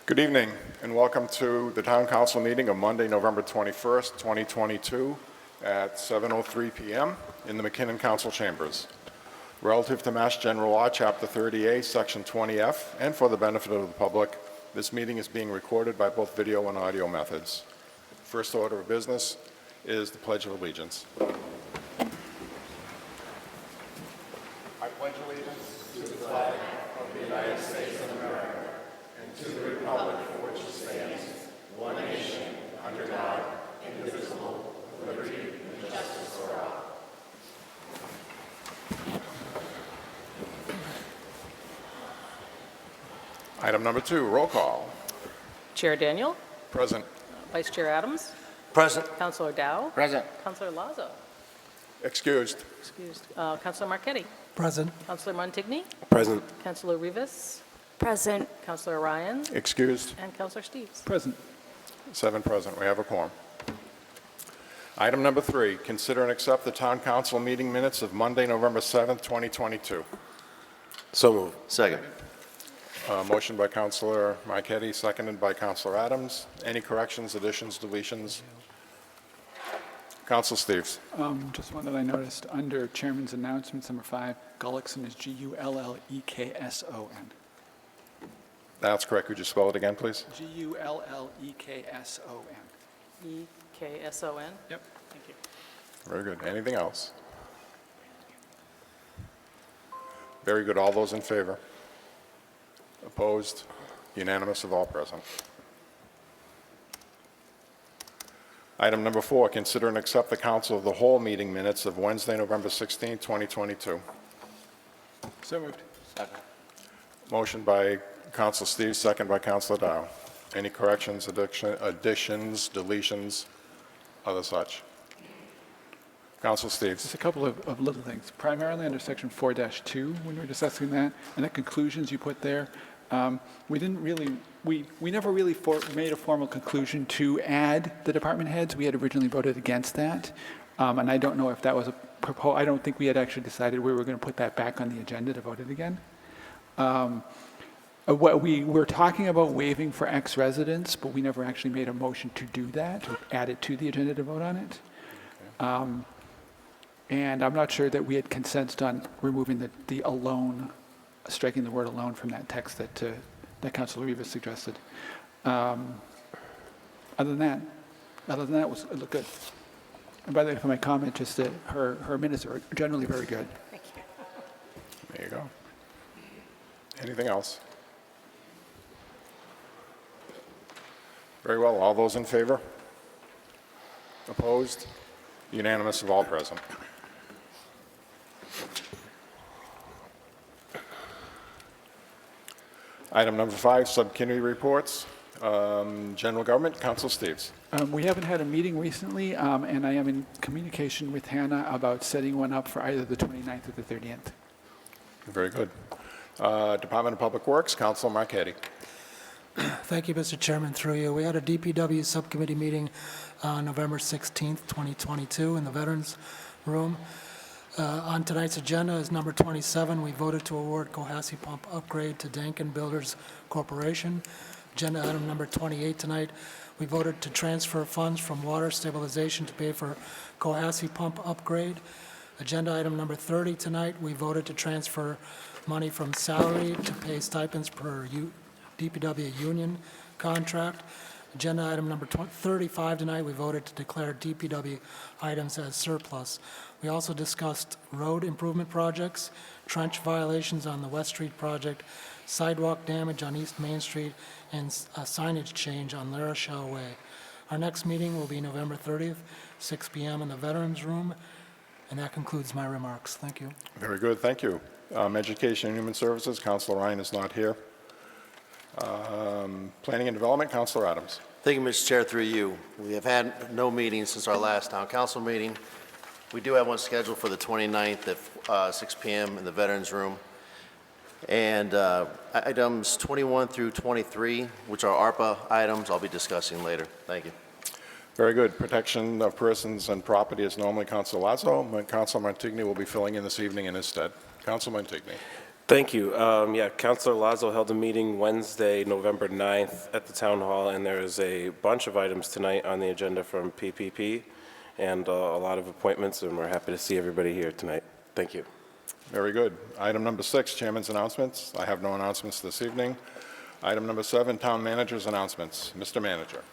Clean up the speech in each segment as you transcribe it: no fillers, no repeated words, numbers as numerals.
Good evening, and welcome to the Town Council meeting of Monday, November 21st, 2022, at 7:03 p.m. in the McKinnon Council Chambers. Relative to Mass General Law, Chapter 30A, Section 20F, and for the benefit of the public, this meeting is being recorded by both video and audio methods. First order of business is the Pledge of Allegiance. I pledge allegiance to the flag of the United States of America and to the republic for which it stands, one nation, under God, indivisible, with liberty and justice for all. Item number 2, roll call. Chair Daniel. Present. Vice Chair Adams. Present. Councilor Dow. Present. Councilor Lazo. Excused. Excused. Councilor Marchetti. Present. Councilor Montigny. Present. Councilor Rivas. Present. Councilor Ryan. Excused. And Councilor Steves. Present. 7 present. We have a quorum. Item number 3, consider and accept the Town Council meeting minutes of Monday, November 7th, 2022. So moved. Second. Motion by Councilor Marchetti, seconded by Councilor Adams. Any corrections, additions, deletions? Council Steves. Just one that I noticed, under Chairman's Announcements, number 5, Gullickson is Gullekson. That's correct. Could you spell it again, please? Gullekson. E-K-S-O-N. Yep. Thank you. Very good. Anything else? Very good. All those in favor? Opposed? Unanimous of all present. Item number 4, consider and accept the Council of the Whole meeting minutes of Wednesday, November 16th, 2022. So moved. Second. Motion by Council Steves, second by Councilor Dow. Any corrections, additions, deletions, other such? Council Steves. Just a couple of little things, primarily under Section 4-2, when we were discussing that, and the conclusions you put there. We never really made a formal conclusion to add the department heads. We had originally voted against that, and I don't know if that was I don't think we had actually decided we were going to put that back on the agenda to vote it again. What we were talking about waiving for ex-residents, but we never actually made a motion to do that, to add it to the agenda to vote on it. And I'm not sure that we had consensus on removing the alone, striking the word alone from that text that Councilor Rivas suggested. Other than that, it looked good. And by the way, for my comment, just that her minutes are generally very good. Thank you. There you go. Anything else? Very well. All those in favor? Opposed? Unanimous of all present. Item number 5, subcommittee reports. General Government, Council Steves. We haven't had a meeting recently, and I am in communication with Hannah about setting one up for either the 29th or the 30th. Very good. Department of Public Works, Councilor Marchetti. Thank you, Mr. Chairman, through you. We had a DPW subcommittee meeting on November 16th, 2022 in the Veterans Room. On tonight's agenda is number 27. We voted to award Cohasset Pump upgrade to Dankin Builders Corporation. Agenda item number 28 tonight, we voted to transfer funds from water stabilization to pay for Cohasset Pump upgrade. Agenda item number 30 tonight, we voted to transfer money from salary to pay stipends per DPW union contract. Agenda item number 35 tonight, we voted to declare DPW items as surplus. We also discussed road improvement projects, trench violations on the West Street project, sidewalk damage on East Main Street, and a signage change on La Rochelle Way. Our next meeting will be November 30th, 6 p.m. in the Veterans Room, and that concludes my remarks. Thank you. Very good. Thank you. Education and Human Services, Councilor Ryan is not here. Planning and Development, Councilor Adams. Thank you, Mr. Chair, through you. We have had no meetings since our last town council meeting. We do have one scheduled for the 29th at 6 p.m. in the Veterans Room. And items 21 through 23, which are ARPA items, I'll be discussing later. Thank you. Very good. Protection of persons and property is normally Councilor Lazo, but Councilor Montigny will be filling in this evening in his stead. Councilor Montigny. Thank you. Yeah, Councilor Lazo held a meeting Wednesday, November 9th at the Town Hall, and there is a bunch of items tonight on the agenda from PPP and a lot of appointments, and we're happy to see everybody here tonight. Thank you. Very good. Item number 6, Chairman's announcements. I have no announcements this evening. Item number 7, Town Manager's announcements. Mr. Manager.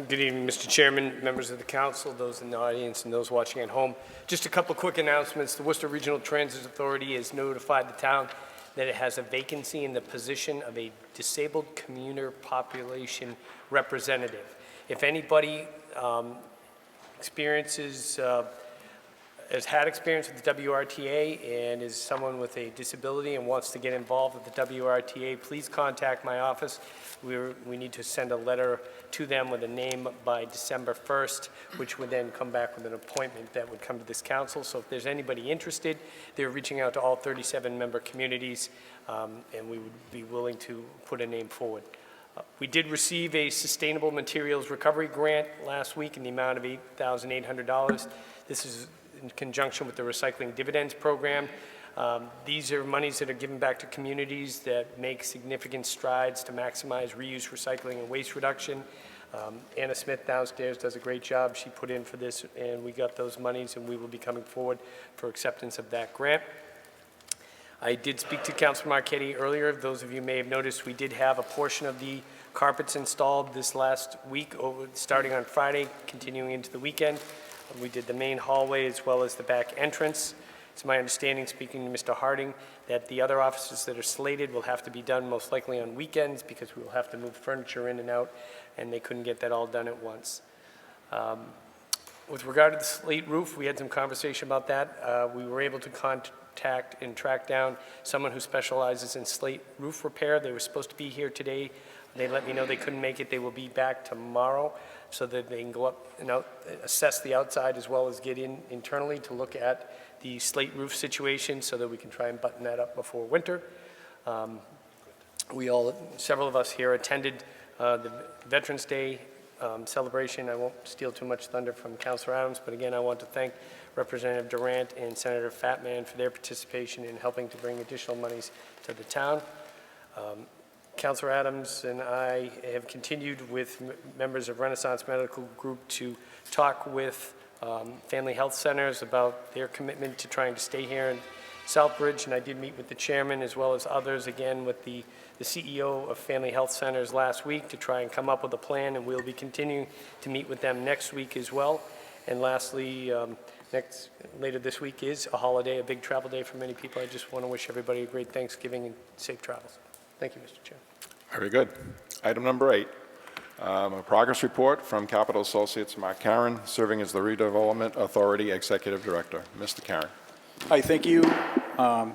Good evening, Mr. Chairman, members of the council, those in the audience, and those watching at home. Just a couple quick announcements. The Worcester Regional Transit Authority has notified the town that it has a vacancy in the position of a disabled commuter population representative. If anybody has had experience with the WRTA and is someone with a disability and wants to get involved with the WRTA, please contact my office. We need to send a letter to them with a name by December 1st, which would then come back with an appointment that would come to this council. So if there's anybody interested, they're reaching out to all 37 member communities, and we would be willing to put a name forward. We did receive a Sustainable Materials Recovery Grant last week in the amount of $8,800. This is in conjunction with the Recycling Dividends Program. These are monies that are given back to communities that make significant strides to maximize reuse, recycling, and waste reduction. Anna Smith downstairs does a great job. She put in for this, and we got those monies, and we will be coming forward for acceptance of that grant. I did speak to Councilor Marchetti earlier. Those of you may have noticed we did have a portion of the carpets installed this last week, starting on Friday, continuing into the weekend. We did the main hallway as well as the back entrance. It's my understanding, speaking to Mr. Harding, that the other offices that are slated will have to be done most likely on weekends because we will have to move furniture in and out, and they couldn't get that all done at once. With regard to the slate roof, we had some conversation about that. We were able to contact and track down someone who specializes in slate roof repair. They were supposed to be here today. They let me know they couldn't make it. They will be back tomorrow so that they can go up and assess the outside as well as get in internally to look at the slate roof situation so that we can try and button that up before winter. Several of us here attended the Veterans Day celebration. I won't steal too much thunder from Councilor Adams, but again, I want to thank Representative Durant and Senator Fatman for their participation in helping to bring additional monies to the town. Councilor Adams and I have continued with members of Renaissance Medical Group to talk with family health centers about their commitment to trying to stay here in Southbridge, and I did meet with the chairman as well as others, again with the CEO of Family Health Centers last week to try and come up with a plan, and we'll be continuing to meet with them next week as well. And lastly, later this week is a holiday, a big travel day for many people. I just want to wish everybody a great Thanksgiving and safe travels. Thank you, Mr. Chair. Very good. Item number 8, a progress report from Capital Associates Mark Karen, serving as the Redevelopment Authority Executive Director. Mr. Karen. Hi, thank you, and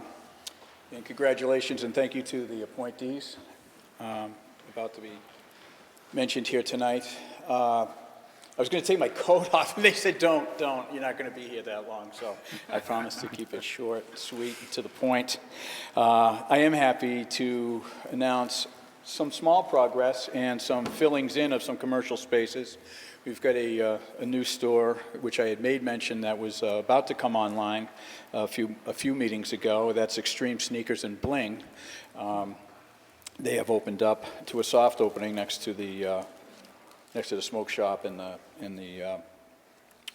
congratulations, and thank you to the appointees about to be mentioned here tonight. I was going to take my coat off, and they said, don't, you're not going to be here that long, so I promised to keep it short, sweet, and to the point. I am happy to announce some small progress and some fillings in of some commercial spaces. We've got a new store, which I had made mention that was about to come online a few meetings ago. That's Extreme Sneakers and Bling. They have opened up to a soft opening next to the smoke shop and the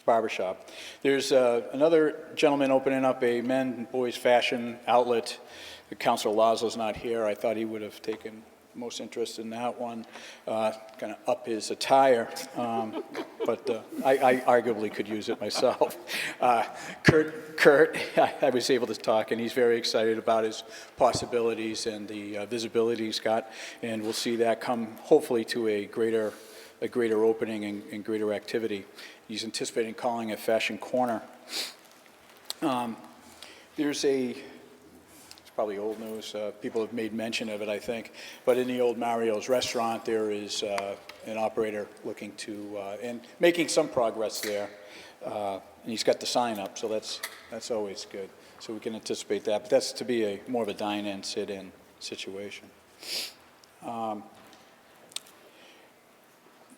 barber shop. There's another gentleman opening up a men and boys fashion outlet. Councilor Lazo's not here. I thought he would have taken most interest in that one, kind of up his attire, but I arguably could use it myself. Kurt, I was able to talk, and he's very excited about his possibilities and the visibility he's got, and we'll see that come hopefully to a greater opening and greater activity. He's anticipating calling it Fashion Corner. There's it's probably old news, people have made mention of it, I think, but in the old Mario's restaurant, there is an operator looking to, and making some progress there, and he's got the sign up, so that's always good. So we can anticipate that, but that's to be more of a dine-in, sit-in situation.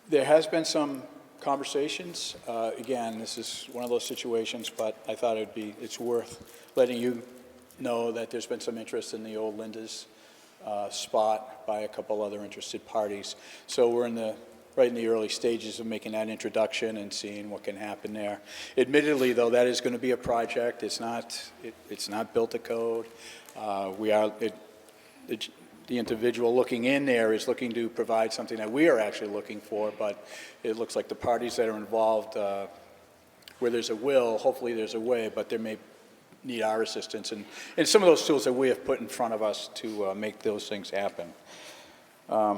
There has been some conversations. Again, this is one of those situations, but I thought it's worth letting you know that there's been some interest in the old Linda's spot by a couple other interested parties. So we're right in the early stages of making that introduction and seeing what can happen there. Admittedly, though, that is going to be a project. It's not built to code. The individual looking in there is looking to provide something that we are actually looking for, but it looks like the parties that are involved, where there's a will, hopefully there's a way, but there may need our assistance and some of those tools that we have put in front of us to make those things happen. I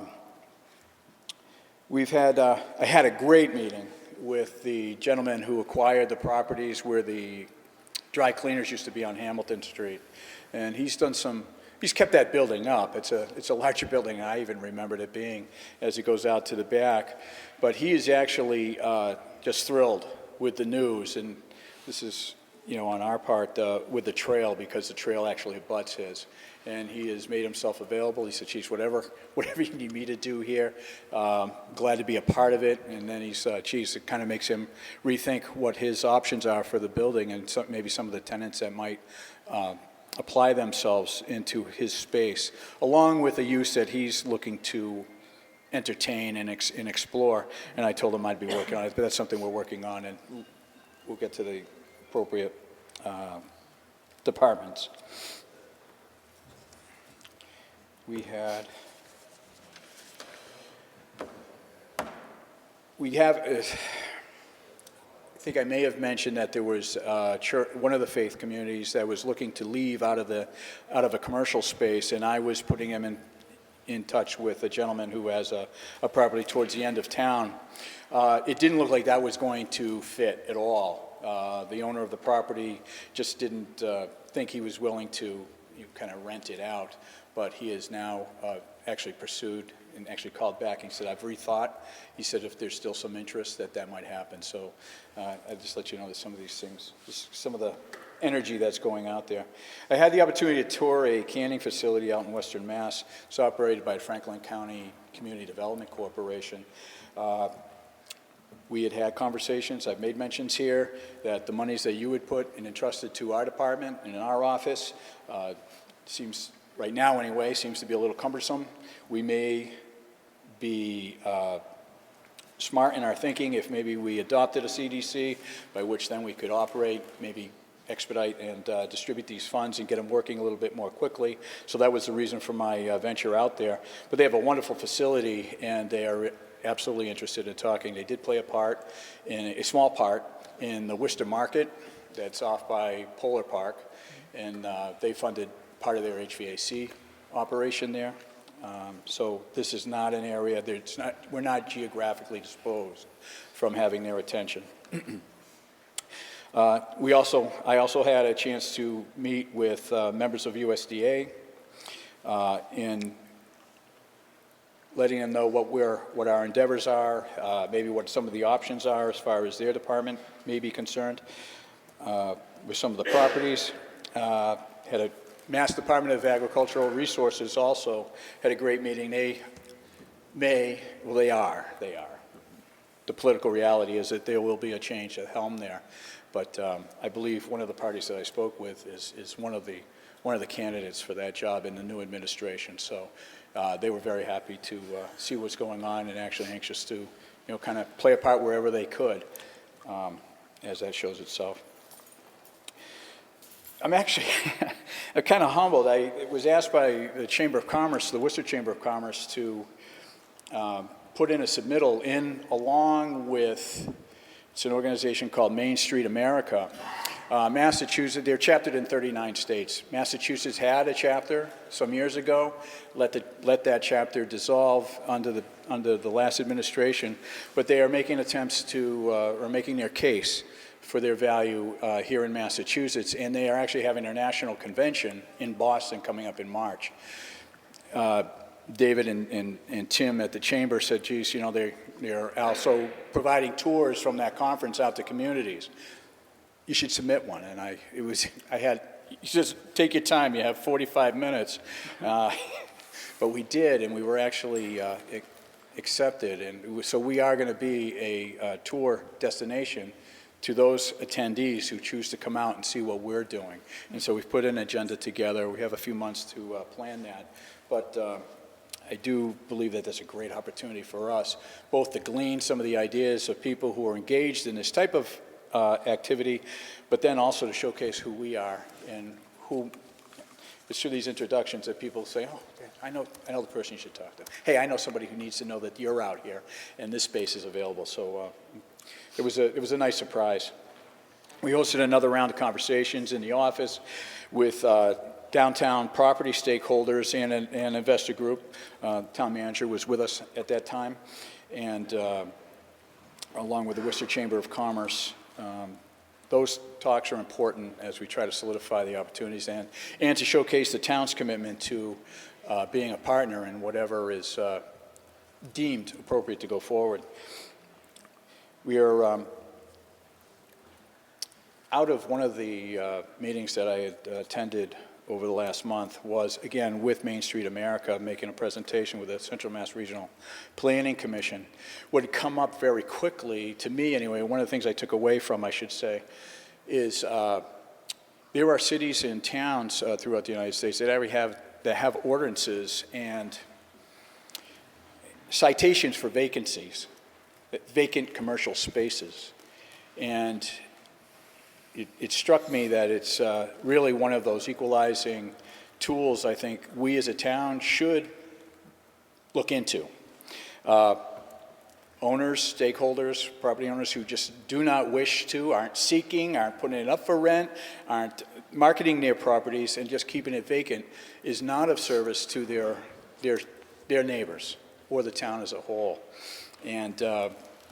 had a great meeting with the gentleman who acquired the properties where the dry cleaners used to be on Hamilton Street, and he's kept that building up. It's a larger building than I even remembered it being as it goes out to the back, but he is actually just thrilled with the news, and this is, on our part, with the trail, because the trail actually abuts his. And he has made himself available. He said, "Chief, whatever you need me to do here, glad to be a part of it." And then it kind of makes him rethink what his options are for the building and maybe some of the tenants that might apply themselves into his space, along with a use that he's looking to entertain and explore. And I told him I'd be working on it, but that's something we're working on, and we'll get to the appropriate departments. We have, I think I may have mentioned that there was one of the faith communities that was looking to leave out of a commercial space, and I was putting him in touch with a gentleman who has a property towards the end of town. It didn't look like that was going to fit at all. The owner of the property just didn't think he was willing to kind of rent it out, but he has now actually pursued and actually called back and said, "I've rethought." He said if there's still some interest that might happen. So I'll just let you know that some of these things, some of the energy that's going out there. I had the opportunity to tour a canning facility out in Western Mass. It's operated by Franklin County Community Development Corporation. We had conversations, I've made mentions here, that the monies that you would put and entrusted to our department and in our office seems, right now anyway, seems to be a little cumbersome. We may be smart in our thinking if maybe we adopted a CDC, by which then we could operate, maybe expedite and distribute these funds and get them working a little bit more quickly. So that was the reason for my venture out there. But they have a wonderful facility, and they are absolutely interested in talking. They did play a small part in the Worcester Market that's off by Polar Park, and they funded part of their HVAC operation there. So this is not an area we're not geographically disposed from having their attention. I also had a chance to meet with members of USDA in letting them know what our endeavors are, maybe what some of the options are as far as their department may be concerned with some of the properties. Had a Mass Department of Agricultural Resources also had a great meeting. They are. The political reality is that there will be a change at helm there. But I believe one of the parties that I spoke with is one of the candidates for that job in the new administration. So they were very happy to see what's going on and actually anxious to, kind of play a part wherever they could as that shows itself. I'm actually kind of humbled. I was asked by the Chamber of Commerce, the Worcester Chamber of Commerce, to put in a submittal along with, it's an organization called Main Street America. Massachusetts, they're chaptered in 39 states. Massachusetts had a chapter some years ago, let that chapter dissolve under the last administration, but they are making attempts to, or making their case for their value here in Massachusetts, and they are actually having their national convention in Boston coming up in March. David and Tim at the Chamber said, geez, they're also providing tours from that conference out to communities. You should submit one. And you just take your time, you have 45 minutes. But we did, and we were actually accepted. And so we are going to be a tour destination to those attendees who choose to come out and see what we're doing. And so we've put an agenda together. We have a few months to plan that. But I do believe that that's a great opportunity for us, both to glean some of the ideas of people who are engaged in this type of activity, but then also to showcase who we are and who, it's through these introductions that people say, oh, okay, I know the person you should talk to. Hey, I know somebody who needs to know that you're out here and this space is available. So it was a nice surprise. We hosted another round of conversations in the office with downtown property stakeholders and an investor group. Town manager was with us at that time, and along with the Worcester Chamber of Commerce. Those talks are important as we try to solidify the opportunities and to showcase the town's commitment to being a partner in whatever is deemed appropriate to go forward. We are out of one of the meetings that I had attended over the last month was, again, with Main Street America, making a presentation with the Central Mass Regional Planning Commission. What had come up very quickly, to me anyway, one of the things I took away from, I should say, is there are cities and towns throughout the United States that have ordinances and citations for vacancies, vacant commercial spaces. And it struck me that it's really one of those equalizing tools I think we as a town should look into. Owners, stakeholders, property owners who just do not wish to, aren't seeking, aren't putting it up for rent, aren't marketing their properties and just keeping it vacant is not of service to their neighbors or the town as a whole. And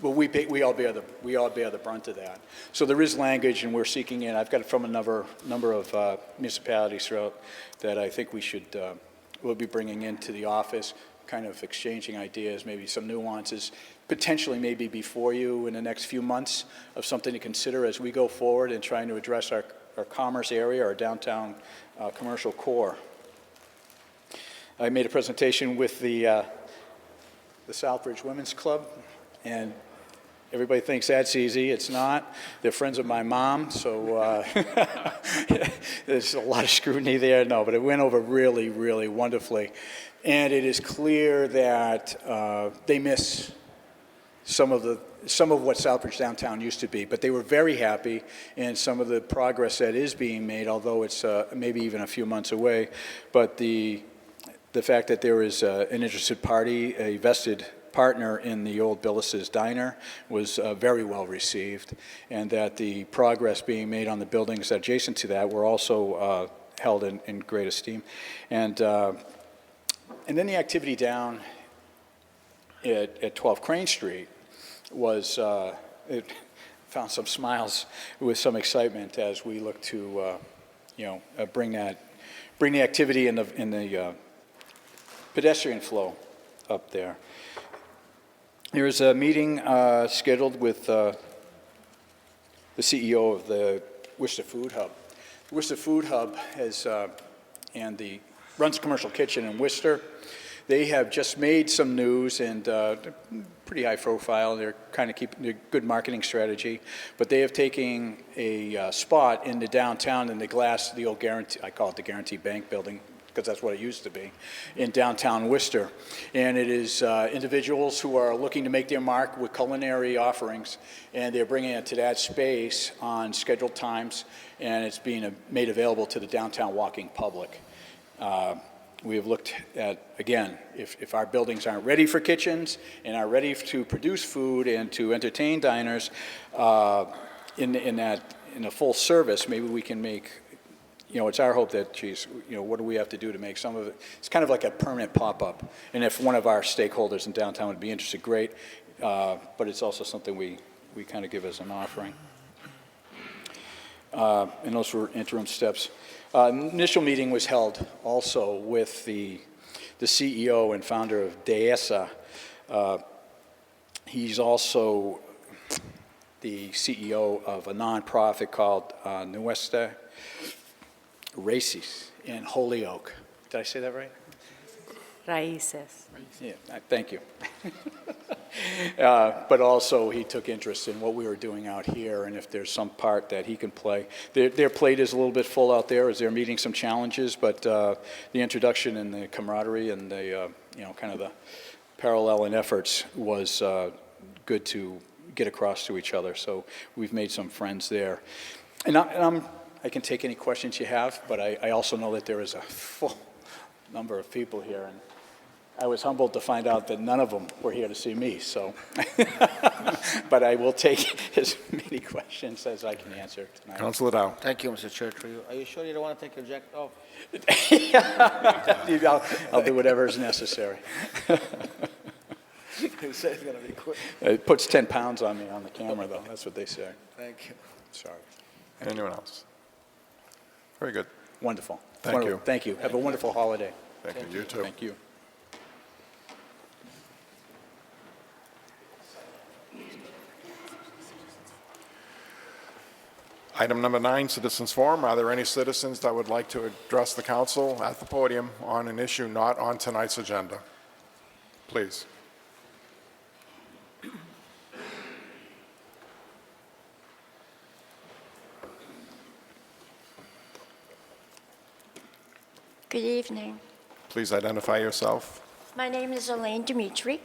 well, we all bear the brunt of that. So there is language, and we're seeking it. I've got it from a number of municipalities throughout that I think we'll be bringing into the office, kind of exchanging ideas, maybe some nuances, potentially maybe before you in the next few months of something to consider as we go forward in trying to address our commerce area, our downtown commercial core. I made a presentation with the Southbridge Women's Club, and everybody thinks that's easy. It's not. They're friends of my mom, so there's a lot of scrutiny there. No, but it went over really, really wonderfully. And it is clear that they miss some of what Southbridge downtown used to be, but they were very happy in some of the progress that is being made, although it's maybe even a few months away. But the fact that there is an interested party, a vested partner in the old Billis's Diner was very well received, and that the progress being made on the buildings adjacent to that were also held in great esteem. And then the activity down at 12 Crane Street was, it found some smiles with some excitement as we look to, bring the activity in the pedestrian flow up there. There's a meeting scheduled with the CEO of the Worcester Food Hub. The Worcester Food Hub has, runs a commercial kitchen in Worcester. They have just made some news and pretty high profile. They're kind of keeping a good marketing strategy, but they have taken a spot in the downtown in the old Guarantee, I call it the Guarantee Bank building, because that's what it used to be, in downtown Worcester. And it is individuals who are looking to make their mark with culinary offerings, and they're bringing it to that space on scheduled times, and it's being made available to the downtown walking public. We have looked at, again, if our buildings aren't ready for kitchens and are ready to produce food and to entertain diners in a full service, maybe we can make, it's our hope that, what do we have to do to make some of it? It's kind of like a permanent pop-up. And if one of our stakeholders in downtown would be interested, great. But it's also something we kind of give as an offering. And those were interim steps. Initial meeting was held also with the CEO and founder of DEASA. He's also the CEO of a nonprofit called Nuestra Raíces in Holyoke. Did I say that right? Raíces. Yeah, thank you. But also, he took interest in what we were doing out here, and if there's some part that he can play. Their plate is a little bit full out there as they're meeting some challenges, but the introduction and the camaraderie and the, kind of the parallel in efforts was good to get across to each other. So we've made some friends there. And I can take any questions you have, but I also know that there is a full number of people here, and I was humbled to find out that none of them were here to see me, so. But I will take as many questions as I can answer tonight. Councilor Dow. Thank you, Mr. Chair. Are you sure you don't want to take a jacket off? I'll do whatever is necessary. You said it's going to be quick. It puts 10 pounds on me on the camera, though. That's what they say. Thank you. Sorry. Anyone else? Very good. Wonderful. Thank Wonderful. you. Thank you. Have a wonderful holiday. Thank you. You too. Thank you. Item number 9, Citizens Forum. Are there any citizens that would like to address the council at the podium on an issue not on tonight's agenda? Please. Good evening. Please identify yourself My name is Elaine Dimitri.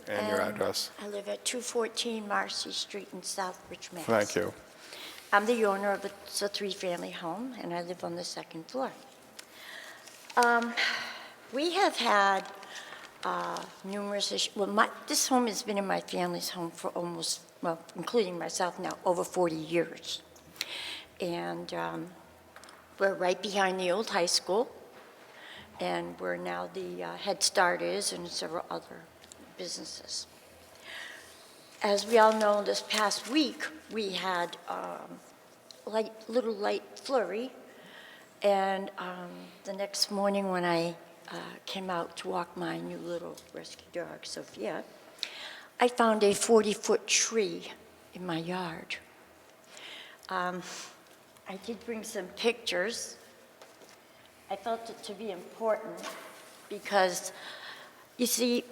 and your address. I live at 214 Marcy Street in Southbridge, Mass. Thank you. I'm the owner of it's a three-family home, and I live on the second floor. We have had numerous issues. Well, this home has been in my family's home for almost, well, including myself now, over 40 years. And we're right behind the old high school, and where now the Head Start is and several other businesses. As we all know, this past week, we had little light flurry, and the next morning when I came out to walk my new little rescue dog, Sophia, I found a 40-foot tree in my yard. I did bring some pictures. I felt it to be important because, you see,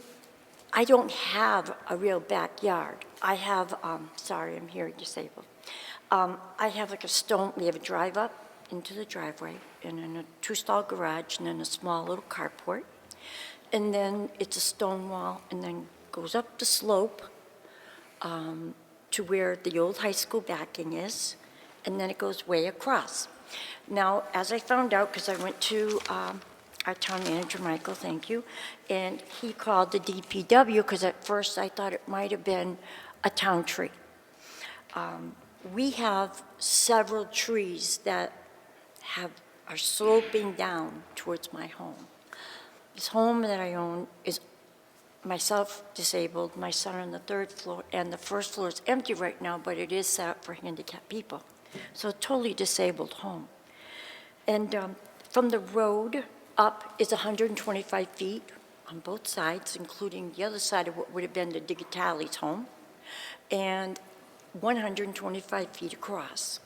I don't have a real backyard. I have, sorry, I'm here disabled. I have like a stone, we have a drive up into the driveway, and then a two-stall garage, and then a small little carport. And then it's a stone wall, and then goes up the slope to where the old high school backing is, and then it goes way across. Now, as I found out, because I went to our town manager, Michael, thank you, and he called the DPW, because at first I thought it might have been a town tree. We have several trees that are sloping down towards my home. This home that I own is myself disabled, my son on the third floor, and the first floor is empty right now, but it is set up for handicapped people. So a totally disabled home. And from the road up is 125 feet on both sides, including the other side of what would have been the Digitali's home, and 125 feet across.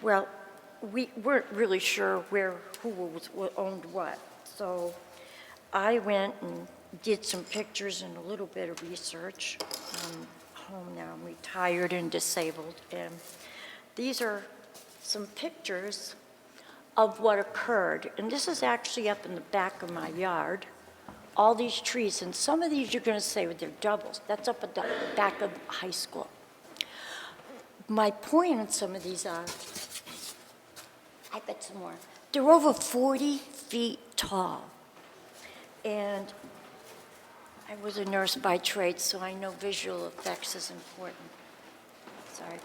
Well, we weren't really sure who owned what, so I went and did some pictures and a little bit of research. I'm home now, I'm retired and disabled, and these are some pictures of what occurred. And this is actually up in the back of my yard, all these trees, and some of these you're going to say, well, they're doubles. That's up at the back of high school. My point on some of these are, I bet some more, they're over 40 feet tall. And I was a nurse by trade, so I know visual effects is important. Sorry.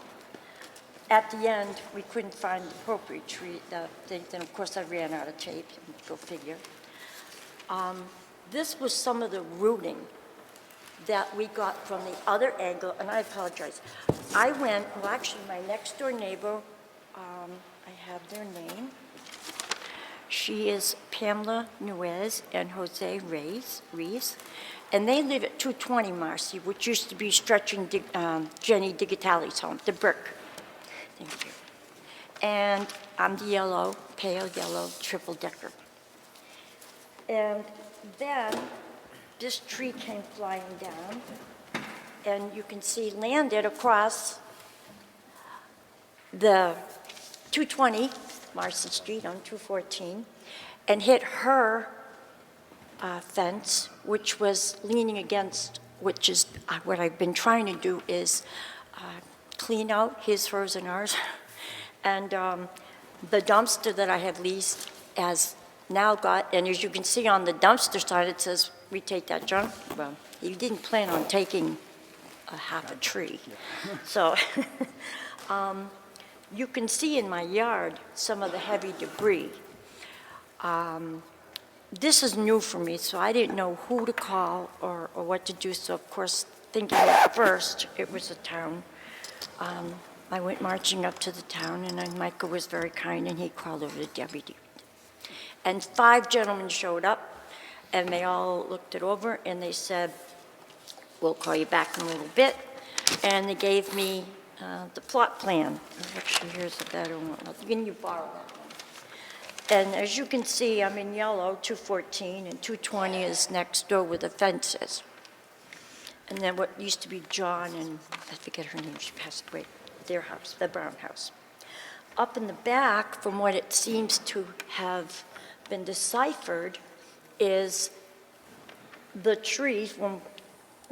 At the end, we couldn't find the appropriate tree, then of course I ran out of tape, go figure. This was some of the rooting that we got from the other angle, and I apologize. I went, well, actually, my next door neighbor, I have their name. She is Pamela Nuez and Jose Rees, and they live at 220 Marcy, which used to be Stretching Jenny Digitali's home, the brick. Thank you. And I'm the yellow, pale yellow, triple decker. And then this tree came flying down, and you can see landed across the 220 Marcy Street on 214 and hit her fence, which was leaning against, which is what I've been trying to do is clean out his, hers, and ours. And the dumpster that I have leased has now got, and as you can see on the dumpster side, it says, we take that junk. Well, he didn't plan on taking half a tree. So you can see in my yard some of the heavy debris. This is new for me, so I didn't know who to call or what to do. So of course, thinking at first it was the town. I went marching up to the town, and then Michael was very kind, and he called over the deputy. And 5 gentlemen showed up, and they all looked it over, and they said, we'll call you back in a little bit. And they gave me the plot plan. Actually, here's a better one. Can you borrow that one? And as you can see, I'm in yellow, 214, and 220 is next door where the fence is. And then what used to be John and, I forget her name, she passed away, their house, the Brown house. Up in the back, from what it seems to have been deciphered, is the tree. When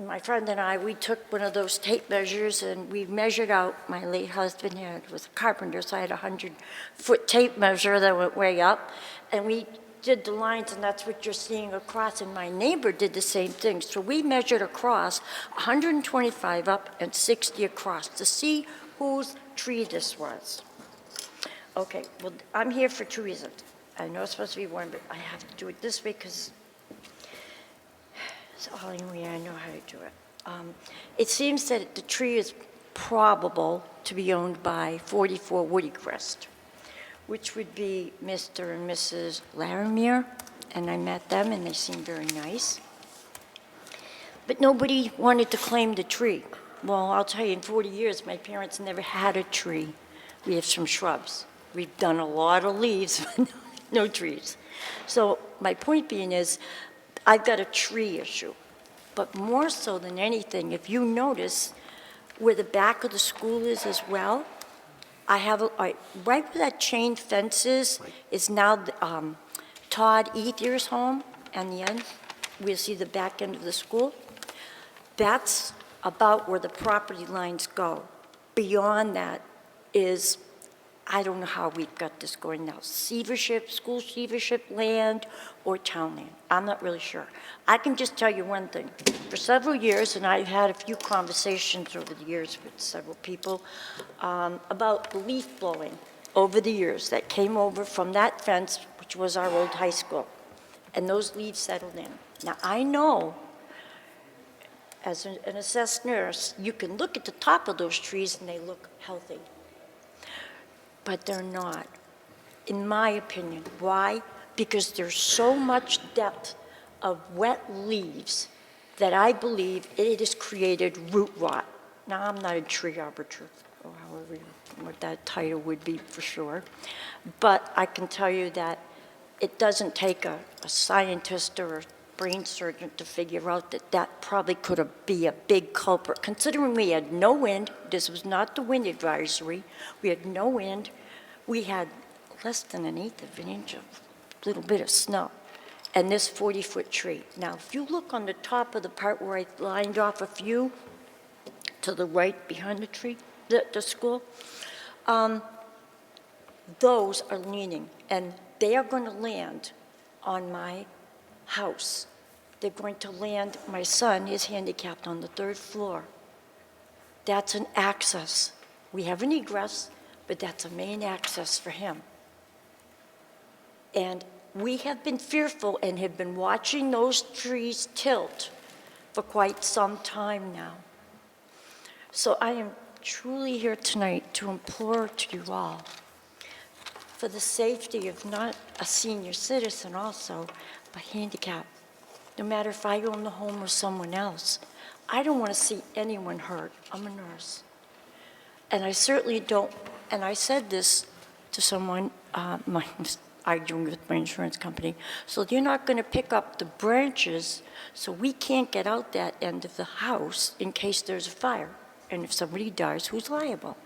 my friend and I, we took one of those tape measures and we measured out, my late husband was a carpenter, so I had a 100-foot tape measure that went way up, and we did the lines, and that's what you're seeing across, and my neighbor did the same thing. So we measured across 125 up and 60 across to see whose tree this was. Okay, well, I'm here for 2 reasons. I know it's supposed to be one, but I have to do it this way because it's the only way I know how to do it. It seems that the tree is probable to be owned by 44 Woodycrest, which would be Mr. and Mrs. Larimere, and I met them, and they seemed very nice. But nobody wanted to claim the tree. Well, I'll tell you, in 40 years, my parents never had a tree. We have some shrubs. We've done a lot of leaves, but no trees. So my point being is, I've got a tree issue. But more so than anything, if you notice where the back of the school is as well, I have right where that chain fence is now Todd Ethier's home, and the end, we'll see the back end of the school. That's about where the property lines go. Beyond that is, I don't know how we've got this going now, receivership, school receivership land, or town land. I'm not really sure. I can just tell you one thing. For several years, and I've had a few conversations over the years with several people about leaf blowing over the years that came over from that fence, which was our old high school, and those leaves settled in. Now, I know, as an assessed nurse, you can look at the top of those trees and they look healthy. But they're not, in my opinion. Why? Because there's so much depth of wet leaves that I believe it has created root rot. Now, I'm not a tree arbiter, or however what that title would be for sure, but I can tell you that it doesn't take a scientist or a brain surgeon to figure out that that probably could be a big culprit. Considering we had no wind, this was not the wind advisory, we had no wind, we had less than 1/8 of an inch of little bit of snow, and this 40-foot tree. Now, if you look on the top of the part where I lined off a few to the right behind the tree, the school, those are leaning, and they are going to land on my house. They're going to land, my son is handicapped on the 3rd floor. That's an access. We have an egress, but that's a main access for him. And we have been fearful and have been watching those trees tilt for quite some time now. So I am truly here tonight to implore to you all, for the safety of not a senior citizen also, but handicapped. No matter if I own the home or someone else, I don't want to see anyone hurt. I'm a nurse. And I certainly don't, and I said this to someone, my arguing with my insurance company. So they're not going to pick up the branches, so we can't get out that end of the house in case there's a fire. And if somebody dies, who's liable?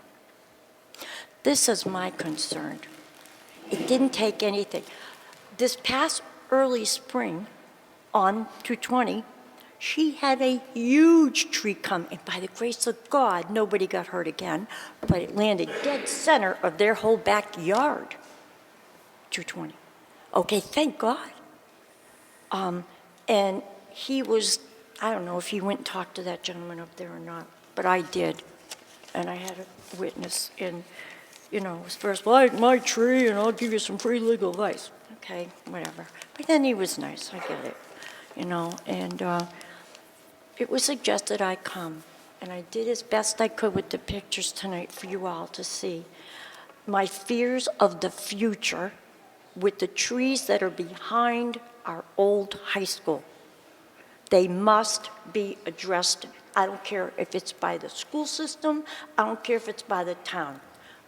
This is my concern. It didn't take anything. This past early spring on 220, she had a huge tree come, and by the grace of God, nobody got hurt again, but it landed dead center of their whole backyard. 220. Okay, thank God. And he was, I don't know if he went and talked to that gentleman up there or not, but I did. And I had a witness, and, you know, it was first, my tree, and I'll give you some free legal advice. Okay, whatever. But then he was nice, I get it, you know, and it was suggested I come, and I did as best I could with the pictures tonight for you all to see. My fears of the future with the trees that are behind our old high school. They must be addressed. I don't care if it's by the school system, I don't care if it's by the town.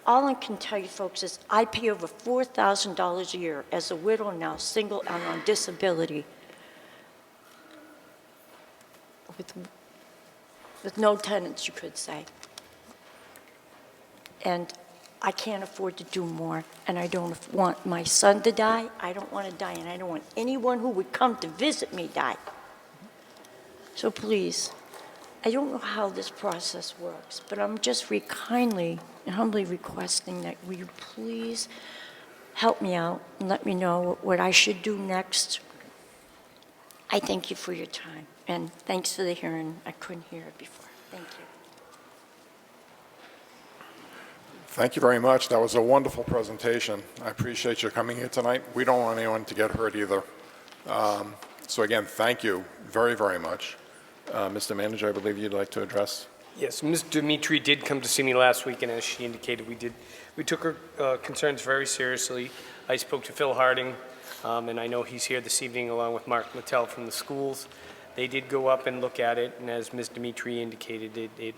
All I can tell you folks is I pay over $4,000 a year as a widow now, single and on disability, with no tenants, you could say. And I can't afford to do more, and I don't want my son to die, I don't want to die, and I don't want anyone who would come to visit me die. So please, I don't know how this process works, but I'm just kindly and humbly requesting that will you please help me out and let me know what I should do next. I thank you for your time, and thanks for the hearing. I couldn't hear it before. Thank you. Thank you very much. That was a wonderful presentation. I appreciate you coming here tonight. We don't want anyone to get hurt either. So again, thank you very, very much. Mr. Manager, I believe you'd like to address. Yes, Ms. Dimitri did come to see me last week, and as she indicated, we took her concerns very seriously. I spoke to Phil Harding, and I know he's here this evening along with Mark Littell from the schools. They did go up and look at it, and as Ms. Dimitri indicated, it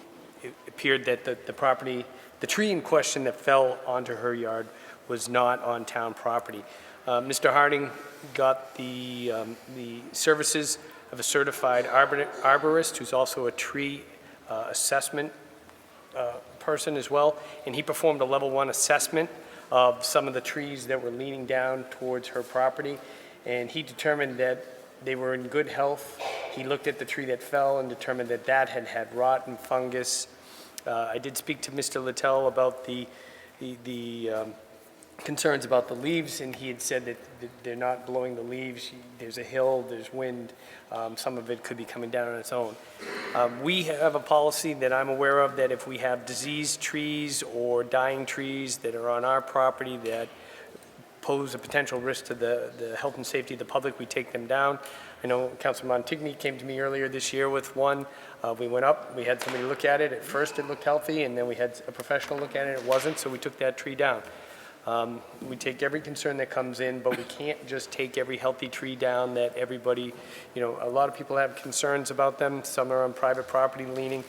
appeared that the tree in question that fell onto her yard was not on town property. Mr. Harding got the services of a certified arborist who's also a tree assessment person as well, and he performed a level 1 assessment of some of the trees that were leaning down towards her property, and he determined that they were in good health. He looked at the tree that fell and determined that that had rot and fungus. I did speak to Mr. Littell about the concerns about the leaves, and he had said that they're not blowing the leaves. There's a hill, there's wind. Some of it could be coming down on its own. We have a policy that I'm aware of that if we have diseased trees or dying trees that are on our property that pose a potential risk to the health and safety of the public, we take them down. I know Councilor Montigny came to me earlier this year with one. We went up, we had somebody look at it. At first it looked healthy, and then we had a professional look at it, it wasn't, so we took that tree down. We take every concern that comes in, but we can't just take every healthy tree down that everybody, you know, a lot of people have concerns about them. Some are on private property leaning.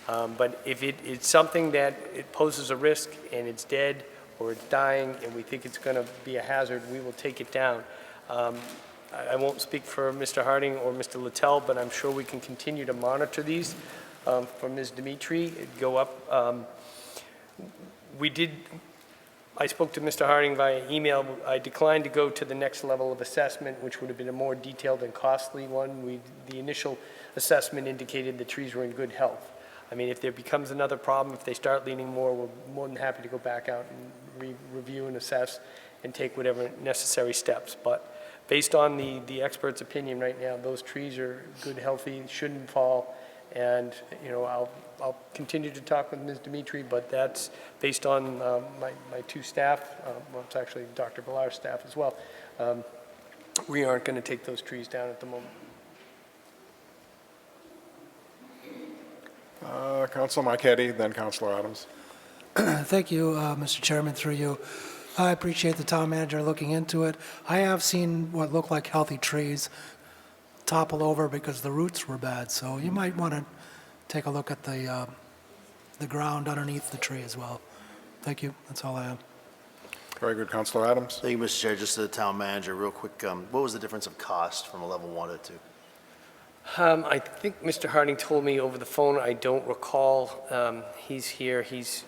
But if it's something that it poses a risk and it's dead or it's dying and we think it's going to be a hazard, we will take it down. I won't speak for Mr. Harding or Mr. Littell, but I'm sure we can continue to monitor these for Ms. Dimitri. Go up. I spoke to Mr. Harding via email. I declined to go to the next level of assessment, which would have been a more detailed and costly one. The initial assessment indicated the trees were in good health. I mean, if there becomes another problem, if they start leaning more, we're more than happy to go back out and review and assess and take whatever necessary steps. But based on the expert's opinion right now, those trees are good, healthy, shouldn't fall. And, you know, I'll continue to talk with Ms. Dimitri, but that's based on my two staff. Well, it's actually Dr. Villar's staff as well. We aren't going to take those trees down at the moment. Councilor Marquetti, then Councilor Adams. Thank you, Mr. Chairman, through you. I appreciate the town manager looking into it. I have seen what look like healthy trees topple over because the roots were bad, so you might want to take a look at the ground underneath the tree as well. Thank you. That's all I have. Very good. Councilor Adams? Thank you, Mr. Chair. Just to the town manager, real quick, what was the difference of cost from a level 1 to 2? I think Mr. Harding told me over the phone. I don't recall. He's here. He's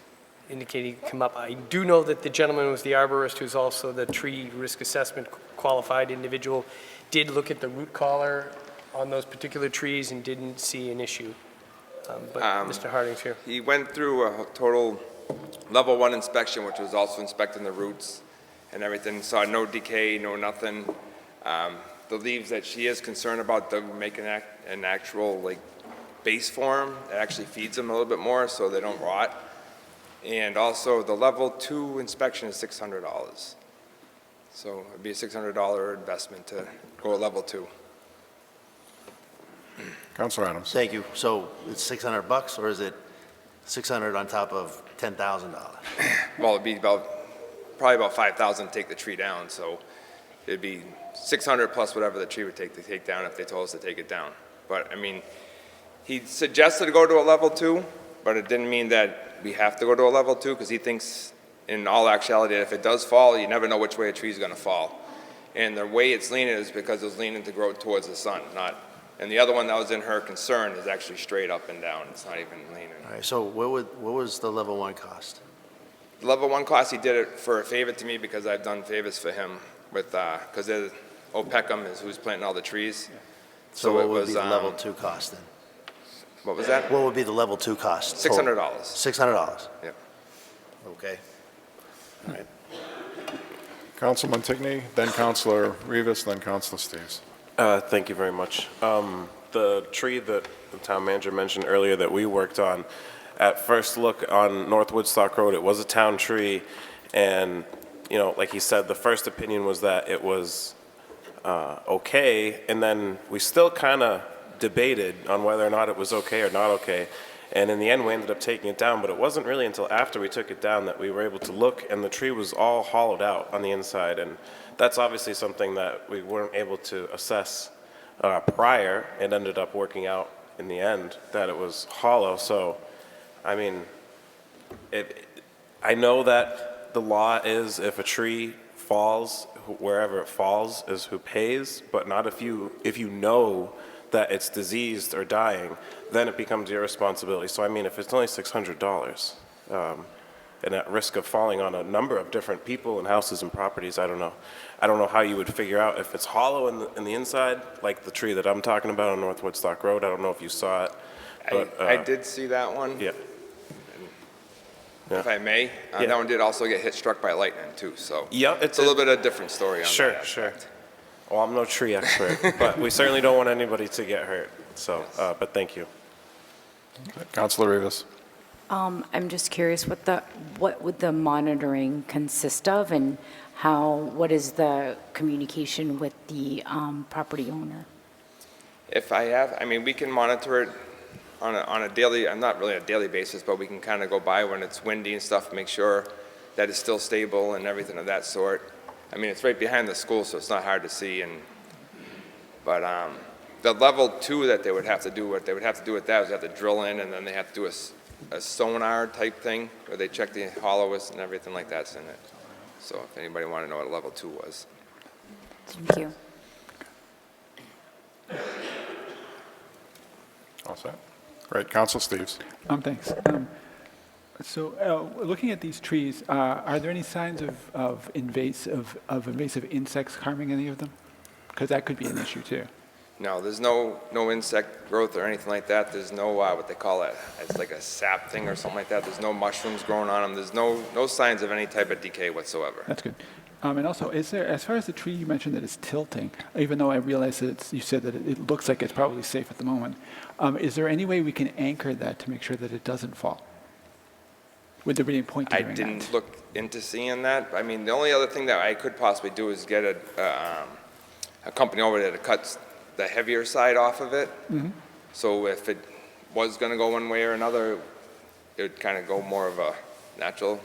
indicated he could come up. I do know that the gentleman was the arborist, who's also the tree risk assessment qualified individual, did look at the root collar on those particular trees and didn't see an issue. But Mr. Harding's here. He went through a total level 1 inspection, which was also inspecting the roots and everything. Saw no decay, no nothing. The leaves that she is concerned about, they're making an actual like base form. It actually feeds them a little bit more so they don't rot. And also the level 2 inspection is $600. So it'd be a $600 investment to go to level 2. Councilor Adams? Thank you. So it's $600 or is it 600 on top of $10,000? Well, it'd be probably about 5,000 to take the tree down. So it'd be 600 plus whatever the tree would take to take down if they told us to take it down. But I mean, he suggested to go to a level 2, but it didn't mean that we have to go to a level 2 because he thinks in all actuality if it does fall, you never know which way a tree is going to fall. And the way it's leaning is because it's leaning to grow towards the sun, not. And the other one that was in her concern is actually straight up and down. It's not even leaning. All right, so what was the level 1 cost? The level 1 cost, he did it for a favor to me because I've done favors for him with, because Peckham is who's planting all the trees. So what it would was, be the level 2 cost then? What was that? What would be the level 2 cost? $600. $600? Yep. Okay. All right. Councilman Tigney, then Councilor Rivas, then Councilor Steves. Thank you very much. The tree that the town manager mentioned earlier that we worked on, at first look on North Woodstock Road, it was a town tree, and, you know, like he said, the first opinion was that it was okay, and then we still kind of debated on whether or not it was okay or not okay, and in the end, we ended up taking it down, but it wasn't really until after we took it down that we were able to look, and the tree was all hollowed out on the inside, and that's obviously something that we weren't able to assess prior. It ended up working out in the end that it was hollow. So, I mean, I know that the law is if a tree falls, wherever it falls is who pays, but not if you know that it's diseased or dying, then it becomes your responsibility. So, I mean, if it's only $600, and at risk of falling on a number of different people and houses and properties, I don't know. I don't know how you would figure out if it's hollow in the inside, like the tree that I'm talking about on North Woodstock Road. I don't know if you saw it. But, I did see that one. Yeah. If I may, Yeah. that one did also get struck by lightning too. So Yeah, it's a little bit of a different story on Sure, that. sure. Well, I'm no tree expert, but we certainly don't want anybody to get hurt. So, but thank you. Councilor Rivas. I'm just curious what would the monitoring consist of, and what is the communication with the property owner? If I mean, we can monitor it on a daily, not really a daily basis, but we can kind of go by when it's windy and stuff, make sure that it's still stable and everything of that sort. I mean, it's right behind the school, so it's not hard to see. But the level 2 that they would have to do, what they would have to do with that is they have to drill in, and then they have to do a sonar type thing where they check the hollowness and everything like that's in it. So if anybody wanted to know what level 2 was. Thank you. All set. Great. Councilor Steves. Thanks. So looking at these trees, are there any signs of invasive insects harming any of them? Because that could be an issue too. No, there's no insect growth or anything like that. There's no, what they call it, it's like a sap thing or something like that. There's no mushrooms growing on them. There's no signs of any type of decay whatsoever. That's good. And also, is there, as far as the tree you mentioned that is tilting, even though I realize that you said that it looks like it's probably safe at the moment, is there any way we can anchor that to make sure that it doesn't fall? Would there be any point to doing that? I didn't look into seeing that. I mean, the only other thing that I could possibly do is get a company over there to cut the heavier side off of it. Mm-hmm. So if it was going to go one way or another, it would kind of go more of a natural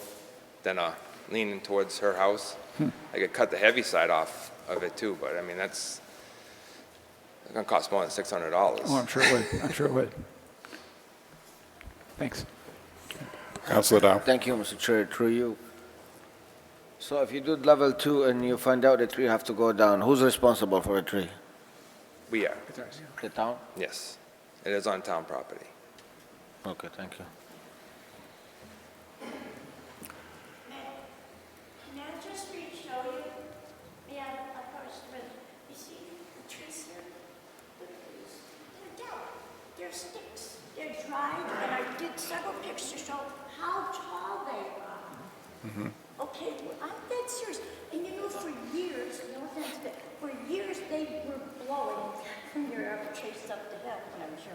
than a leaning towards her house. I could cut the heavy side off of it too, but I mean, that's going to cost more than $600. Oh, I'm sure it would. I'm sure it would. Thanks. Councilor Dow. Thank you, Mr. Chair. Through you. So if you do level 2 and you find out the tree have to go down, who's responsible for a tree? We are, The town? yes. It is on town property. Okay, thank you. May I just show you? Yeah, of course, but you see the trees here? Look at these. They're down. They're sticks. They're dried, and I did several pictures to show how tall they are. Okay, well, I'm dead serious. And you know, for years, no offense, but for years they were blowing. You're ever chased up the hill, I'm sure.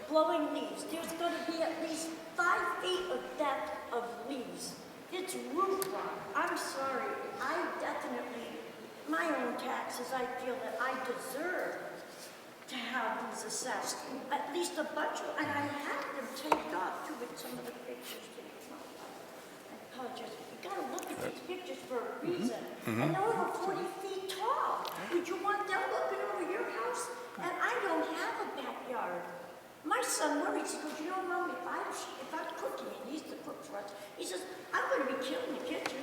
Blowing leaves. There's going to be at least 5 feet of depth of leaves. It's root rot. I'm sorry. I definitely, my own taxes, I feel that I deserve to have these assessed. At least a bunch of, and I have them taped off too with some of the pictures. I apologize. You gotta look at these pictures for a reason. And they're over 40 feet tall. Would you want them looking over your house? And I don't have a backyard. My son worries, he goes, you know, Mom, if I'm cooking, and he used to cook for us, he says, I'm gonna be killing the kitchen.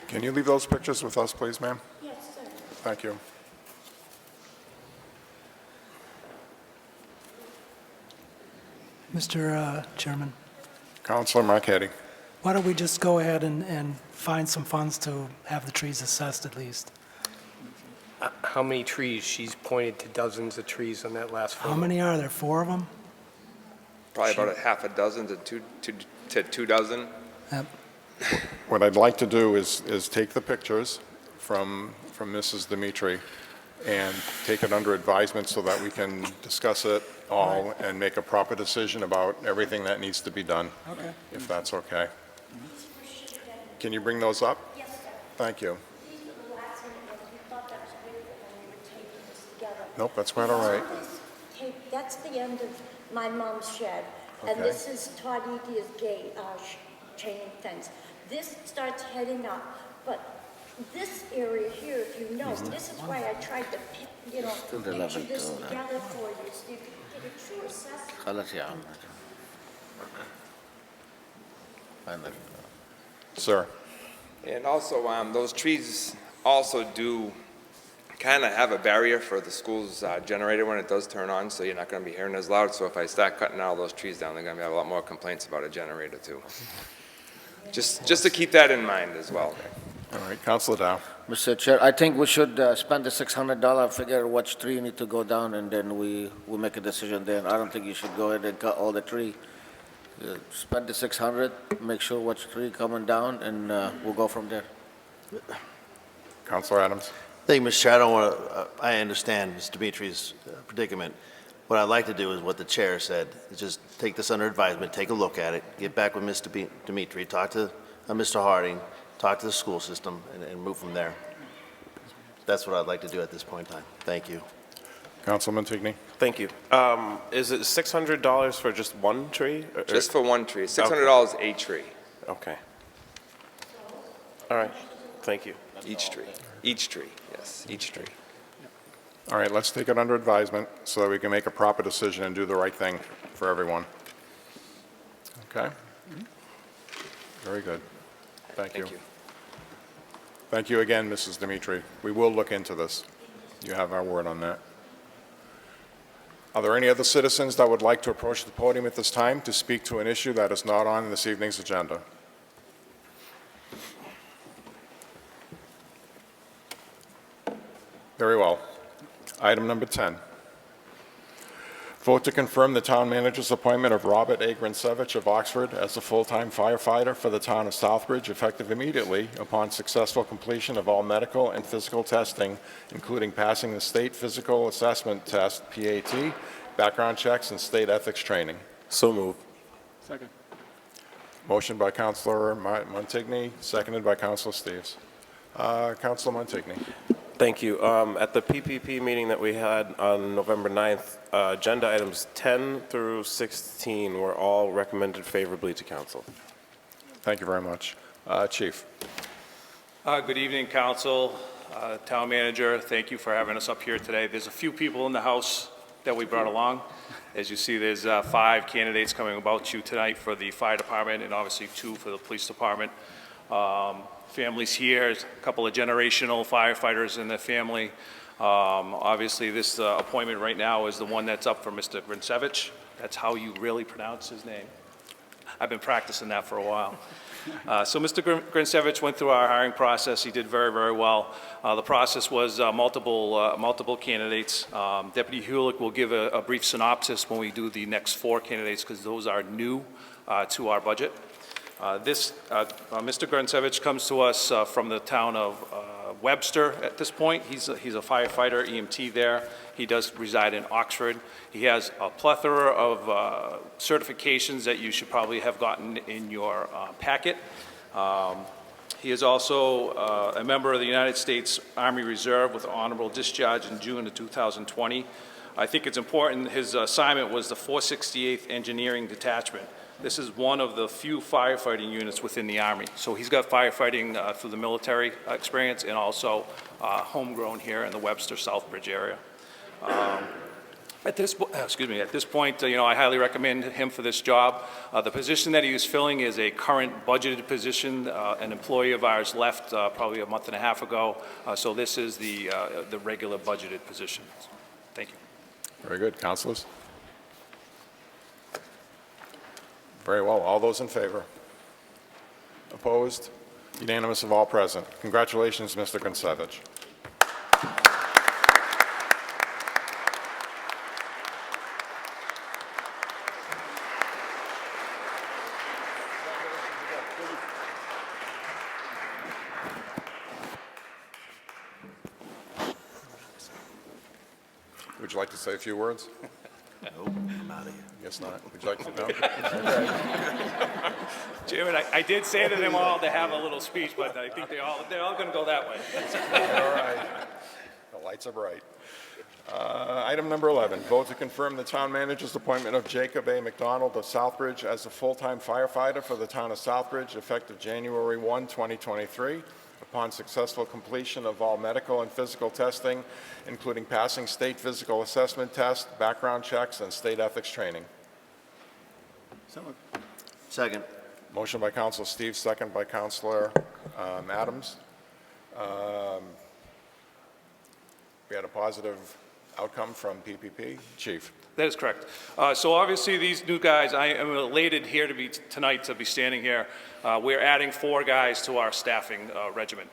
Can you leave those pictures with us, please, ma'am? Yes, sir. Thank you. Mr. Chairman, Councilor Marquetti. why don't we just go ahead and find some funds to have the trees assessed at least? How many trees? She's pointed to dozens of trees on that last photo. How many are there? 4 of them? Probably about a half a dozen to 2 dozen. Yep. What I'd like to do is take the pictures from Mrs. Dimitri and take it under advisement so that we can discuss it all and make a proper decision about everything that needs to be done, Okay. if that's okay. Can you bring those up? Yes, sir. Thank you. These were the last minute ones. We thought that was good when we were taping this together. Nope, that's quite all right. That's the end of my mom's shed. And Okay. this is Todd Eadia's gate, chain link fence. This starts heading up, but this area here, if you know, this is why I tried to, picture this together for you, so you could get a true assessment. خلاص يا عم. Sir, And also, those trees also do kind of have a barrier for the school's generator when it does turn on, so you're not going to be hearing as loud. So if I start cutting all those trees down, they're going to have a lot more complaints about a generator too. Just to keep that in mind as well. all right, Councilor Dow. Mr. Chair, I think we should spend the $600, figure which tree need to go down, and then we make a decision then. I don't think you should go ahead and cut all the tree. Spend the 600, make sure which tree coming down, and we'll go from there. Councilor Adams. Thank you, Mr. Chair. I don't want to, I understand Ms. Dimitri's predicament. What I'd like to do is what the chair said, is just take this under advisement, take a look at it, get back with Ms. Dimitri, talk to Mr. Harding, talk to the school system, and move from there. That's what I'd like to do at this point in time. Thank you. Councilman Tigney. Thank you. Is it $600 for just one tree? Just for one tree, $600 a tree, Okay. All right, thank you. each tree, yes, each tree. All right, let's take it under advisement so that we can make a proper decision and do the right thing for everyone. Okay? Very good. Thank you. Thank you. Thank you again, Mrs. Dimitri. We will look into this. You have our word on that. Are there any other citizens that would like to approach the podium at this time to speak to an issue that is not on this evening's agenda? Very well. Item number 10. Vote to confirm the town manager's appointment of Robert A. Grinsevich of Oxford as a full-time firefighter for the town of Southbridge, effective immediately upon successful completion of all medical and physical testing, including passing the state physical assessment test, PAT, background checks, and state ethics training. So move. Second. Motion by Councilor Montigny, seconded by Councilor Steves. Councilor Montigny. Thank you. At the PPP meeting that we had on November 9th, agenda items 10 through 16 were all recommended favorably to council. Thank you very much. Chief. Good evening, council, town manager. Thank you for having us up here today. There's a few people in the house that we brought along. As you see, there's 5 candidates coming about you tonight for the fire department and obviously 2 for the police department. families here, a couple of generational firefighters in the family. Obviously, this appointment right now is the one that's up for Mr. Grinsevich. That's how you really pronounce his name. I've been practicing that for a while. So Mr. Grinsevich went through our hiring process. He did very, very well. The process was multiple candidates. Deputy Hulick will give a brief synopsis when we do the next 4 candidates, because those are new to our budget. Mr. Grinsevich comes to us from the town of Webster at this point. He's a firefighter, EMT there. He does reside in Oxford. He has a plethora of certifications that you should probably have gotten in your packet. He is also a member of the United States Army Reserve with honorable discharge in June of 2020. I think it's important, his assignment was the 468th Engineering Detachment. This is one of the few firefighting units within the Army. So he's got firefighting through the military experience and also homegrown here in the Webster Southbridge area. At this point, I highly recommend him for this job. The position that he is filling is a current budgeted position. An employee of ours left probably a month and a half ago. So this is the regular budgeted position. Thank you. Very good. Councilors? Very well. All those in favor? Opposed? Unanimous of all present. Congratulations, Mr. Grinsevich. Would you like to say a few words? No, I'm out of here. Guess not. Would you like to know? Okay. Chairman, I did say to them all to have a little speech, but I think they're all going to go that way. All right. The lights are bright. Item number 11, vote to confirm the town manager's appointment of Jacob A. McDonald of Southbridge as a full-time firefighter for the town of Southbridge effective January 1, 2023, upon successful completion of all medical and physical testing, including passing state physical assessment test, background checks, and state ethics training. Second. Motion by Councilor Steve, second by Councilor Adams. We had a positive outcome from PPP. Chief. That is correct. So obviously these new guys, I am elated here tonight to be standing here. We're adding 4 guys to our staffing regimen.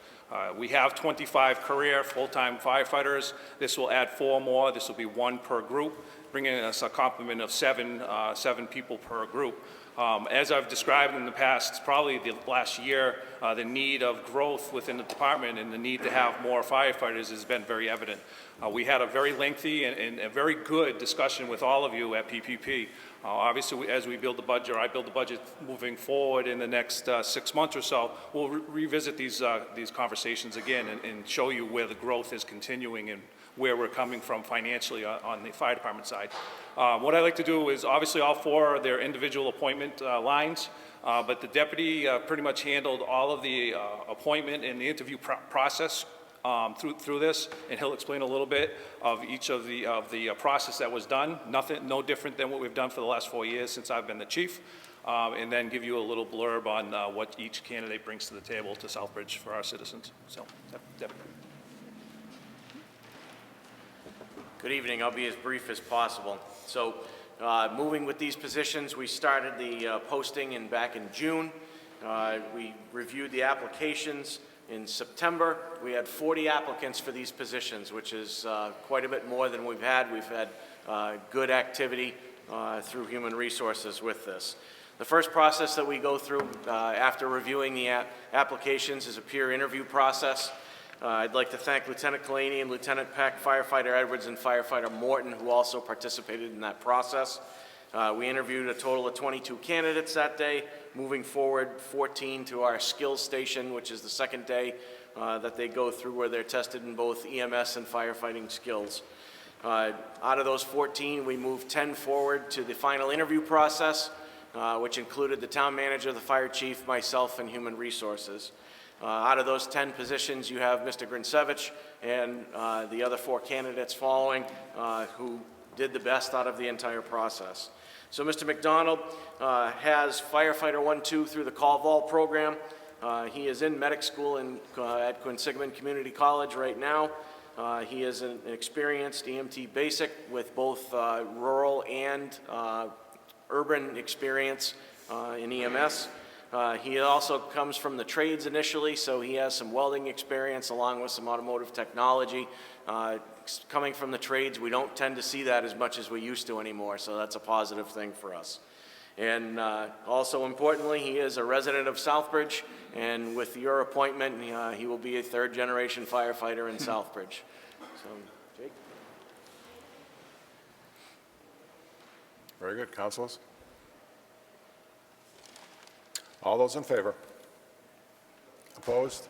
We have 25 career full-time firefighters. This will add 4 more. This will be 1 per group, bringing us a complement of 7 people per group. As I've described in the past, probably the last year, the need of growth within the department and the need to have more firefighters has been very evident. We had a very lengthy and a very good discussion with all of you at PPP. Obviously, as we build the budget, or I build the budget moving forward in the next 6 months or so, we'll revisit these conversations again and show you where the growth is continuing and where we're coming from financially on the fire department side. What I'd like to do is, obviously, all 4 are their individual appointment lines, but the deputy pretty much handled all of the appointment and the interview process through this, and he'll explain a little bit of each of the process that was done. No different than what we've done for the last 4 years since I've been the chief, and then give you a little blurb on what each candidate brings to the table to Southbridge for our citizens. So, Deputy. Good evening. I'll be as brief as possible. So, moving with these positions, we started the posting back in June. We reviewed the applications in September. We had 40 applicants for these positions, which is quite a bit more than we've had. We've had good activity through Human Resources with this. The first process that we go through after reviewing the applications is a peer interview process. I'd like to thank Lieutenant Kalani and Lieutenant Peck, Firefighter Edwards, and Firefighter Morton, who also participated in that process. We interviewed a total of 22 candidates that day, moving forward 14 to our skills station, which is the second day that they go through where they're tested in both EMS and firefighting skills. Out of those 14, we moved 10 forward to the final interview process, which included the town manager, the fire chief, myself, and Human Resources. Out of those 10 positions, you have Mr. Grinsevich and the other 4 candidates following who did the best out of the entire process. So Mr. McDonald has Firefighter 1-2 through the call vault program. He is in medic school at Quinsigamond Community College right now. He is an experienced EMT basic with both rural and urban experience in EMS. He also comes from the trades initially, so he has some welding experience along with some automotive technology. Coming from the trades, we don't tend to see that as much as we used to anymore, so that's a positive thing for us. And also importantly, he is a resident of Southbridge, and with your appointment, he will be a third-generation firefighter in Southbridge. So, Jake? Very good. Councilors? All those in favor? Opposed?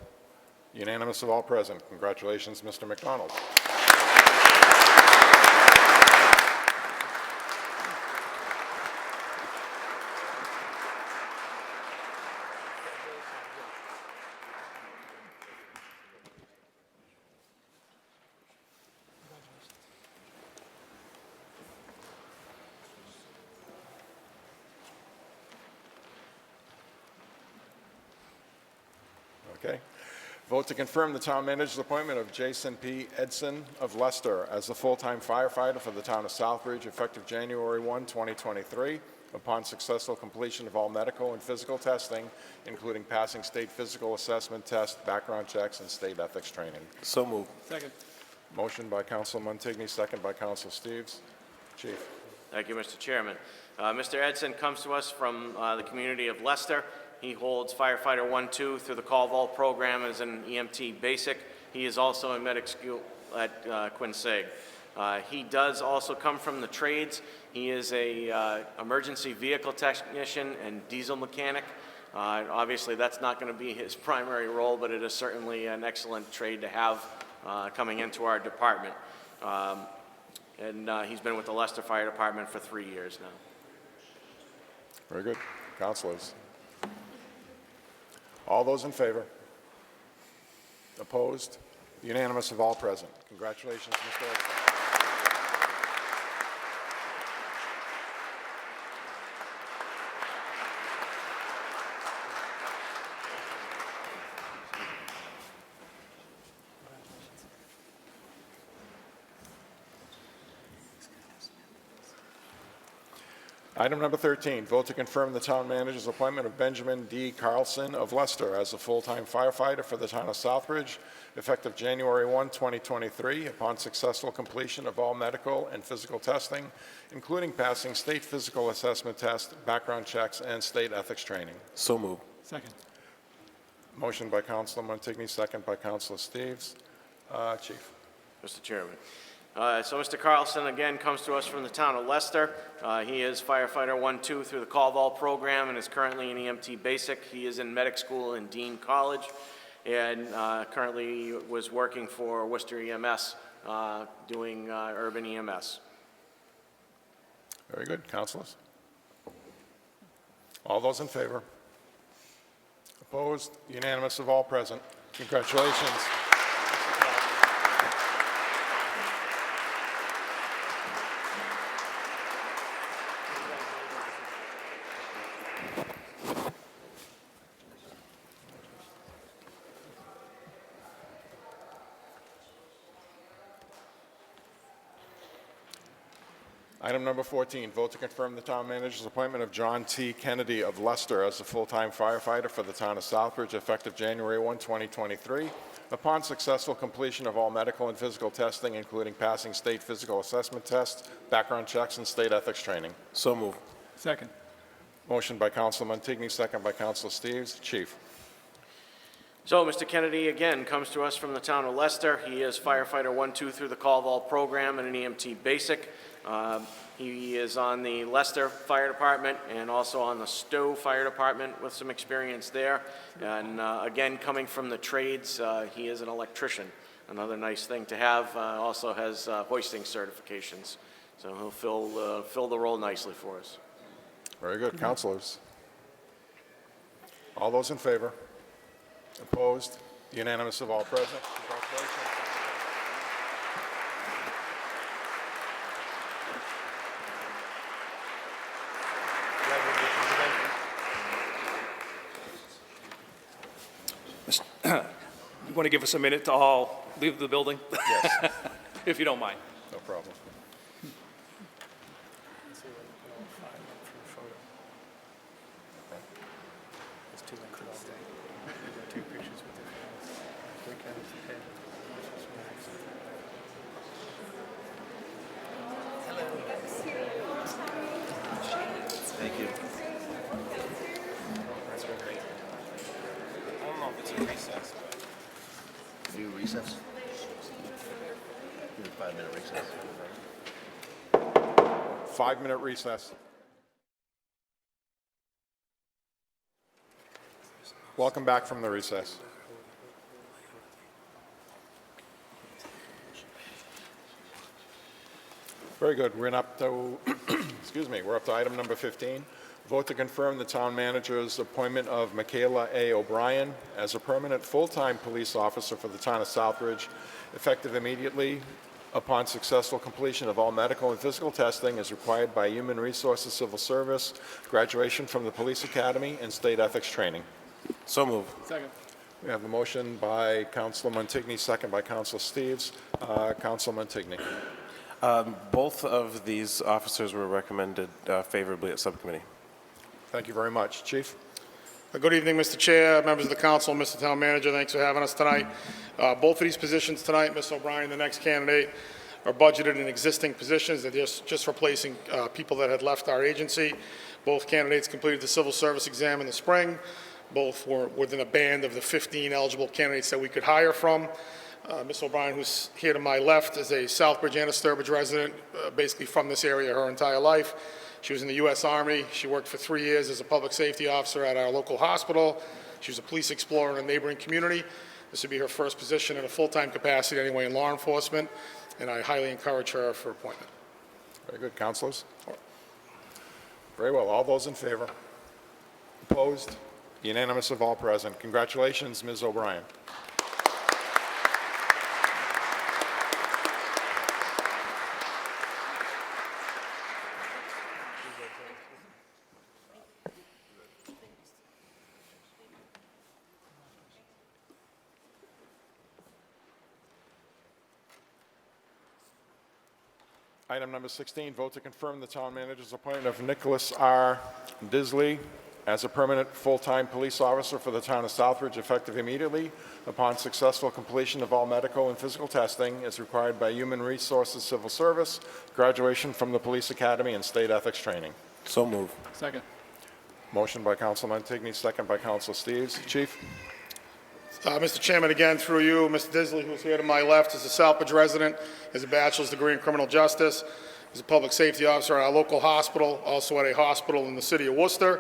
Unanimous of all present. Congratulations, Mr. McDonald. Okay. Vote to confirm the town manager's appointment of Jason P. Edson of Leicester as the full-time firefighter for the town of Southbridge effective January 1, 2023, upon successful completion of all medical and physical testing, including passing state physical assessment test, background checks, and state ethics training. So moved. Second. Motion by Council Montigny, second by Council Steves. Chief. Thank you, Mr. Chairman. Mr. Edson comes to us from the community of Leicester. He holds firefighter 1-2 through the call vault program as an EMT basic. He is also in medic school at Quinsig. He does also come from the trades. He is a emergency vehicle technician and diesel mechanic. Obviously, that's not going to be his primary role, but it is certainly an excellent trade to have coming into our department. And he's been with the Leicester Fire Department for 3 years now. Very good. Councilors. All those in favor? Opposed? Unanimous of all present. Congratulations, Mr. Edson. Item number 13, vote to confirm the town manager's appointment of Benjamin D. Carlson of Leicester as a full-time firefighter for the town of Southbridge, effective January 1, 2023, upon successful completion of all medical and physical testing, including passing state physical assessment test, background checks, and state ethics training. So moved. Second. Motion by Councilor Montigny, second by Councilor Steves. Chief. Mr. Chairman. So Mr. Carlson, again, comes to us from the town of Leicester. He is firefighter 1-2 through the call vault program and is currently an EMT basic. He is in medic school in Dean College and currently was working for Worcester EMS doing urban EMS. Very good. Councilors? All those in favor? Opposed? Unanimous of all present. Congratulations. Item number 14, vote to confirm the town manager's appointment of John T. Kennedy of Leicester as a full-time firefighter for the town of Southbridge effective January 1, 2023, upon successful completion of all medical and physical testing, including passing state physical assessment tests, background checks, and state ethics training. So moved. Second. Motion by Councilor Montigny, second by Councilor Steves. Chief. So Mr. Kennedy, again, comes to us from the town of Leicester. He is firefighter 1-2 through the call vault program and an EMT basic. He is on the Leicester Fire Department and also on the Stowe Fire Department with some experience there. And again, coming from the trades, he is an electrician. Another nice thing to have. Also has hoisting certifications. So he'll fill the role nicely for us. Very good. Councilors. All those in favor? Opposed? Unanimous of all present. Congratulations. you want to give us a minute to all leave the building? Yes, If you don't mind. no problem. Thank you. I don't know if it's a recess, but... Do recess? Do a 5-minute recess. 5-minute recess. Welcome back from the recess. Very good. We're up to, excuse me, we're up to item number 15. Vote to confirm the town manager's appointment of Michaela A. O'Brien as a permanent full-time police officer for the town of Southbridge, effective immediately upon successful completion of all medical and physical testing as required by Human Resources Civil Service, graduation from the Police Academy, and state ethics training. So move. Second. We have a motion by Councilor Montigny, second by Councilor Steves. Councilor Montigny. Both of these officers were recommended favorably at subcommittee. Thank you very much. Chief? Good evening, Mr. Chair, members of the council, Mr. Town Manager. Thanks for having us tonight. Both of these positions tonight, Ms. O'Brien, the next candidate, are budgeted in existing positions. They're just replacing people that had left our agency. Both candidates completed the civil service exam in the spring. Both were within a band of the 15 eligible candidates that we could hire from. Ms. O'Brien, who's here to my left, is a Southbridge and a Sturbridge resident, basically from this area her entire life. She was in the U.S. Army. She worked for 3 years as a public safety officer at our local hospital. She was a police explorer in a neighboring community. This would be her first position in a full-time capacity anyway in law enforcement, and I highly encourage her for appointment. Very good. Councilors? Very well. All those in favor? Opposed? Unanimous of all present. Congratulations, Ms. O'Brien. Item number 16, vote to confirm the town manager's appointment of Nicholas R. Disley as a permanent full-time police officer for the town of Southbridge, effective immediately upon successful completion of all medical and physical testing as required by Human Resources Civil Service, graduation from the Police Academy, and state ethics training. So move. Second. Motion by Councilor Montigny, second by Councilor Steves. Chief? Mr. Chairman, again, through you, Mr. Disley, who's here to my left, is a Southbridge resident, has a bachelor's degree in criminal justice, is a public safety officer at our local hospital, also at a hospital in the city of Worcester.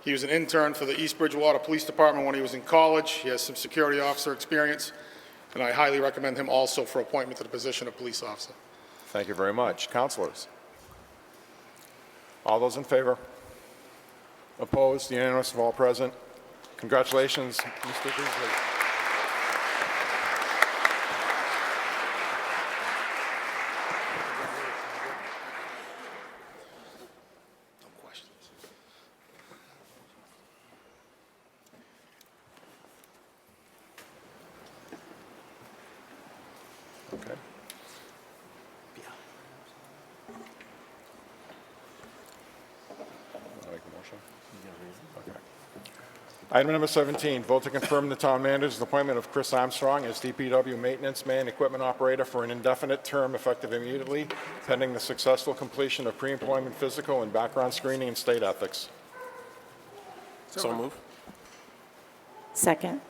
He was an intern for the East Bridgewater Police Department when he was in college. He has some security officer experience, and I highly recommend him also for appointment to the position of police officer. Thank you very much. Councilors? All those in favor? Opposed? Unanimous of all present. Congratulations, Mr. Disley. Okay. Wanna make a motion? Okay. Item number 17, vote to confirm the town manager's appointment of Chris Armstrong as DPW maintenance man, equipment operator for an indefinite term effective immediately, pending the successful completion of pre-employment physical and background screening and state ethics. So move. Second.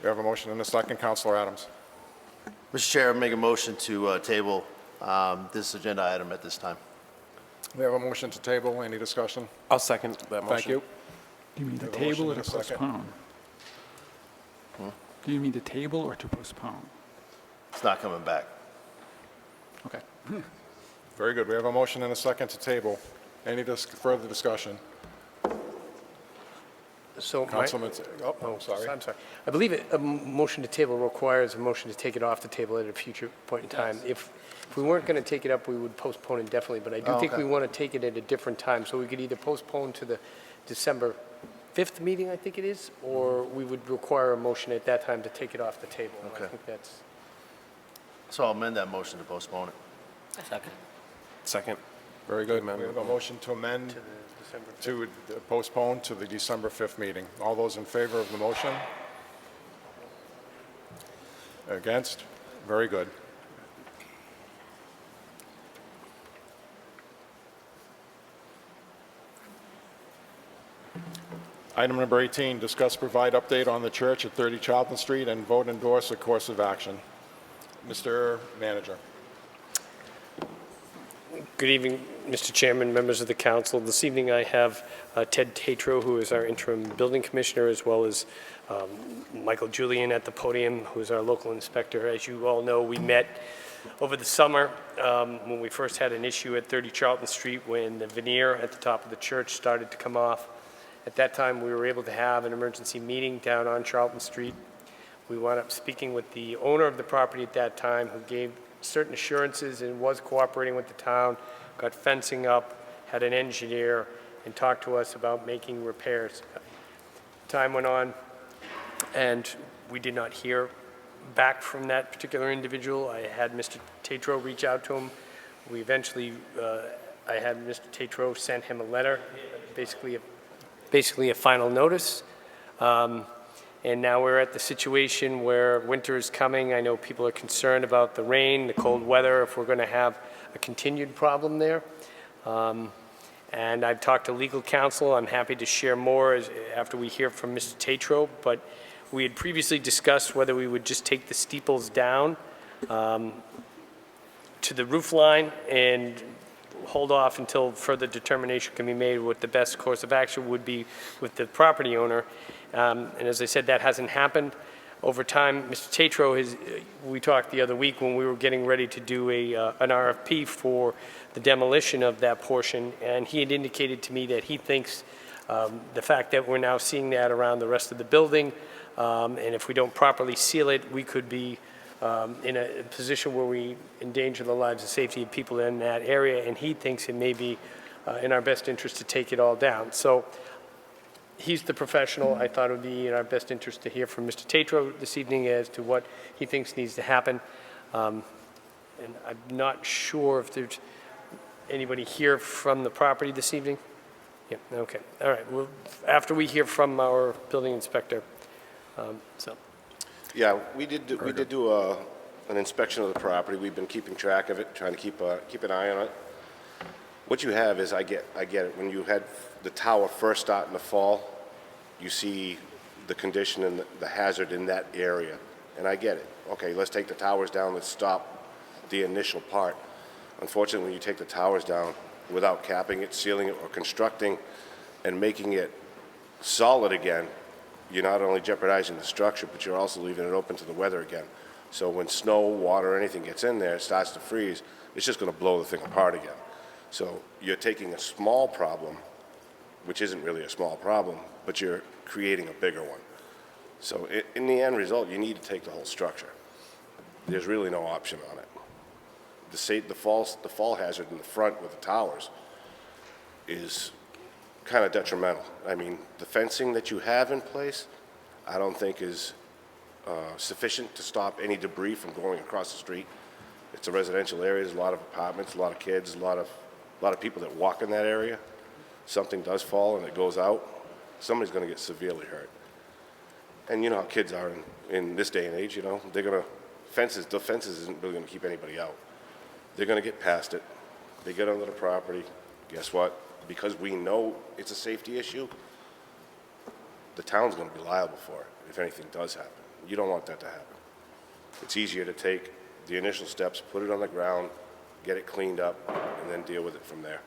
We have a motion and a second. Councilor Adams. Mr. Chair, I make a motion to table this agenda item at this time. We have a motion to table. Any discussion? I'll second that motion. Thank you. Do you mean to We have a table motion or and to a second. postpone? Do you mean to table or to postpone? It's not coming back. Okay. Very good. We have a motion and a second to table. Any further discussion? So Councilman, I'm sorry. I'm sorry. I believe a motion to table requires a motion to take it off the table at a future point in time. If we weren't going to take it up, we would postpone indefinitely, but I do think okay. we want to take it at a different time, so we could either postpone to the December 5th meeting, I think it is, or we would require a motion at that time to take it off the table. Okay. I think that's, So I'll amend that motion to postpone it. Second. Very good. We have a motion to amend, to postpone to the December 5th meeting. All those in favor of the motion? Against? Very good. Item number 18, discuss provide update on the church at 30 Charlton Street and vote endorse a course of action. Mr. Manager. good evening, Mr. Chairman, members of the council. This evening I have Ted Tatro, who is our interim building commissioner, as well as Michael Julian at the podium, who is our local inspector. As you all know, we met over the summer when we first had an issue at 30 Charlton Street when the veneer at the top of the church started to come off. At that time, we were able to have an emergency meeting down on Charlton Street. We wound up speaking with the owner of the property at that time, who gave certain assurances and was cooperating with the town, got fencing up, had an engineer, and talked to us about making repairs. Time went on, and we did not hear back from that particular individual. I had Mr. Tatro reach out to him. We eventually, I had Mr. Tatro send him a letter, basically a final notice. And now we're at the situation where winter is coming. I know people are concerned about the rain, the cold weather, if we're going to have a continued problem there. And I've talked to legal counsel. I'm happy to share more after we hear from Mr. Tatro, but we had previously discussed whether we would just take the steeples down to the roof line and hold off until further determination can be made what the best course of action would be with the property owner. And as I said, that hasn't happened. Over time, Mr. Tatro, we talked the other week when we were getting ready to do an RFP for the demolition of that portion, and he had indicated to me that he thinks the fact that we're now seeing that around the rest of the building, and if we don't properly seal it, we could be in a position where we endanger the lives and safety of people in that area, and he thinks it may be in our best interest to take it all down. So he's the professional. I thought it would be in our best interest to hear from Mr. Tatro this evening as to what he thinks needs to happen. And I'm not sure if there's anybody here from the property this evening. Yeah, okay. All right. Well, after we hear from our building inspector. Yeah, we did do an inspection of the property. We've been keeping track of it, trying to keep an eye on it. What you have is, I get it. When you had the tower first starting to fall, you see the condition and the hazard in that area, and I get it. Okay, let's take the towers down. Let's stop the initial part. Unfortunately, when you take the towers down without capping it, sealing it, or constructing and making it solid again, you're not only jeopardizing the structure, but you're also leaving it open to the weather again. So when snow, water, or anything gets in there, it starts to freeze, it's just going to blow the thing apart again. So you're taking a small problem, which isn't really a small problem, but you're creating a bigger one. So in the end result, you need to take the whole structure. There's really no option on it. The fall hazard in the front with the towers is kind of detrimental. I mean, the fencing that you have in place, I don't think is sufficient to stop any debris from going across the street. It's a residential area. There's a lot of apartments, a lot of kids, a lot of people that walk in that area. Something does fall and it goes out, somebody's going to get severely hurt. And you know how kids are in this day and age. You know, they're going to the fences isn't really going to keep anybody out. They're going to get past it. They get onto the property. Guess what? Because we know it's a safety issue, the town's going to be liable for it if anything does happen. You don't want that to happen. It's easier to take the initial steps, put it on the ground, get it cleaned up, and then deal with it from there.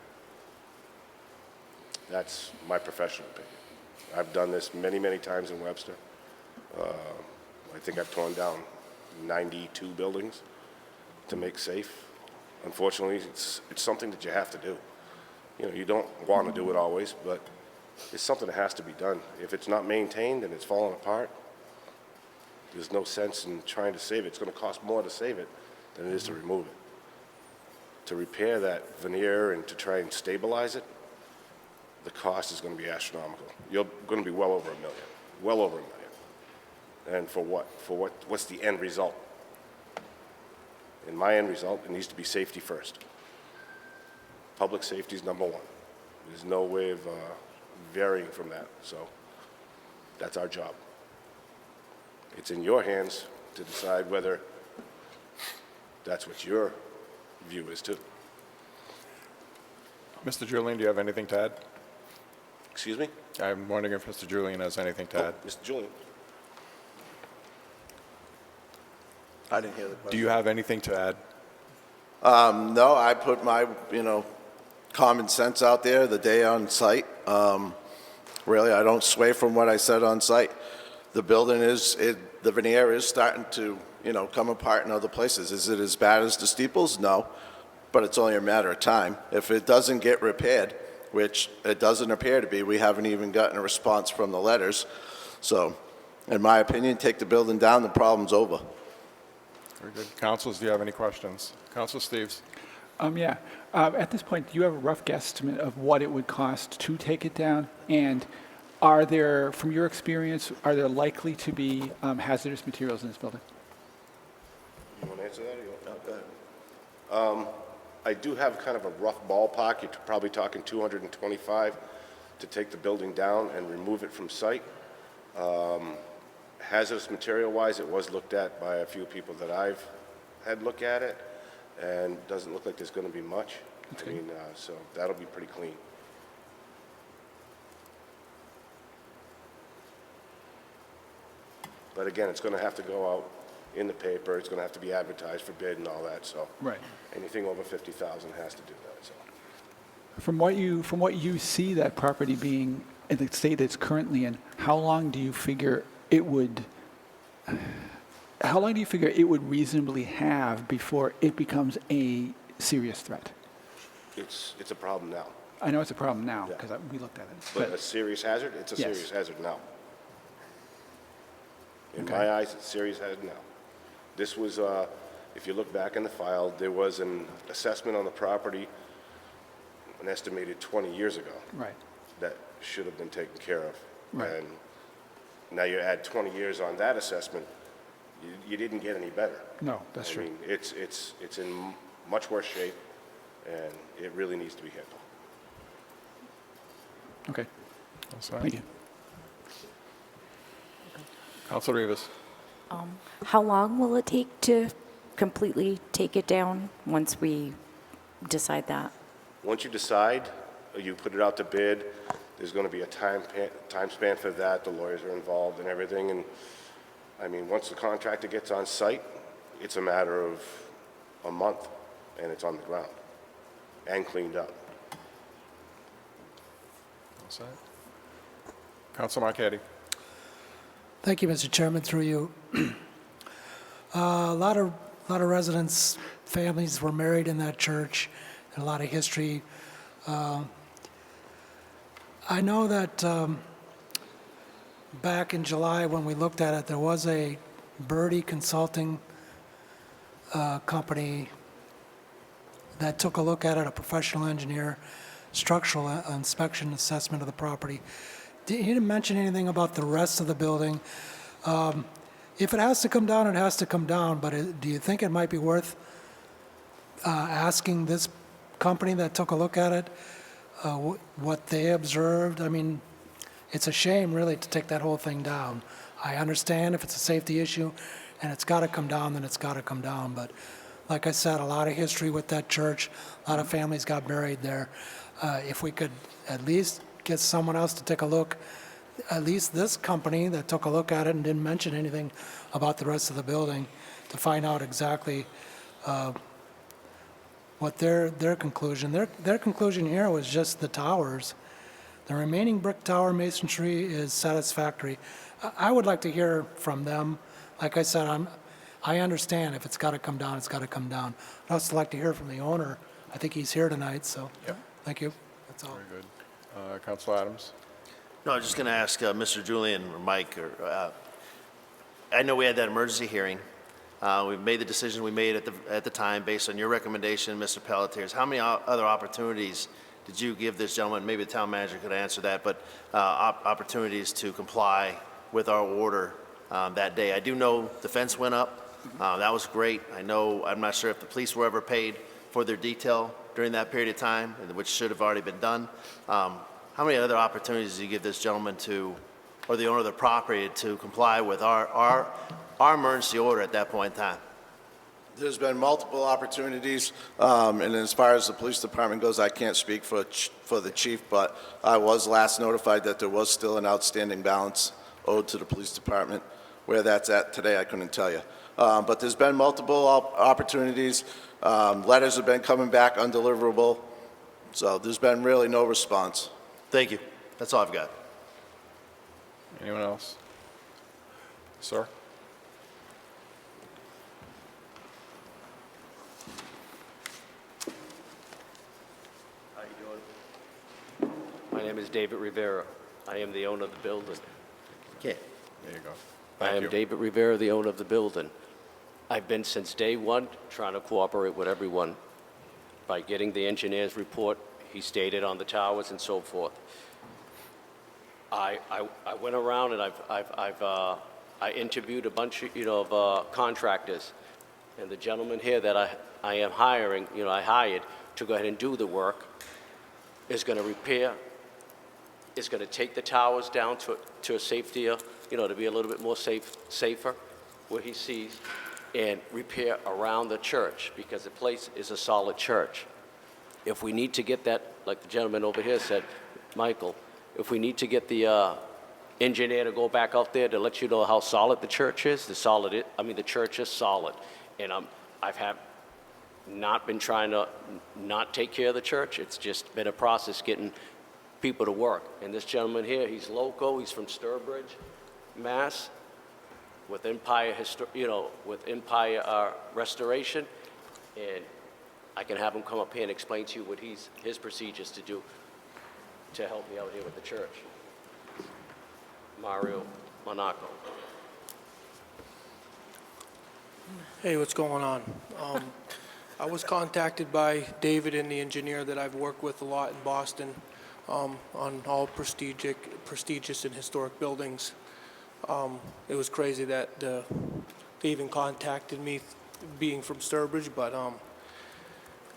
That's my professional opinion. I've done this many, many times in Webster. I think I've torn down 92 buildings to make safe. Unfortunately, it's something that you have to do. You know, you don't want to do it always, but it's something that has to be done. If it's not maintained and it's falling apart, there's no sense in trying to save it. It's going to cost more to save it than it is to remove it. To repair that veneer and to try and stabilize it, the cost is going to be astronomical. You're going to be well over $1 million, well over $1 million. And for what? For what? What's the end result? In my end result, it needs to be safety first. Public safety is number one. There's no way of varying from that, so that's our job. It's in your hands to decide whether that's what your view is too. Mr. Julian, do you have anything to add? Excuse me? I'm wondering if Mr. Julian has anything to add. Mr. Julian? I didn't hear the question. Do you have anything to add? No, I put my, common sense out there the day on site. Really, I don't sway from what I said on site. The building the veneer is starting to, come apart in other places. Is it as bad as the steeples? No, but it's only a matter of time. If it doesn't get repaired, which it doesn't appear to be, we haven't even gotten a response from the letters. So, in my opinion, take the building down, the problem's over. Very good. Councilors, do you have any questions? Councilor Steves? Yeah. At this point, do you have a rough guesstimate of what it would cost to take it down? And are there, from your experience, are there likely to be hazardous materials in this building? You want to answer that? Or you want, no, go ahead. I do have kind of a rough ballpark. You're probably talking 225 to take the building down and remove it from site. Hazardous material-wise, it was looked at by a few people that I've had look at it, and doesn't look like there's going to be much. I mean, so that'll be pretty clean. But again, it's going to have to go out in the paper. It's going to have to be advertised for bid and all that. So Right. anything over 50,000 has to do that. So From what you see that property being in the state it's currently in, how long do you figure it would reasonably have before it becomes a serious threat? it's a problem now. I know it's a problem now because we looked at it. But a serious hazard? It's a Yes. serious hazard now. In Okay. my eyes, it's a serious hazard now. This was, if you look back in the file, there was an assessment on the property an estimated 20 years ago. Right. That should have been taken care of. Right. And now you add 20 years on that assessment, you didn't get any better. No, that's true. I mean, it's in much worse shape, and it really needs to be handled. Okay. All set. Thank you. Councilor Rivas? How long will it take to completely take it down once we decide that? Once you decide, you put it out to bid, there's going to be a time span for that. The lawyers are involved and everything. And I mean, once the contractor gets on site, it's a matter of a month, and it's on the ground and cleaned up. All set. Councilor Marquetti? Thank you, Mr. Chairman, through you. A lot of residents, families were married in that church, and a lot of history. I know that back in July when we looked at it, there was a Birdie Consulting company that took a look at it, a professional engineer, structural inspection assessment of the property. He didn't mention anything about the rest of the building. If it has to come down, it has to come down, but do you think it might be worth asking this company that took a look at it what they observed? I mean, it's a shame, really, to take that whole thing down. I understand if it's a safety issue and it's got to come down, then it's got to come down. But like I said, a lot of history with that church. A lot of families got married there. If we could at least get someone else to take a look, at least this company that took a look at it and didn't mention anything about the rest of the building, to find out exactly what their conclusion. Their conclusion here was just the towers. The remaining brick tower masonry is satisfactory. I would like to hear from them. Like I said, I understand if it's got to come down, it's got to come down. I'd also like to hear from the owner. I think he's here tonight, so thank you. That's all. Very good. Councilor Adams? No, I was just going to ask Mr. Julian or Mike, I know we had that emergency hearing. We made the decision we made at the time based on your recommendation, Mr. Pelletier's. How many other opportunities did you give this gentleman, maybe the town manager could answer that, but opportunities to comply with our order that day? I do know the fence went up. That was great. I'm not sure if the police were ever paid for their detail during that period of time, which should have already been done. How many other opportunities do you give this gentleman or the owner of the property to comply with our emergency order at that point in time? There's been multiple opportunities, and as far as the police department goes, I can't speak for the chief, but I was last notified that there was still an outstanding balance owed to the police department. Where that's at today, I couldn't tell you. But there's been multiple opportunities. Letters have been coming back undeliverable, so there's been really no response. Thank you. That's all I've got. Anyone else? Sir? How you doing? My name is David Rivera. I am the owner of the building. Okay. There you go. I am David Rivera, the owner of the building. I've been since day one trying to cooperate with everyone by getting the engineer's report he stated on the towers and so forth. I went around and I interviewed a bunch of contractors, and the gentleman here that I am hiring, I hired to go ahead and do the work, is going to repair, is going to take the towers down to a safetier, to be a little bit more safer where he sees, and repair around the church, because the place is a solid church. If we need to get that, like the gentleman over here said, Michael, if we need to get the engineer to go back out there to let you know how solid the church is, the church is solid. And I've not been trying to not take care of the church. It's just been a process getting people to work. And this gentleman here, he's local, he's from Southbridge, Mass, with Empire Restoration, and I can have him come up here and explain to you what his procedures to do to help me out here with the church. Mario Monaco. Hey, what's going on? I was contacted by David and the engineer that I've worked with a lot in Boston on all prestigious and historic buildings. It was crazy that they even contacted me being from Southbridge, but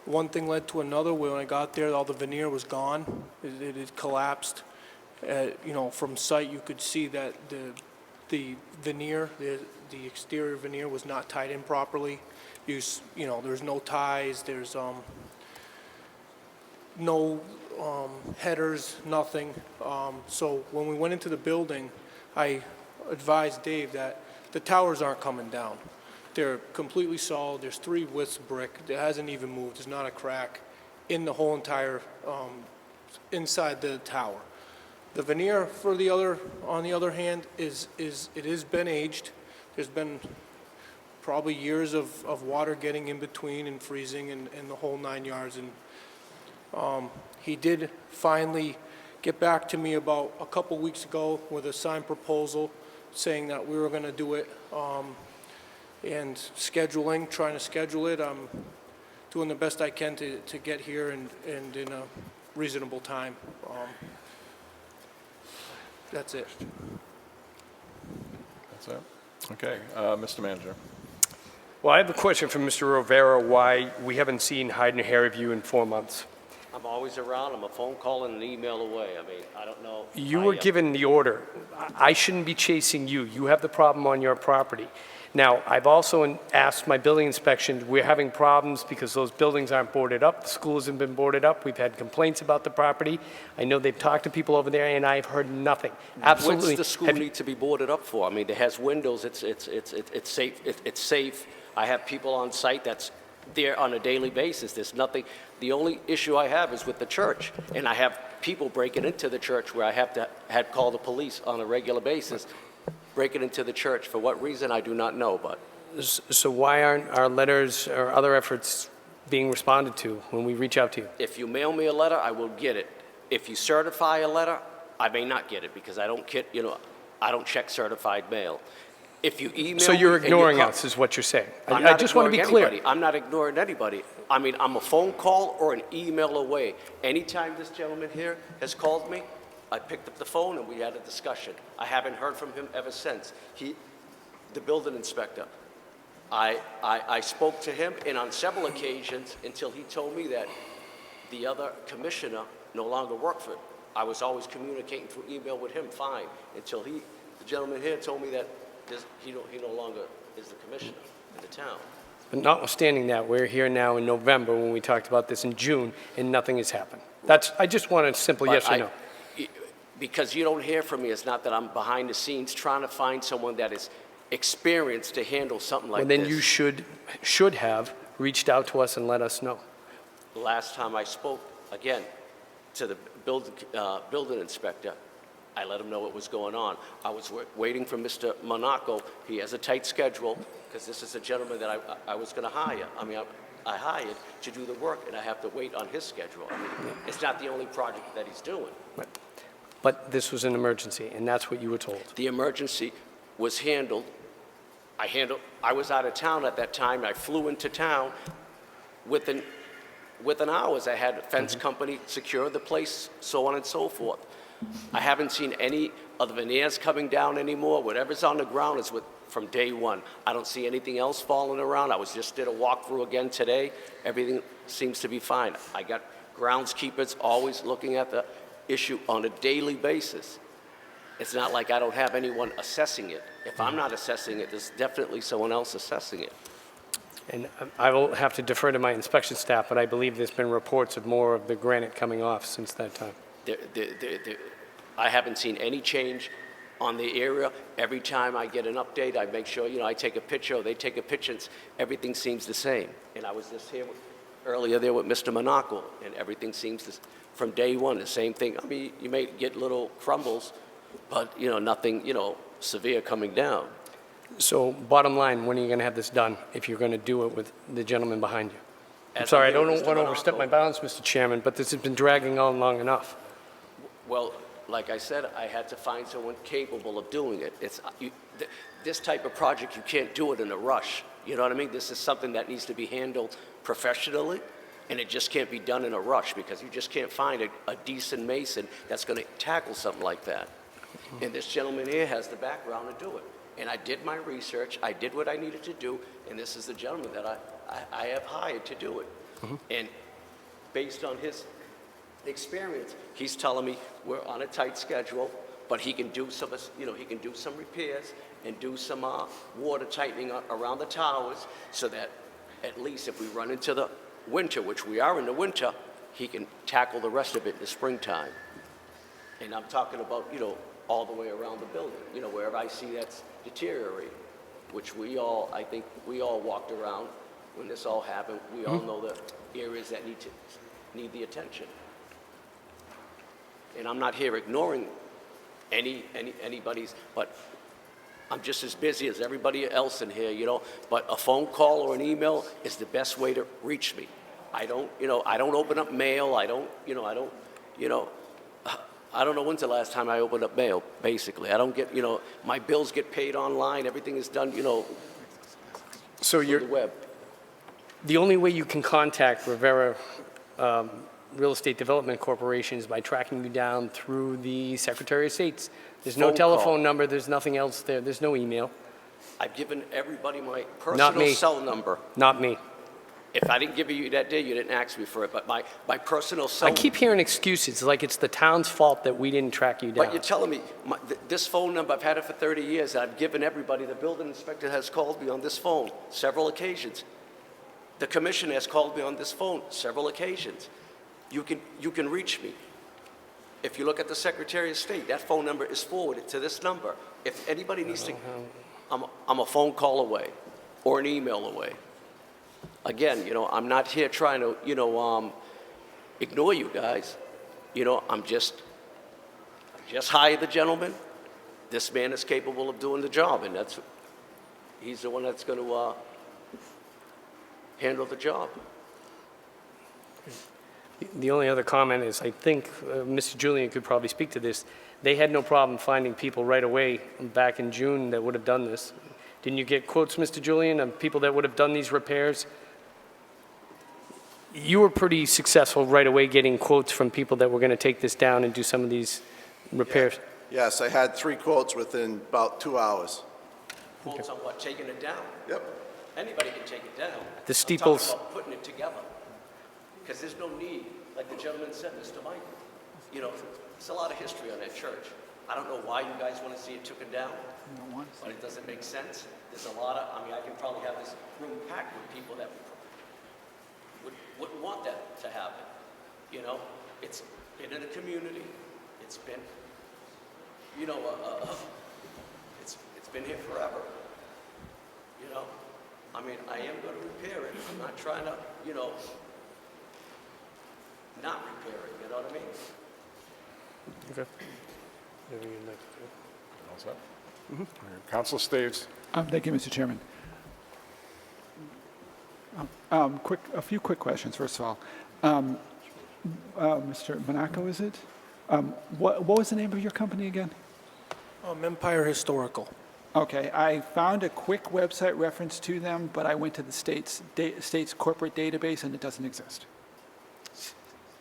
one thing led to another. When I got there, all the veneer was gone. It had collapsed. From sight, you could see that the veneer, the exterior veneer was not tied in properly. There's no ties, there's no headers, nothing. So when we went into the building, I advised Dave that the towers aren't coming down. They're completely solid. There's 3 widths of brick. It hasn't even moved. There's not a crack in the whole entire inside the tower. The veneer, on the other hand, it has been aged. There's been probably years of water getting in between and freezing and the whole 9 yards. And he did finally get back to me about a couple weeks ago with a signed proposal saying that we were going to do it, and trying to schedule it. I'm doing the best I can to get here and in a reasonable time. That's it. That's it? Okay. Mr. Manager. Well, I have a question for Mr. Rivera, why we haven't seen Hyde and Hair Review in 4 months. I'm always around. I'm a phone call and an email away. I don't know. You were given the order. I shouldn't be chasing you. You have the problem on your property. Now, I've also asked my building inspection, we're having problems because those buildings aren't boarded up. The school hasn't been boarded up. We've had complaints about the property. I know they've talked to people over there, and I've heard nothing. Absolutely. What's the school need to be boarded up for? It has windows. It's safe. It's safe. I have people on site that's there on a daily basis. There's nothing. The only issue I have is with the church, and I have people breaking into the church where I had called the police on a regular basis, breaking into the church. For what reason, I do not know. But so why aren't our letters or other efforts being responded to when we reach out to you? If you mail me a letter, I will get it. If you certify a letter, I may not get it because I don't check certified mail. If you email So you're me and you ignoring call- us, is what you're saying. I'm I not just want to be ignoring clear. anybody. I'm not ignoring anybody. I mean, I'm a phone call or an email away. Anytime this gentleman here has called me, I picked up the phone and we had a discussion. I haven't heard from him ever since. The building inspector, I spoke to him, and on several occasions, until he told me that the other commissioner no longer worked for him. I was always communicating through email with him, fine, until the gentleman here told me that he no longer is the commissioner in the town. But notwithstanding that, we're here now in November when we talked about this in June, and nothing has happened. I just want a simple But yes or no. Because you don't hear from me, it's not that I'm behind the scenes trying to find someone that is experienced to handle something like Well, this. then you should have reached out to us and let us know. The last time I spoke, again, to the building inspector, I let him know what was going on. I was waiting for Mr. Monaco. He has a tight schedule, because this is a gentleman that I was going to hire. I hired to do the work, and I have to wait on his schedule. I mean, it's not the only project that he's doing. But this was an emergency, and that's what you were told. The emergency was handled. I was out of town at that time. I flew into town. Within hours, I had a fence company secure the place, so on and so forth. I haven't seen any of the veneers coming down anymore. Whatever's on the ground is from day one. I don't see anything else falling around. I did a walkthrough again today. Everything seems to be fine. I got groundskeepers always looking at the issue on a daily basis. It's not like I don't have anyone assessing it. If I'm not assessing it, there's definitely someone else assessing it. And I will have to defer to my inspection staff, but I believe there's been reports of more of the granite coming off since that time. I haven't seen any change on the area. Every time I get an update, I make sure, I take a picture, or they take a picture, and everything seems the same. And I was just here earlier there with Mr. Monaco, and everything seems from day one, the same thing. I mean, you may get little crumbles, but, nothing, severe coming down. So bottom line, when are you going to have this done, if you're going to do it with the gentleman behind you? I'm As sorry, I I'm don't here, want Mr. to overstep my bounds, Mr. Chairman, but this has been dragging on long enough. Well, like I said, I had to find someone capable of doing it. This type of project, you can't do it in a rush. You know what I mean? This is something that needs to be handled professionally, and it just can't be done in a rush, because you just can't find a decent mason that's going to tackle something like that. And this gentleman here has the background to do it. And I did my research, I did what I needed to do, and this is the gentleman that I have hired to do it. And based on his experience, he's telling me we're on a tight schedule, but he can do some, he can do some repairs and do some water tightening around the towers, so that at least if we run into the winter, which we are in the winter, he can tackle the rest of it in the springtime. And I'm talking about, all the way around the building, wherever I see that's deteriorating, which I think we all walked around when this all happened. We all know the areas that need the attention. And I'm not here ignoring anybody's, but I'm just as busy as everybody else in here, but a phone call or an email is the best way to reach me. I don't open up mail. I don't know when's the last time I opened up mail, basically. I don't get, my bills get paid online. Everything is done, So through the web. the only way you can contact Rivera Real Estate Development Corporation is by tracking you down through the Secretary of State's. There's no Phone telephone call. number, there's nothing else there, there's no email. I've given everybody my Not me. personal cell number. Not me. If I didn't give you that day, you didn't ask me for it, but my personal cell. I keep hearing excuses, like it's the town's fault that we didn't track you down. But you're telling me, this phone number, I've had it for 30 years, I've given everybody, the building inspector has called me on this phone several occasions. The commissioner has called me on this phone several occasions. You can reach me. If you look at the Secretary of State, that phone number is forwarded to this number. If anybody needs to, I'm a phone call away or an email away. Again, I'm not here trying to, ignore you guys. I'm just hired the gentleman. This man is capable of doing the job, and he's the one that's going to handle the job. The only other comment is, I think Mr. Julian could probably speak to this. They had no problem finding people right away back in June that would have done this. Didn't you get quotes, Mr. Julian, of people that would have done these repairs? You were pretty successful right away getting quotes from people that were going to take this down and do some of these repairs. Yes, I had 3 quotes within about 2 hours. Quotes on what, taking it down? Yep. Anybody can take it down. The steeples- I'm talking about putting it together. Because there's no need, like the gentleman said, Mr. Michael. You know, there's a lot of history on that church. I don't know why you guys want to see it taken down, but it doesn't make sense. There's a lot of, I mean, I can probably have this room packed with people that wouldn't want that to happen. You know, it's been in the community. It's been, you know, it's been here forever. You know, I mean, I am going to repair it. I'm not trying to, you know, not repair it. You know what I mean? Okay. All set? Council Steves. Thank you, Mr. Chairman. A few quick questions, first of all. Mr. Monaco, is it? What was the name of your company again? Empire Historical. Okay, I found a quick website reference to them, but I went to the state's corporate database and it doesn't exist.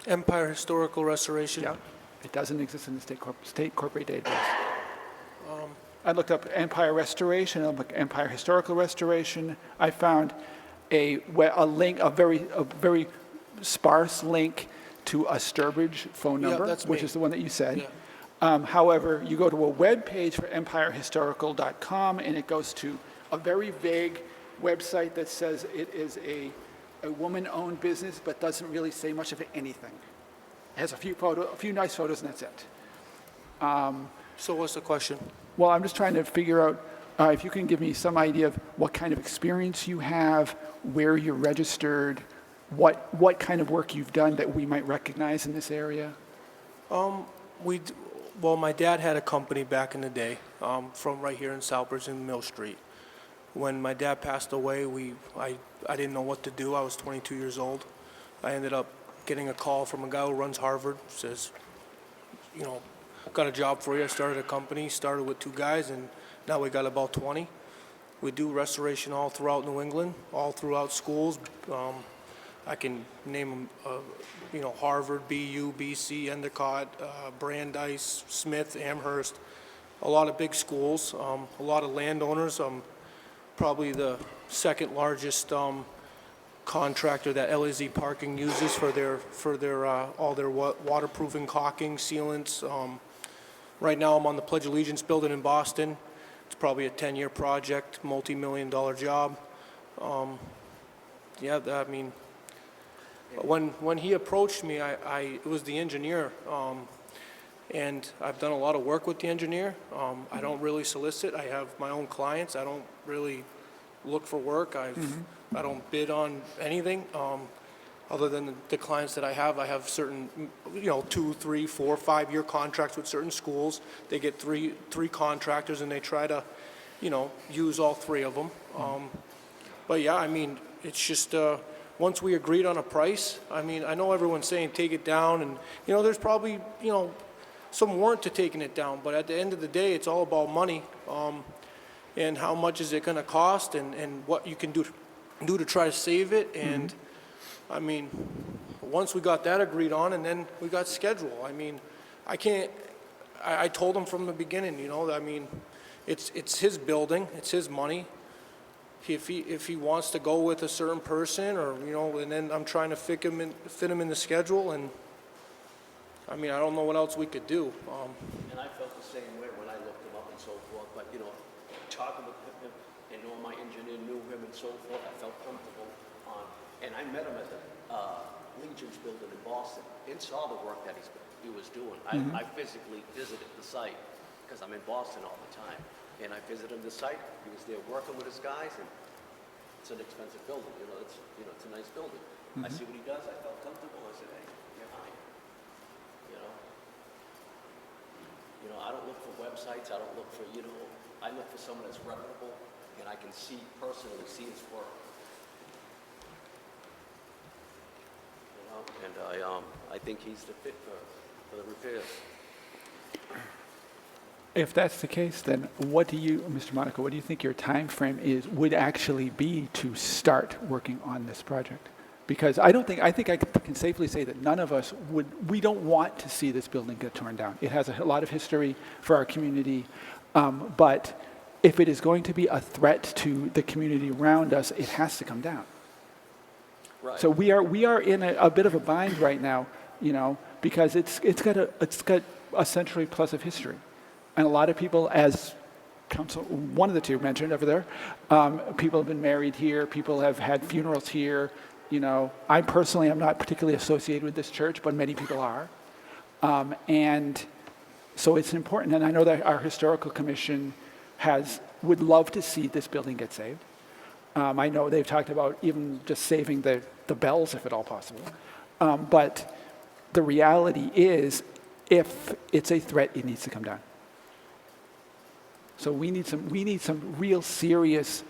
Empire Historical Restoration? Yeah, it doesn't exist in the state corporate database. I looked up Empire Restoration, I looked up Empire Historical Restoration. I found a link, a very sparse link to a Sturbridge phone Yeah, number, that's which me. is the one that you said. Yeah. However, you go to a web page for empirehistorical.com, and it goes to a very vague website that says it is a woman-owned business, but doesn't really say much of anything. It has a few nice photos, and that's it. So what's the question? Well, I'm just trying to figure out if you can give me some idea of what kind of experience you have, where you're registered, what kind of work you've done that we might recognize in this area. Well, my dad had a company back in the day, from right here in Southbridge in Mill Street. When my dad passed away, I didn't know what to do. I was 22 years old. I ended up getting a call from a guy who runs Harvard, says, you know, got a job for you. I started a company, started with 2 guys, and now we got about 20. We do restoration all throughout New England, all throughout schools. I can name them, you know, Harvard, BU, BC, Endicott, Brandeis, Smith, Amherst, a lot of big schools, a lot of landowners. Probably the second largest contractor that LAZ Parking uses for their all their waterproofing, caulking, sealants. Right now, I'm on the Pledge Allegiance building in Boston. It's probably a 10-year project, multi-million-dollar job. Yeah, I mean, when he approached me, it was the engineer, and I've done a lot of work with the engineer. I don't really solicit. I have my own clients. I don't really look for work. I don't bid on anything. Other than the clients that I have certain, you know, 2, 3, 4, 5-year contracts with certain schools. They get three contractors, and they try to, you know, use all 3 of them. But yeah, I mean, it's just once we agreed on a price. I mean, I know everyone's saying take it down, and you know, there's probably, you know, some warrant to taking it down. But at the end of the day, it's all about money, and how much is it going to cost, and what you can do to try to save it. And I mean, once we got that agreed on, and then we got schedule. I mean, I told him from the beginning, you know, I mean, it's his building, it's his money. If he wants to go with a certain person, or, you know, and then I'm trying to fit him in the schedule, and I mean, I don't know what else we could do. And I felt the same way when I looked him up and so forth, but, you know, talking with him and knowing my engineer knew him and so forth, I felt comfortable on, and I met him at the Legion's building in Boston and saw the work that he was doing. I physically visited the site because I'm in Boston all the time, and I visited the site. He was there working with his guys, and it's an expensive building. You know, it's a nice building. I see what he does. I felt comfortable. I said, hey, you're hired. You know, I don't look for websites. I don't look for, you know, I look for someone that's reputable, and I can personally see his work. You know, and I think he's the fit for the repairs. If that's the case, then what do you, Mr. Monaco, what do you think your time frame would actually be to start working on this project? Because I think I can safely say that none of us we don't want to see this building get torn down. It has a lot of history for our community, but if it is going to be a threat to the community around us, it has to come down. Right. So we are in a bit of a bind right now, because it's got a century plus of history. And a lot of people, as one of the two mentioned over there, people have been married here, people have had funerals here. I personally am not particularly associated with this church, but many people are. And so it's important, and I know that our historical commission would love to see this building get saved. I know they've talked about even just saving the bells, if at all possible. But the reality is, if it's a threat, it needs to come down. So we need some real serious,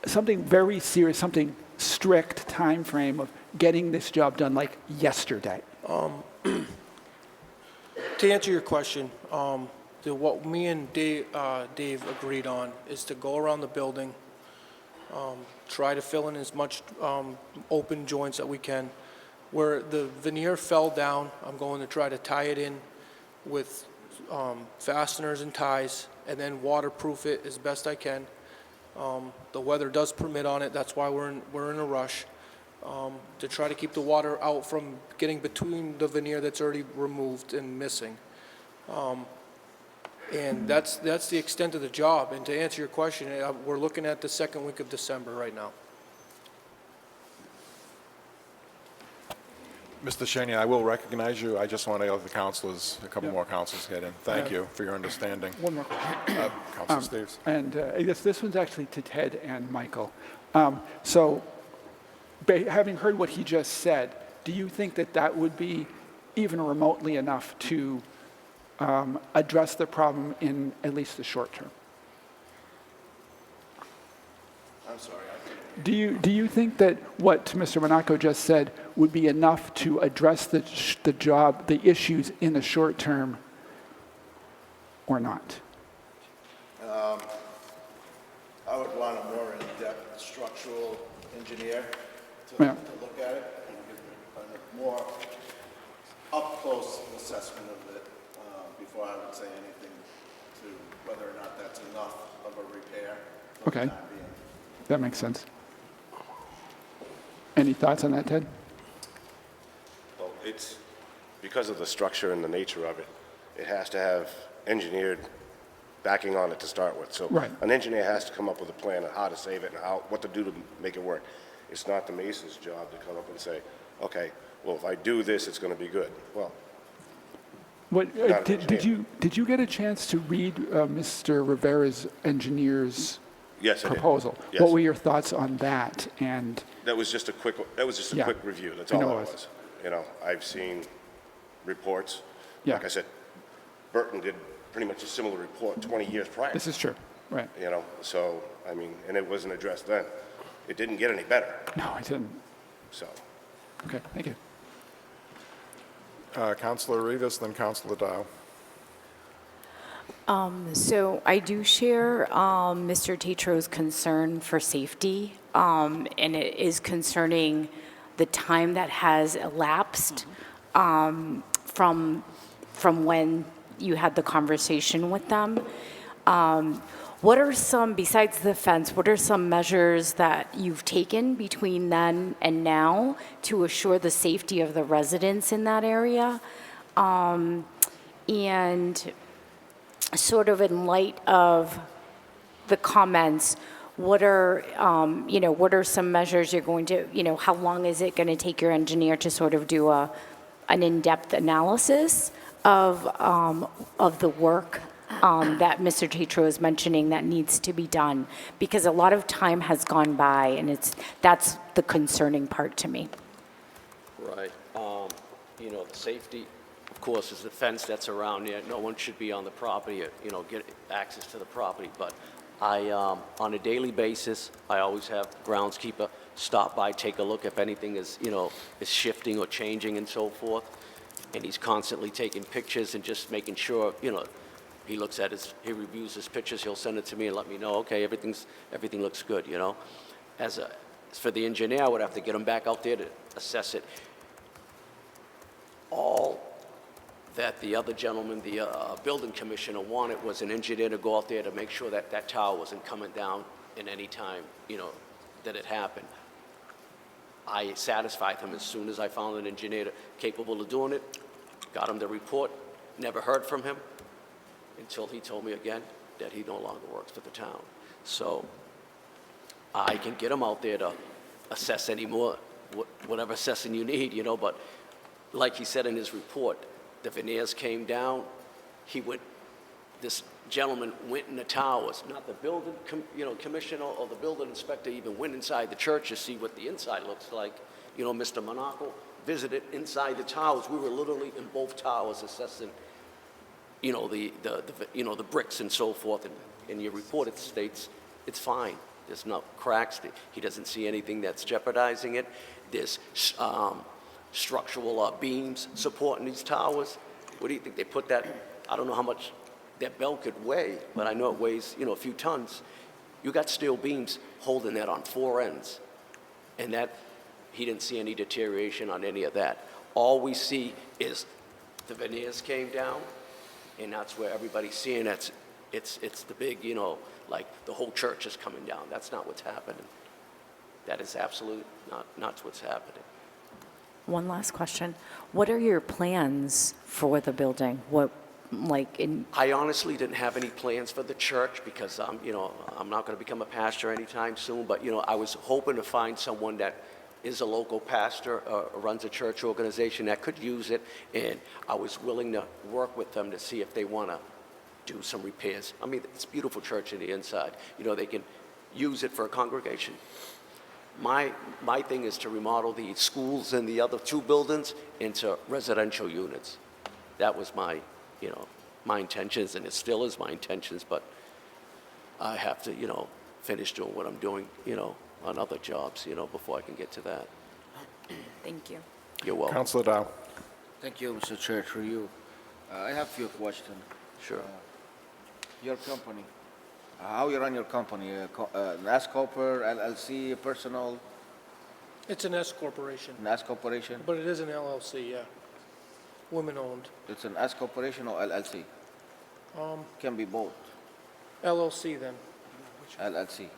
something very serious, something strict time frame of getting this job done like yesterday. To answer your question, what me and Dave agreed on is to go around the building, try to fill in as much open joints that we can. Where the veneer fell down, I'm going to try to tie it in with fasteners and ties, and then waterproof it as best I can. The weather does permit on it. That's why we're in a rush to try to keep the water out from getting between the veneer that's already removed and missing. And that's the extent of the job. And to answer your question, we're looking at the second week of December right now. Mr. Shaney, I will recognize you. I just want to let a couple more councilors get in. Thank you for your understanding. One more question. Councilor Steves. And I guess this one's actually to Ted and Michael. So having heard what he just said, do you think that would be even remotely enough to address the problem in at least the short term? I'm sorry. Do you think that what Mr. Monaco just said would be enough to address the issues in the short term, or not? I would want a more in-depth structural engineer to look at it and give a more up-close assessment of it before I would say anything to whether or not that's enough of a repair for the Okay, time being. that makes sense. Any thoughts on that, Ted? Well, it's because of the structure and the nature of it, it has to have engineered backing on it to start with. So Right. an engineer has to come up with a plan on how to save it and what to do to make it work. It's not the mason's job to come up and say, okay, well, if I do this, it's going to be good. Well, What Not an did you get a chance to read Mr. Rivera's engineer's yes, I did. proposal? Yes. What were your thoughts on that? And That was just a quick Yeah. quick review. That's I all know it it was. I've seen reports. Yeah. Like I said, Burton did pretty much a similar report 20 years prior. this is true, right? So, I mean, and it wasn't addressed then. It didn't get any better, No, I didn't. so. Okay, thank you. Councilor Rivas, then Councilor Dow. So I do share Mr. Tetro's concern for safety, and it is concerning the time that has elapsed from when you had the conversation with them. What are some, besides the fence, what are some measures that you've taken between then and now to assure the safety of the residents in that area? And sort of in light of the comments, what are some measures you're going to, how long is it going to take your engineer to sort of do an in-depth analysis of the work that Mr. Tetro is mentioning that needs to be done? Because a lot of time has gone by, and that's the concerning part to me. Right. The safety, of course, is the fence that's around there. No one should be on the property, get access to the property. But on a daily basis, I always have groundskeeper stop by, take a look if anything is shifting or changing and so forth. And he's constantly taking pictures and just making sure, he looks at he reviews his pictures, he'll send it to me and let me know, okay, everything looks good, you know? As for the engineer, I would have to get him back out there to assess it. All that the other gentleman, the building commissioner, wanted was an engineer to go out there to make sure that that tower wasn't coming down in any time, you know, that it happened. I satisfied him as soon as I found an engineer capable of doing it, got him the report, never heard from him until he told me again that he no longer works for the town. So I can get him out there to assess any more, whatever assessing you need, you know, but like he said in his report, the veneers came down, this gentleman went in the towers, not the building, commissioner or the building inspector even went inside the church to see what the inside looks like. You know, Mr. Monaco visited inside the towers. We were literally in both towers assessing, you know, the bricks and so forth. And in your report, it states it's fine. There's no cracks. He doesn't see anything that's jeopardizing it. There's structural beams supporting these towers. What do you think? They put that, I don't know how much that bell could weigh, but I know it weighs, a few tons. You got steel beams holding that on 4 ends. And that, he didn't see any deterioration on any of that. All we see is the veneers came down, and that's where everybody's seeing it's the big, like the whole church is coming down. That's not what's happening. That is absolutely not what's happening. One last question. What are your plans for the building? I honestly didn't have any plans for the church because, I'm not going to become a pastor anytime soon, but, I was hoping to find someone that is a local pastor, runs a church organization that could use it, and I was willing to work with them to see if they want to do some repairs. I mean, it's a beautiful church in the inside. They can use it for a congregation. My thing is to remodel the schools and the other 2 buildings into residential units. That was my intentions, and it still is my intentions, but I have to, finish doing what I'm doing, on other jobs, before I can get to that. Thank you. You're welcome. Councilor Dow. Thank you, Mr. Chair, through you. I have a few questions. Sure. Your company, how you run your company? An S Corper, LLC, personal? It's an S corporation, An S Corporation? but it is an LLC, yeah. Women-owned. It's an S Corporation or LLC? Can be both. LLC then, LLC.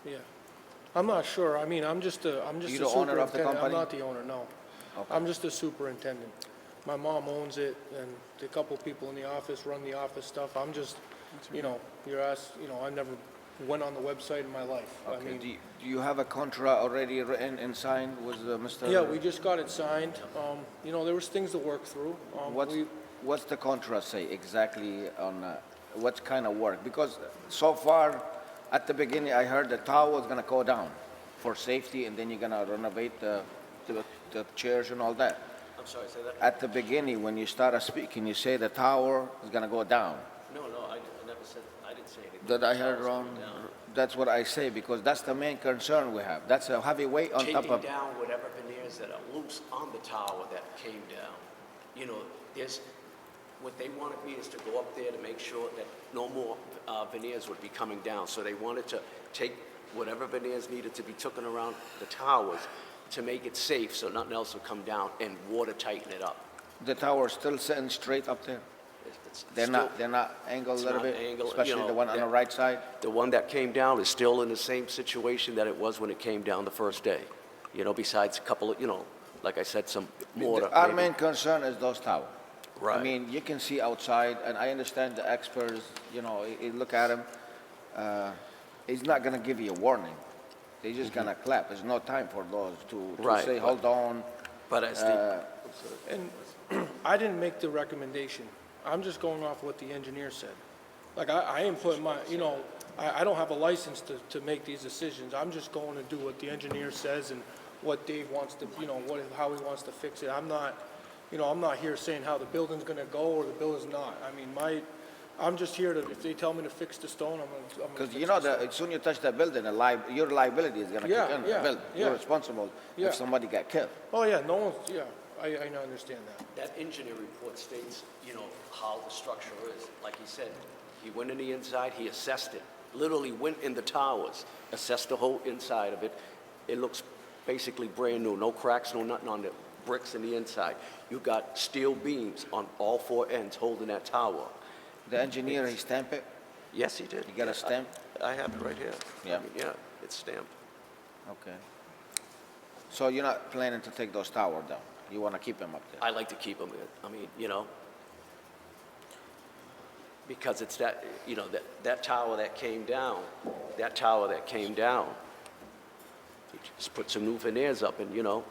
yeah. I'm not sure. I mean, I'm just a You the owner of the superintendent. I'm company? not the owner, no. Okay. I'm just a superintendent. My mom owns it, and a couple people in the office run the office stuff. I'm just, you're asked, I never went on the website in my life. I Okay. mean, Do you have a contract already written and signed with Mr.? yeah, we just got it signed. There was things to work through. What's the contract say exactly on what kind of work? Because so far, at the beginning, I heard the tower was going to go down for safety, and then you're going to renovate the chairs and all that. I'm sorry, say that? At the beginning, when you started speaking, you say the tower is going to go down. No, I never said, I didn't say anything. Did I heard wrong? That's what I say, because that's the main concern we have. That's a heavy weight on top of... Taking down whatever veneers that are loose on the tower that came down. What they wanted me is to go up there to make sure that no more veneers would be coming down. So they wanted to take whatever veneers needed to be taken around the towers to make it safe so nothing else would come down and water tighten it up. The tower still sitting straight up there? They're not angled a little bit? Especially the one on the right side? The one that came down is still in the same situation that it was when it came down the first day. Besides a couple of, like I said, some water. Our main concern is those towers. Right. I mean, you can see outside, and I understand the experts, you look at him. He's not going to give you a warning. They're just going to clap. There's no time for those to say, hold on. But as and I didn't make the recommendation. I'm just going off what the engineer said. Like, I input my, I don't have a license to make these decisions. I'm just going to do what the engineer says and what Dave wants to, how he wants to fix it. I'm not here saying how the building's going to go or the building's not. I mean, I'm just here to, if they tell me to fix the stone, I'm going to fix the stone. As soon as you touch that building, your liability is going to kick in the building. Yeah. You're responsible if somebody got killed. Oh, yeah, no one's, I understand that. That engineer report states, how the structure is. Like he said, He went in the inside, he assessed it, literally went in the towers, assessed the whole inside of it. It looks basically brand new, no cracks, no nothing on the bricks in the inside. You got steel beams on all four ends holding that tower. The engineer, he stamped it? Yes, he did. You got a stamp? I have it right here. Yeah. I mean, yeah, it's stamped. Okay. So you're not planning to take those towers down? You want to keep them up there? I like to keep them in. I mean, you know, because it's that, you know, that tower that came down, you just put some new veneers up and, you know,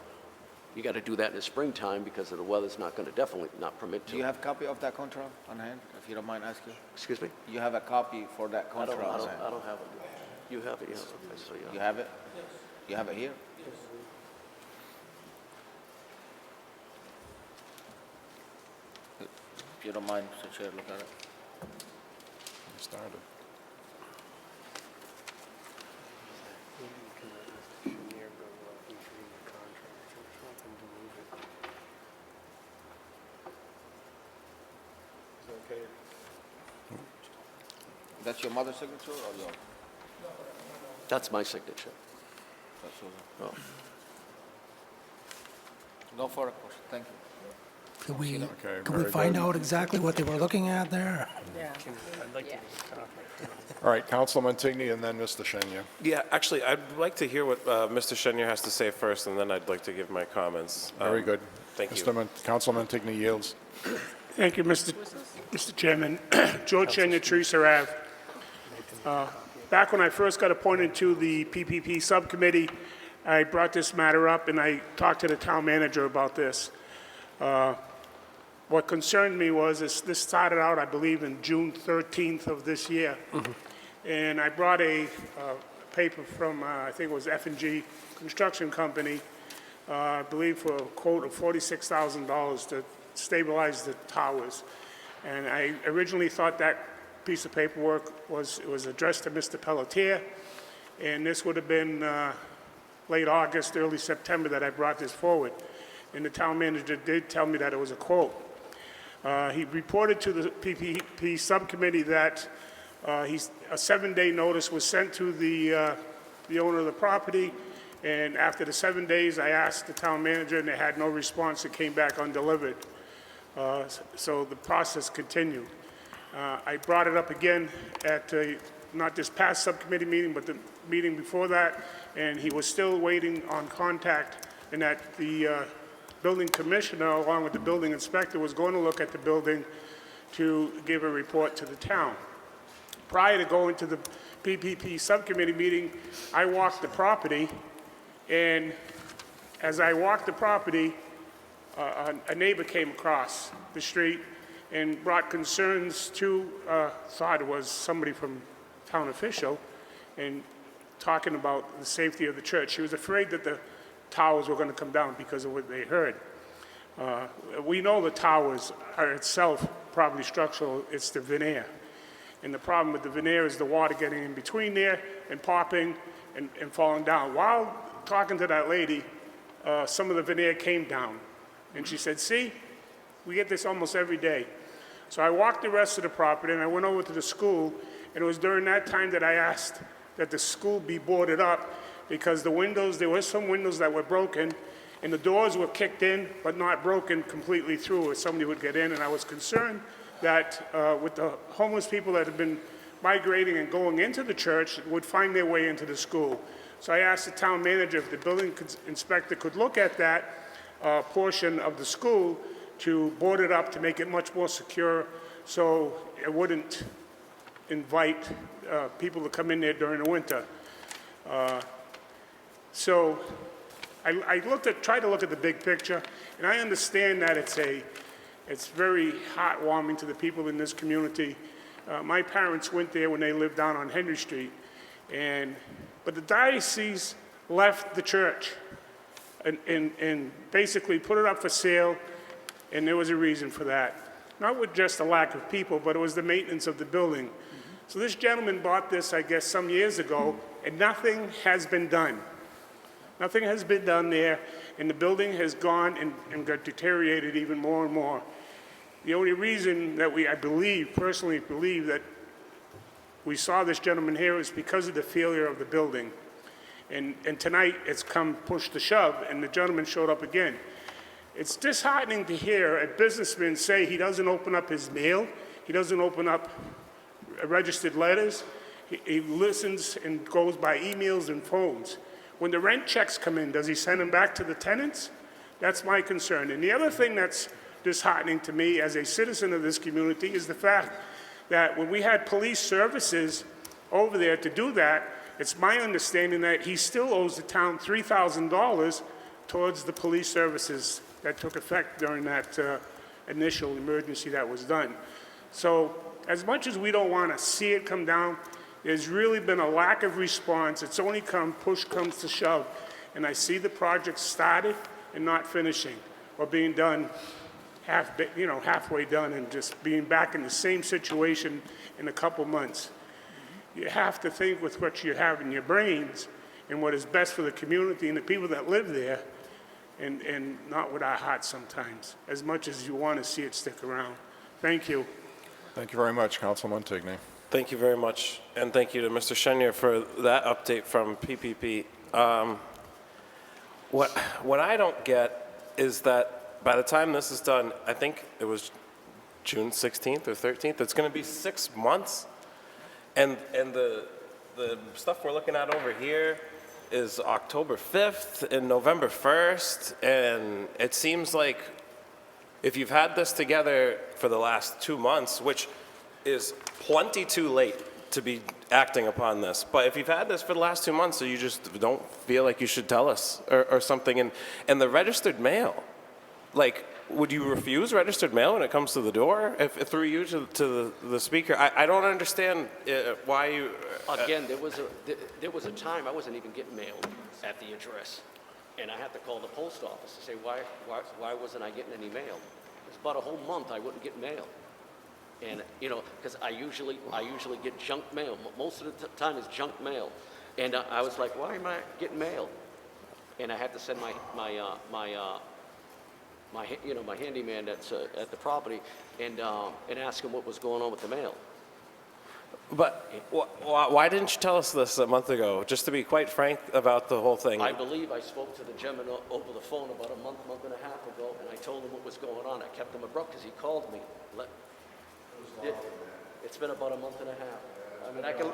you got to do that in the springtime because of the weather's not going to definitely not permit to. Do you have a copy of that contract on hand, if you don't mind asking? Excuse me? You have a copy for that I contract on hand? don't have it. You have it, yeah. Okay, so, yeah. You have it? You have it here? If you don't mind, Mr. Chair, look at it. Started. That's your mother's signature or your? That's my signature. That's yours. Oh. No further question, thank you. Could we, Okay, could we very find good. out exactly what they were looking at there? Yeah. I'd like to get a copy. All right, Councilman Tigney and then Mr. Shenya. Yeah, actually, I'd like to hear what Mr. Shenya has to say first, and then I'd like to give my comments. Very good. Thank you. Councilman Tigney yields. Thank you, Mr. Chairman. George Shenya, Teresa Ave. Back when I first got appointed to the PPP subcommittee, I brought this matter up and I talked to the town manager about this. What concerned me was this started out, I believe, in June 13th of this year. And I brought a paper from, I think it was F&G Construction Company, I believe for a quote of $46,000 to stabilize the towers. And I originally thought that piece of paperwork was addressed to Mr. Pelletier, and this would have been late August, early September that I brought this forward. And the town manager did tell me that it was a quote. He reported to the PPP subcommittee that a 7-day notice was sent to the owner of the property, and after the 7 days, I asked the town manager, and they had no response. It came back undelivered. So the process continued. I brought it up again at not this past subcommittee meeting, but the meeting before that, and he was still waiting on contact, and that the building commissioner, along with the building inspector, was going to look at the building to give a report to the town. Prior to going to the PPP subcommittee meeting, I walked the property, and as I walked the property, a neighbor came across the street and brought concerns to, thought it was somebody from town official, and talking about the safety of the church. She was afraid that the towers were going to come down because of what they heard. We know the towers are itself probably structural, it's the veneer. And the problem with the veneer is the water getting in between there and popping and falling down. While talking to that lady, some of the veneer came down. And she said, see, we get this almost every day. So I walked the rest of the property and I went over to the school, and it was during that time that I asked that the school be boarded up because the windows, there were some windows that were broken, and the doors were kicked in but not broken completely through, or somebody would get in, and I was concerned that with the homeless people that have been migrating and going into the church would find their way into the school. So I asked the town manager if the building inspector could look at that portion of the school to board it up to make it much more secure so it wouldn't invite people to come in there during the winter. So I tried to look at the big picture, and I understand that it's very heartwarming to the people in this community. My parents went there when they lived down on Henry Street, but the diocese left the church and basically put it up for sale, and there was a reason for that. Not with just a lack of people, but it was the maintenance of the building. So this gentleman bought this, I guess, some years ago, and nothing has been done. Nothing has been done there, and the building has gone and got deteriorated even more and more. The only reason that I personally believe that we saw this gentleman here, is because of the failure of the building. And tonight, it's come push to shove, and the gentleman showed up again. It's disheartening to hear a businessman say he doesn't open up his mail, he doesn't open up registered letters, he listens and goes by emails and phones. When the rent checks come in, does he send them back to the tenants? That's my concern. And the other thing that's disheartening to me as a citizen of this community is the fact that when we had police services over there to do that, it's my understanding that he still owes the town $3,000 towards the police services that took effect during that initial emergency that was done. So as much as we don't want to see it come down, there's really been a lack of response. It's only push comes to shove. And I see the project started and not finishing, or being done halfway done and just being back in the same situation in a couple months. You have to think with what you have in your brains and what is best for the community and the people that live there, and not with our hearts sometimes, as much as you want to see it stick around. Thank you. Thank you very much, Councilman Tigney. Thank you very much, and thank you to Mr. Shenier for that update from PPP. What I don't get is that by the time this is done, I think it was June 16th or 13th, it's going to be 6 months, and the stuff we're looking at over here is October 5th and November 1st, and it seems like if you've had this together for the last 2 months, which is plenty too late to be acting upon this, but if you've had this for the last 2 months, so you just don't feel like you should tell us or something, and the registered mail, like, would you refuse registered mail when it comes to the door, if through you to the speaker? I don't understand why you... Again, there was a time I wasn't even getting mail at the address, and I had to call the post office to say, why wasn't I getting any mail? It was about a whole month I wouldn't get mail. And, you know, because I usually get junk mail. Most of the time it's junk mail. And I was like, why am I getting mail? And I had to send my handyman that's at the property and ask him what was going on with the mail. But why didn't you tell us this a month ago, just to be quite frank about the whole thing? I believe I spoke to the gentleman over the phone about a month and a half ago, and I told him what was going on. I kept him abrupt because he called me. It's been about a month and a half. I mean, I can...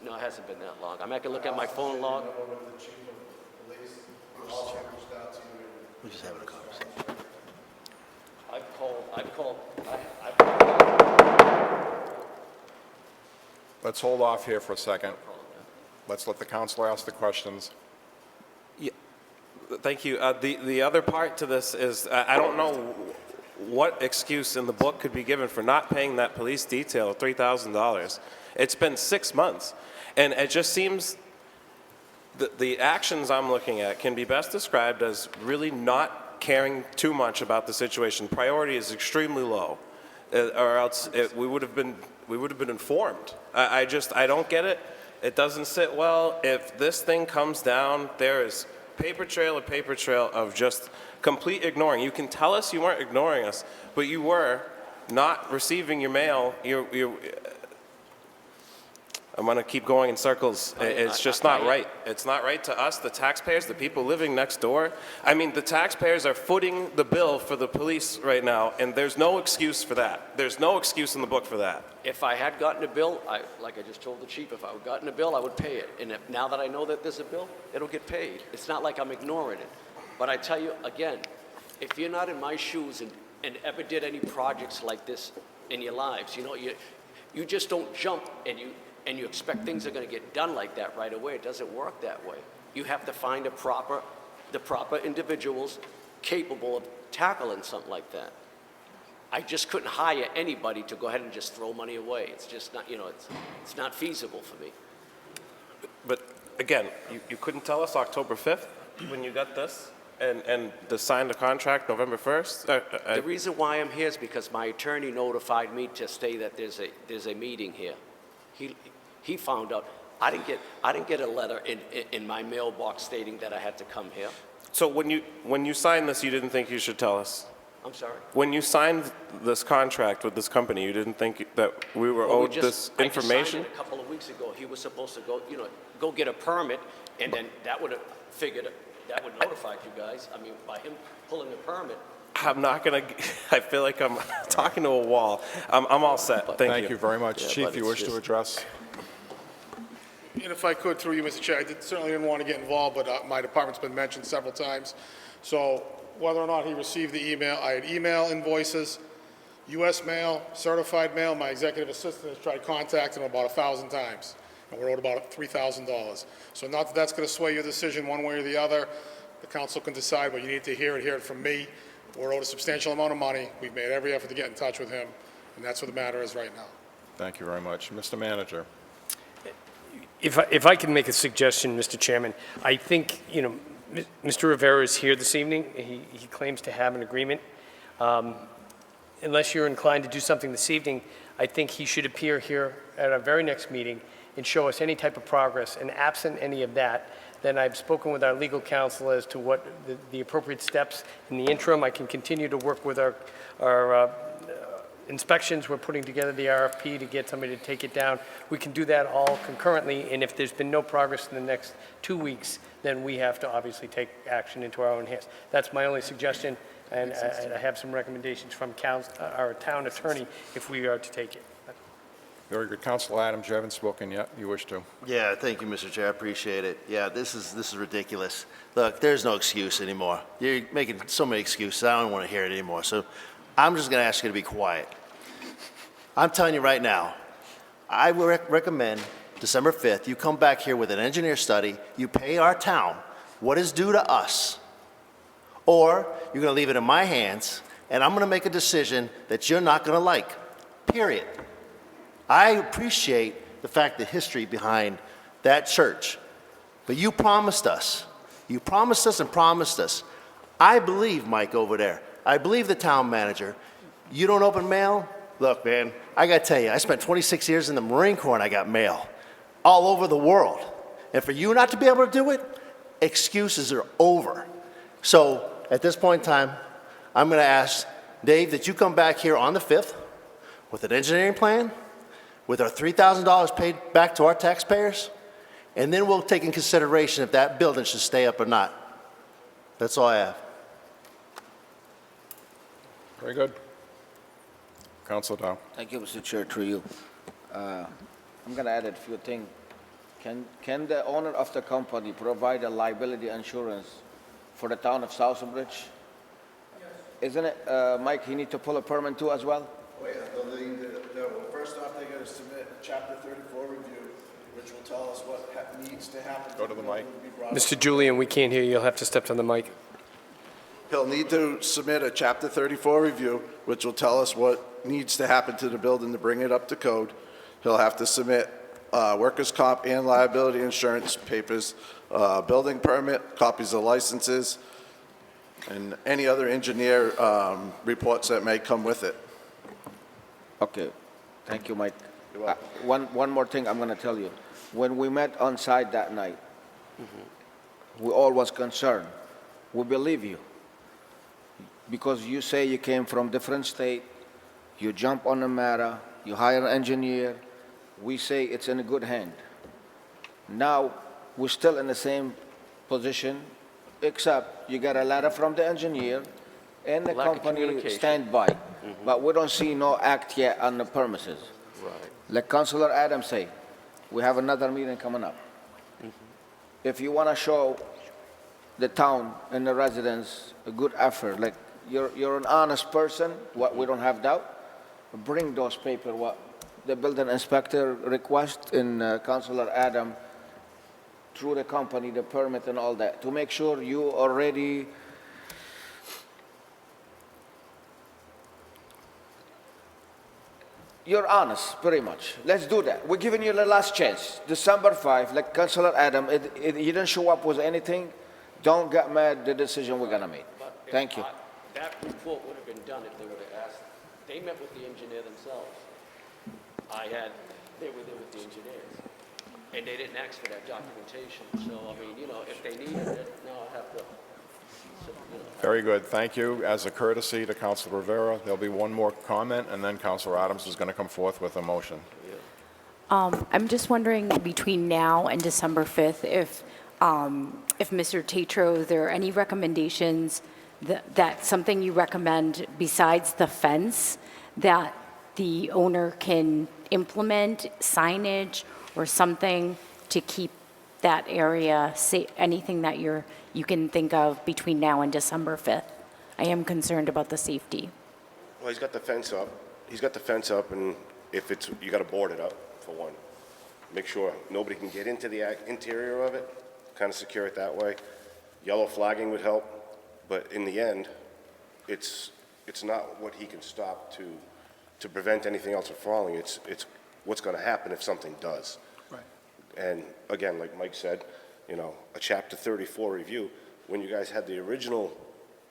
No, it hasn't been that long. I mean, I can look at my phone log. We're just having a conversation. I've called. Let's hold off here for a second. Let's let the council ask the questions. Yeah, thank you. The other part to this is I don't know what excuse in the book could be given for not paying that police detail of $3,000. It's been 6 months, and it just seems that the actions I'm looking at can be best described as really not caring too much about the situation. Priority is extremely low, or else we would have been informed. I don't get it. It doesn't sit well. If this thing comes down, there is paper trail of just complete ignoring. You can tell us you weren't ignoring us, but you were not receiving your mail. I'm going to keep going in circles. It's just not right. It's not right to us, the taxpayers, the people living next door. I mean, the taxpayers are footing the bill for the police right now, and there's no excuse for that. There's no excuse in the book for that. If I had gotten a bill, like I just told the chief, if I had gotten a bill, I would pay it. And now that I know that there's a bill, it'll get paid. It's not like I'm ignoring it. But I tell you, again, if you're not in my shoes and ever did any projects like this in your lives, you know, you just don't jump and you expect things are going to get done like that right away. It doesn't work that way. You have to find the proper individuals capable of tackling something like that. I just couldn't hire anybody to go ahead and just throw money away. It's just not, you know, it's not feasible for me. But again, you couldn't tell us October 5th when you got this and signed the contract November 1st? The reason why I'm here is because my attorney notified me to say that there's a meeting here. He found out. I didn't get a letter in my mailbox stating that I had to come here. So when you signed this, you didn't think you should tell us? I'm sorry? When you signed this contract with this company, you didn't think that we were Well, owed this I just information? signed it a couple of weeks ago. He was supposed to go get a permit, and then that would have that would notified you guys. I mean, by him pulling a permit. I'm not gonna, I feel like I'm talking to a wall. I'm all set, thank you. Thank you very much. Yeah, Chief, but you it's wish to just- address? And if I could, through you, Mr. Chair, I certainly didn't want to get involved, but my department's been mentioned several times. So whether or not he received the email, I had email invoices, U.S. mail, certified mail. My executive assistant has tried contacting him about 1,000 times, and we're owed about $3,000. So not that that's going to sway your decision one way or the other. The council can decide, but you need to hear it from me. We're owed a substantial amount of money. We've made every effort to get in touch with him, and that's what the matter is right now. Thank you very much. Mr. Manager? If I can make a suggestion, Mr. Chairman, I think, Mr. Rivera is here this evening. He claims to have an agreement. Unless you're inclined to do something this evening, I think he should appear here at our very next meeting and show us any type of progress. And absent any of that, then I've spoken with our legal counsel as to what the appropriate steps. In the interim, I can continue to work with our inspections. We're putting together the RFP to get somebody to take it down. We can do that all concurrently, and if there's been no progress in the next 2 weeks, then we have to obviously take action into our own hands. That's my only suggestion, and I have some recommendations from our town attorney if we are to take it. Very good. Councilor Adams, you haven't spoken yet. You wish to? Yeah, thank you, Mr. Chair, I appreciate it. Yeah, this is ridiculous. Look, there's no excuse anymore. You're making so many excuses, I don't want to hear it anymore. So I'm just going to ask you to be quiet. I'm telling you right now, I would recommend December 5th, you come back here with an engineer study, you pay our town what is due to us, or you're going to leave it in my hands, and I'm going to make a decision that you're not going to like, period. I appreciate the fact, the history behind that church, but you promised us. You promised us and promised us. I believe Mike over there. I believe the town manager. You don't open mail? Look, man, I got to tell you, I spent 26 years in the Marine Corps and I got mail all over the world. And for you not to be able to do it, excuses are over. So at this point in time, I'm going to ask Dave that you come back here on the 5th with an engineering plan, with our $3,000 paid back to our taxpayers, and then we'll take in consideration if that building should stay up or not. That's all I have. Very good. Councilor Dow. Thank you, Mr. Chair, through you. I'm going to add a few things. Can the owner of the company provide a liability insurance for the town of Southbridge? Yes. Isn't it, Mike, he need to pull a permit too as well? Oh, yeah. First off, they got to submit a Chapter 34 review, which will tell us what needs to happen. Go to the mic. Mr. Julian, we can't hear you. You'll have to step to the mic. He'll need to submit a Chapter 34 review, which will tell us what needs to happen to the building to bring it up to code. He'll have to submit workers' comp and liability insurance papers, building permit, copies of licenses, and any other engineer reports that may come with it. Okay. Thank you, Mike. One more thing I'm going to tell you. When we met on site that night, we all was concerned. We believe you. Because you say you came from different state, you jump on the matter, you hire an engineer, we say it's in a good hand. Now, we're still in the same position, except you got a letter from the engineer and the Lack of company communication. stand by. But we don't see no act yet on the premises. Right. Like Councilor Adams say, we have another meeting coming up. If you want to show the town and the residents a good effort, like you're an honest person, what we don't have doubt, bring those papers, what the building inspector request in Councilor Adam through the company, the permit and all that, to make sure you already you're honest, pretty much. Let's do that. We're giving you the last chance. December 5, like Councilor Adam, you didn't show up with anything, don't get mad the decision we're gonna make. Thank you. That report would have been done if they would have asked. They met with the engineer themselves. They were there with the engineers. And they didn't ask for that documentation. So, I mean, if they needed it, now I have to. Very good, thank you. As a courtesy to Councilor Rivera, there'll be one more comment, and then Councilor Adams is going to come forth with a motion. I'm just wondering, between now and December 5th, if Mr. Tatro, there are any recommendations that something you recommend besides the fence that the owner can implement, signage or something to keep that area safe, anything that you can think of between now and December 5th? I am concerned about the safety. Well, he's got the fence up. He's got the fence up, and if it's, you got to board it up, for one. Make sure nobody can get into the interior of it, kind of secure it that way. Yellow flagging would help, but in the end, it's not what he can stop to prevent anything else from falling. It's what's going to happen if something does. Right. And again, like Mike said, you know, a Chapter 34 review, when you guys had the original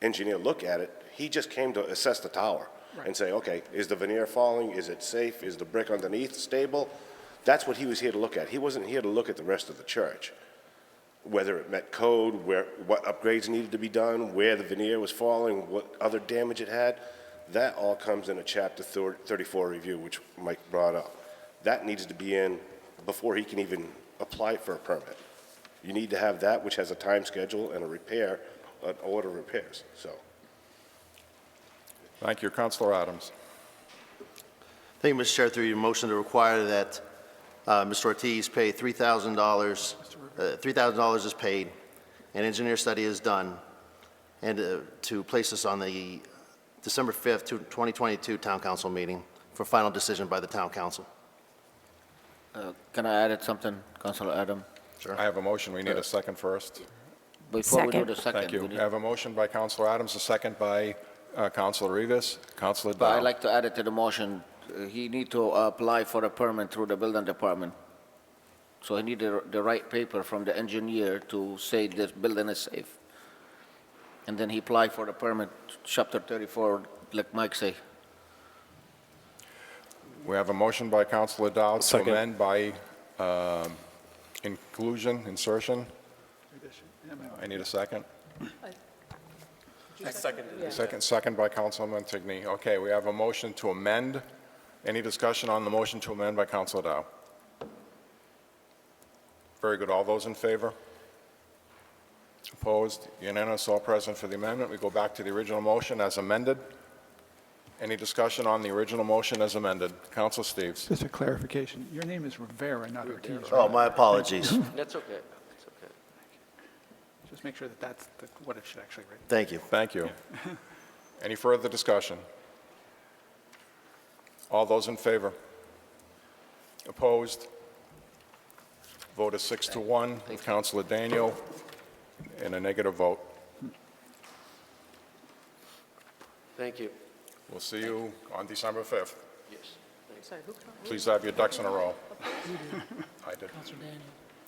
engineer look at it, he just came to assess the tower and say, okay, is the veneer falling? Is it safe? Is the brick underneath stable? That's what he was here to look at. He wasn't here to look at the rest of the church, whether it met code, what upgrades needed to be done, where the veneer was falling, what other damage it had. That all comes in a Chapter 34 review, which Mike brought up. That needs to be in before he can even apply for a permit. You need to have that, which has a time schedule and an order of repairs, so. Thank you, Councilor Adams. Thank you, Mr. Chair. Through your motion to require that Mr. Ortiz pay $3,000, $3,000 is paid, an engineer study is done, and to place this on the December 5th, 2022 Town Council meeting for final decision by the Town Council. Can I add something, Councilor Adam? Sure. I have a motion. We need a second first. Before we do the second. Thank you. we need- I have a motion by Councilor Adams, a second by Councilor Rivas. Councilor But I'd Dow. like to add it to the motion. He need to apply for a permit through the building department. So he need the right paper from the engineer to say this building is safe. And then he apply for the permit, Chapter 34, like Mike say. We have a motion by Councilor Dow to Second. amend by insertion. I need a second. Second by Councilman Tigney. Okay, we have a motion to amend. Any discussion on the motion to amend by Councilor Dow? Very good. All those in favor? Opposed? Unanimous, all present for the amendment. We go back to the original motion as amended. Any discussion on the original motion as amended? Councilor Steves. Just a clarification, your name is Rivera, not Ortiz, right? Oh, my apologies. That's okay. That's okay. Just make sure that that's what it should actually read. Thank you. Thank you. Any further discussion? All those in favor? Opposed? Vote is 6-1 with Councilor Daniel and a negative vote. Thank you. We'll see you on December 5th. Yes. Sorry, who? Please have your ducks in a row. I did. Councilor Daniel.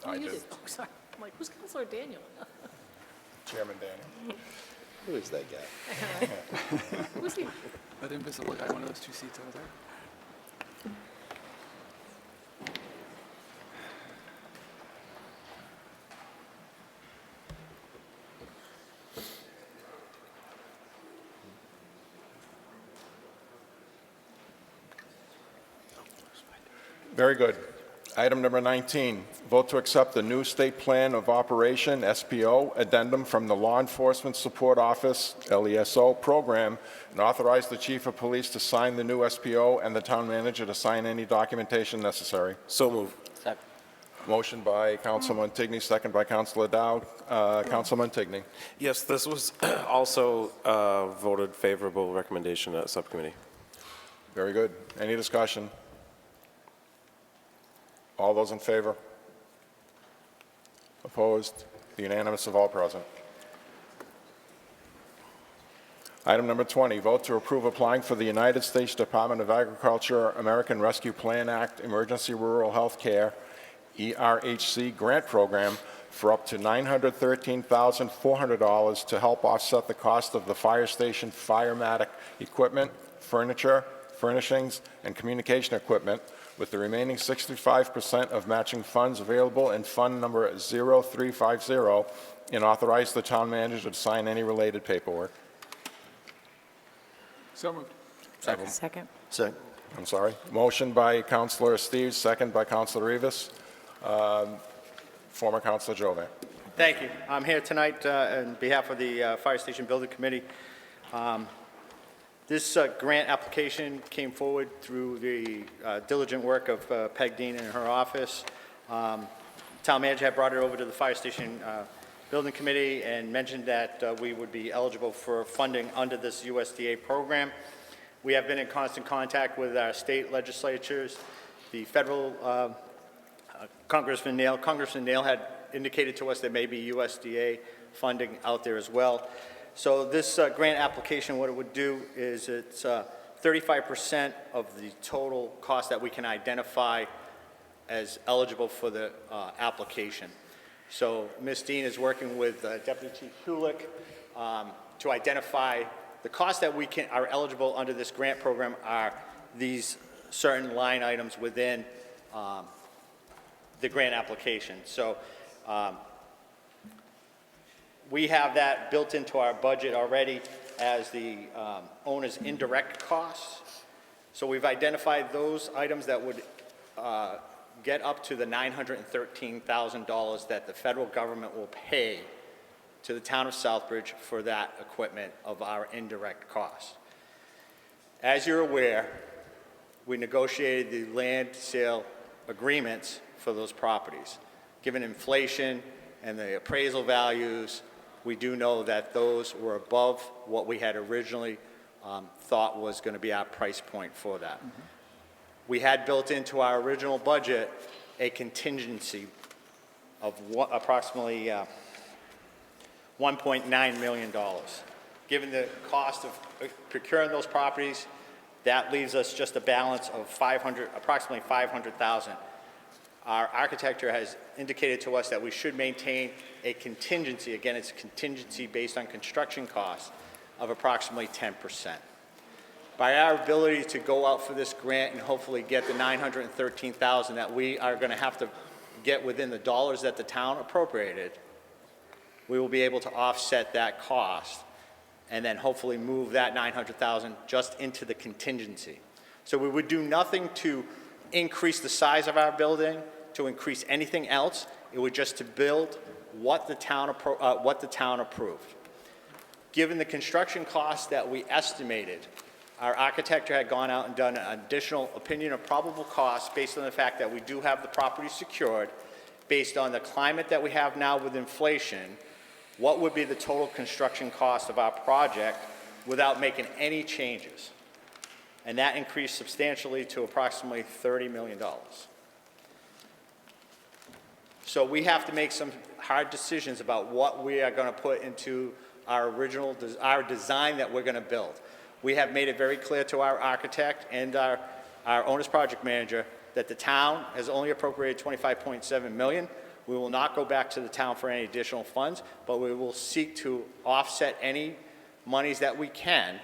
I You did. Oh, sorry. I'm like, who's Councilor Daniel? Chairman Daniel. Who is that guy? Who's he? That invisible guy, one of those two seats over there. Very good. Item number 19, vote to accept the new State Plan of Operation, SPO, addendum from the Law Enforcement Support Office, LESO, program, and authorize the Chief of Police to sign the new SPO and the Town Manager to sign any documentation necessary. So moved. Second. Motion by Councilman Tigney, second by Councilor Dow. Councilman Tigney. Yes, this was also voted favorable recommendation at subcommittee. Very good. Any discussion? All those in favor? Opposed? Unanimous of all present. Item number 20, vote to approve applying for the United States Department of Agriculture American Rescue Plan Act Emergency Rural Health Care, ERHC grant program for up to $913,400 to help offset the cost of the fire station firematic equipment, furniture, furnishings, and communication equipment, with the remaining 65% of matching funds available in Fund Number 0350, and authorize the town manager to sign any related paperwork. So moved. Second. Second. I'm sorry. Motion by Councilor Steves, second by Councilor Rivas. Former Councilor Jove. Thank you. I'm here tonight on behalf of the Fire Station Building Committee. This grant application came forward through the diligent work of Peg Dean and her office. Town manager had brought it over to the Fire Station Building Committee and mentioned that we would be eligible for funding under this USDA program. We have been in constant contact with our state legislatures. The federal Congressman Nail had indicated to us there may be USDA funding out there as well. So this grant application, what it would do is it's 35% of the total cost that we can identify as eligible for the application. So Ms. Dean is working with Deputy Chief Hulick to identify the costs that are eligible under this grant program are these certain line items within the grant application. So we have that built into our budget already as the owner's indirect costs. So we've identified those items that would get up to the $913,000 that the federal government will pay to the town of Southbridge for that equipment of our indirect costs. As you're aware, we negotiated the land sale agreements for those properties. Given inflation and the appraisal values, we do know that those were above what we had originally thought was going to be our price point for that. Mm-hmm. We had built into our original budget a contingency of approximately $1.9 million. Given the cost of procuring those properties, that leaves us just a balance of approximately $500,000. Our architect has indicated to us that we should maintain a contingency, again, it's a contingency based on construction costs, of approximately 10%. By our ability to go out for this grant and hopefully get the $913,000 that we are going to have to get within the dollars that the town appropriated, we will be able to offset that cost and then hopefully move that $900,000 just into the contingency. So we would do nothing to increase the size of our building, to increase anything else. It would just to build what the town approved. Given the construction costs that we estimated, our architect had gone out and done an additional opinion of probable costs based on the fact that we do have the property secured, based on the climate that we have now with inflation. What would be the total construction cost of our project without making any changes? And that increased substantially to approximately $30 million. So we have to make some hard decisions about what we are going to put into our design that we're going to build. We have made it very clear to our architect and our owner's project manager that the town has only appropriated $25.7 million. We will not go back to the town for any additional funds, but we will seek to offset any monies that we can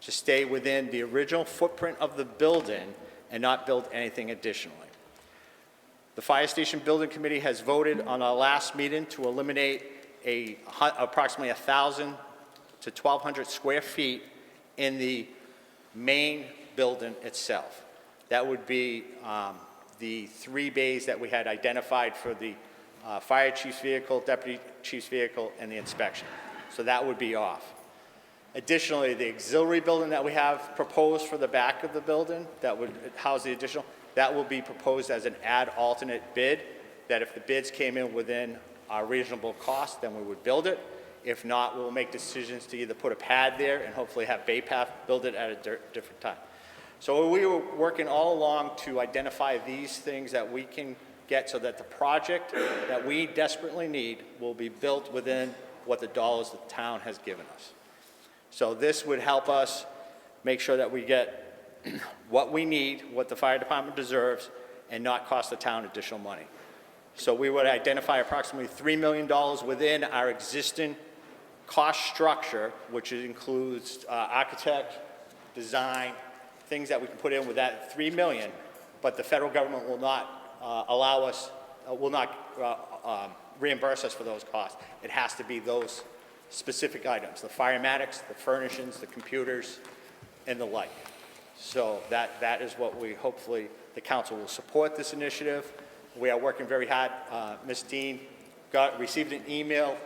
to stay within the original footprint of the building and not build anything additionally. The Fire Station Building Committee has voted on our last meeting to eliminate approximately 1,000 to 1,200 square feet in the main building itself. That would be the 3 bays that we had identified for the fire chief's vehicle, deputy chief's vehicle, and the inspection. So that would be off. Additionally, the auxiliary building that we have proposed for the back of the building that would house the additional, that will be proposed as an add alternate bid, that if the bids came in within our reasonable cost, then we would build it. If not, we'll make decisions to either put a pad there and hopefully have Baypath build it at a different time. So we were working all along to identify these things that we can get so that the project that we desperately need will be built within what the dollars the town has given us. So this would help us make sure that we get what we need, what the fire department deserves, and not cost the town additional money. So we would identify approximately $3 million within our existing cost structure, which includes architect, design, things that we can put in with that 3 million, but the federal government will not allow us, will not reimburse us for those costs. It has to be those specific items, the firematics, the furnishings, the computers, and the like. So that is what we, hopefully, the council will support this initiative. We are working very hard. Ms. Dean received an email,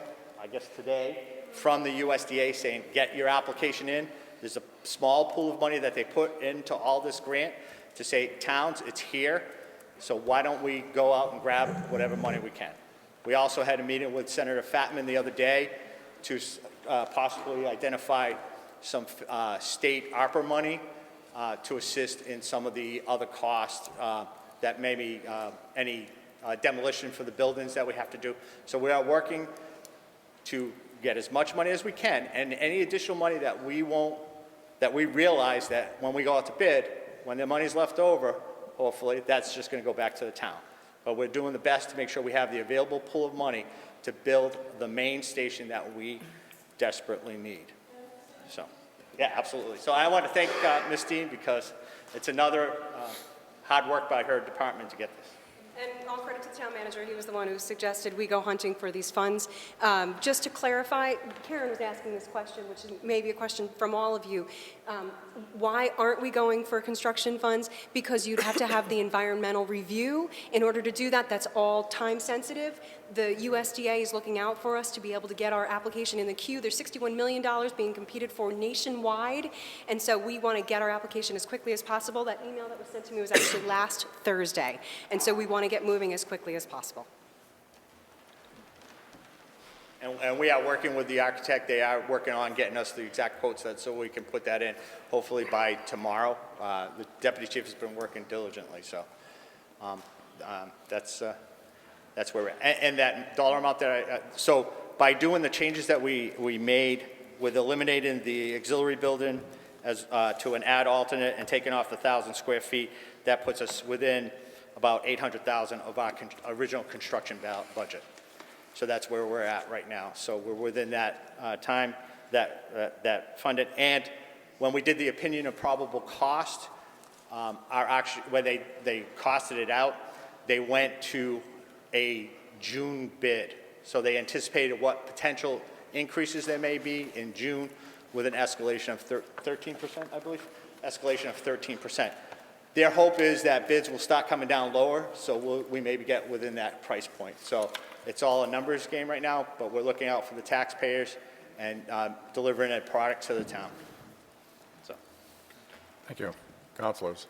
I guess today, from the USDA saying, get your application in. There's a small pool of money that they put into all this grant to say, towns, it's here, so why don't we go out and grab whatever money we can. We also had a meeting with Senator Fatman the other day to possibly identify some state ARPA money to assist in some of the other costs that maybe any demolition for the buildings that we have to do. So we are working to get as much money as we can, and any additional money that we realize that when we go out to bid, when the money's left over, hopefully, that's just going to go back to the town. But we're doing the best to make sure we have the available pool of money to build the main station that we desperately need. So, yeah, absolutely. So I want to thank Ms. Dean, because it's another hard work by her department to get this. And all credit to the town manager. He was the one who suggested we go hunting for these funds. Just to clarify, Karen was asking this question, which may be a question from all of you. Why aren't we going for construction funds? Because you'd have to have the environmental review. In order to do that, that's all time sensitive. The USDA is looking out for us to be able to get our application in the queue. There's $61 million being competed for nationwide, and so we want to get our application as quickly as possible. That email that was sent to me was actually last Thursday, and so we want to get moving as quickly as possible. And we are working with the architect. They are working on getting us the exact quotes so we can put that in hopefully by tomorrow. The deputy chief has been working diligently, so that's where we're at. And that dollar amount that so by doing the changes that we made with eliminating the auxiliary building as to an add alternate and taking off the 1,000 square feet, that puts us within about $800,000 of our original construction budget. So that's where we're at right now. So we're within that time that funded. And when we did the opinion of probable cost, when they costed it out, they went to a June bid. So they anticipated what potential increases there may be in June with an escalation of 13%, I believe, escalation of 13%. Their hope is that bids will start coming down lower, so we maybe get within that price point. So it's all a numbers game right now, but we're looking out for the taxpayers and delivering a product to the town. So. Thank you. Councilors.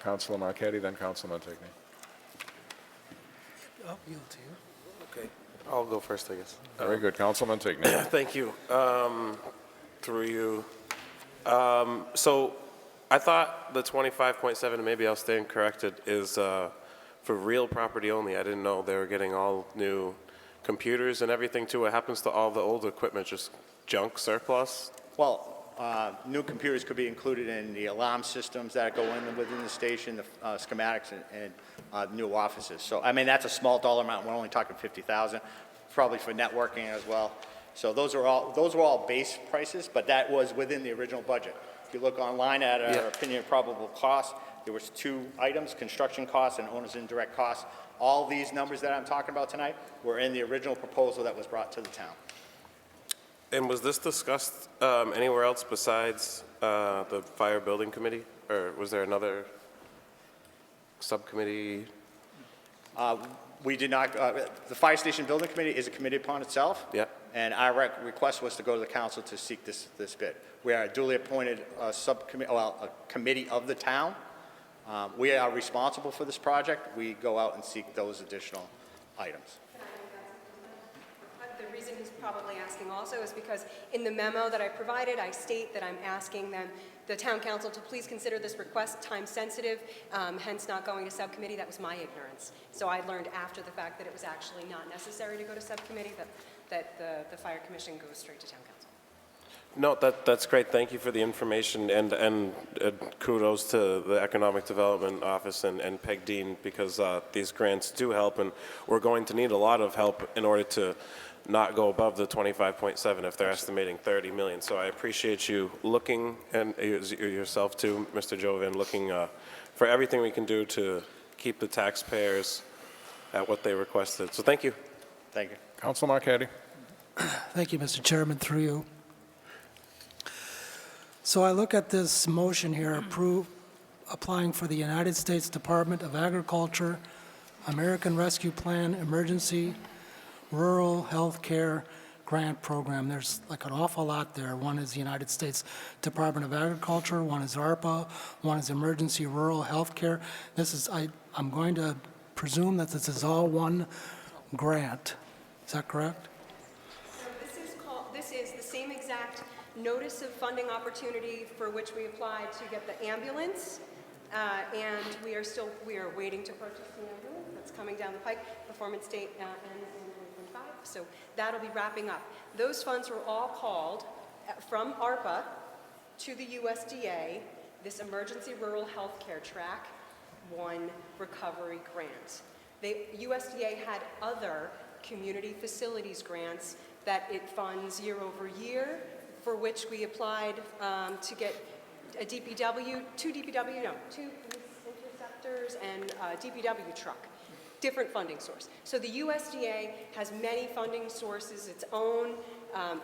Councilor Marquetti, then Councilor Montigny. I'll yield to you. Okay, I'll go first, I guess. Very good. Councilor Montigny. Thank you. Through you. So I thought the 25.7, and maybe I'll stand corrected, is for real property only. I didn't know they were getting all new computers and everything too. What happens to all the old equipment? Just junk surplus? Well, new computers could be included in the alarm systems that go within the station, the schematics, and new offices. So, I mean, that's a small dollar amount. We're only talking 50,000, probably for networking as well. So those were all base prices, but that was within the original budget. If you look online at our opinion of probable cost, there was 2 items, construction costs and owner's indirect costs. All these numbers that I'm talking about tonight were in the original proposal that was brought to the town. And was this discussed anywhere else besides the Fire Building Committee? Or was there another subcommittee? We did not, the Fire Station Building Committee is a committee upon itself. Yeah. And our request was to go to the council to seek this bid. We are a duly appointed subcommittee, well, a committee of the town. We are responsible for this project. We go out and seek those additional items. The reason he's probably asking also is because in the memo that I provided, I state that I'm asking them, the town council, to please consider this request time sensitive, hence not going to subcommittee. That was my ignorance. So I learned after the fact that it was actually not necessary to go to subcommittee, that the fire commission goes straight to town council. No, that's great. Thank you for the information, and kudos to the Economic Development Office and Peg Dean, because these grants do help, and we're going to need a lot of help in order to not go above the 25.7 if they're estimating 30 million. So I appreciate you looking, and yourself too, Mr. Jovan, looking for everything we can do to keep the taxpayers at what they requested. So thank you. Thank you. Council Marquetti. Thank you, Mr. Chairman, through you. So I look at this motion here, applying for the United States Department of Agriculture American Rescue Plan Emergency Rural Health Care Grant Program. There's like an awful lot there. One is the United States Department of Agriculture, one is ARPA, one is Emergency Rural Health Care. This is, I'm going to presume that this is all one grant. Is that correct? So this is the same exact notice of funding opportunity for which we applied to get the ambulance. And we are waiting to purchase the ambulance that's coming down the pike. Performance date ends in 2025, so that'll be wrapping up. Those funds were all called from ARPA to the USDA, this Emergency Rural Health Care Track 1 Recovery Grant. USDA had other community facilities grants that it funds year over year, for which we applied to get a DPW, two police interceptors and a DPW truck, different funding source. So the USDA has many funding sources, its own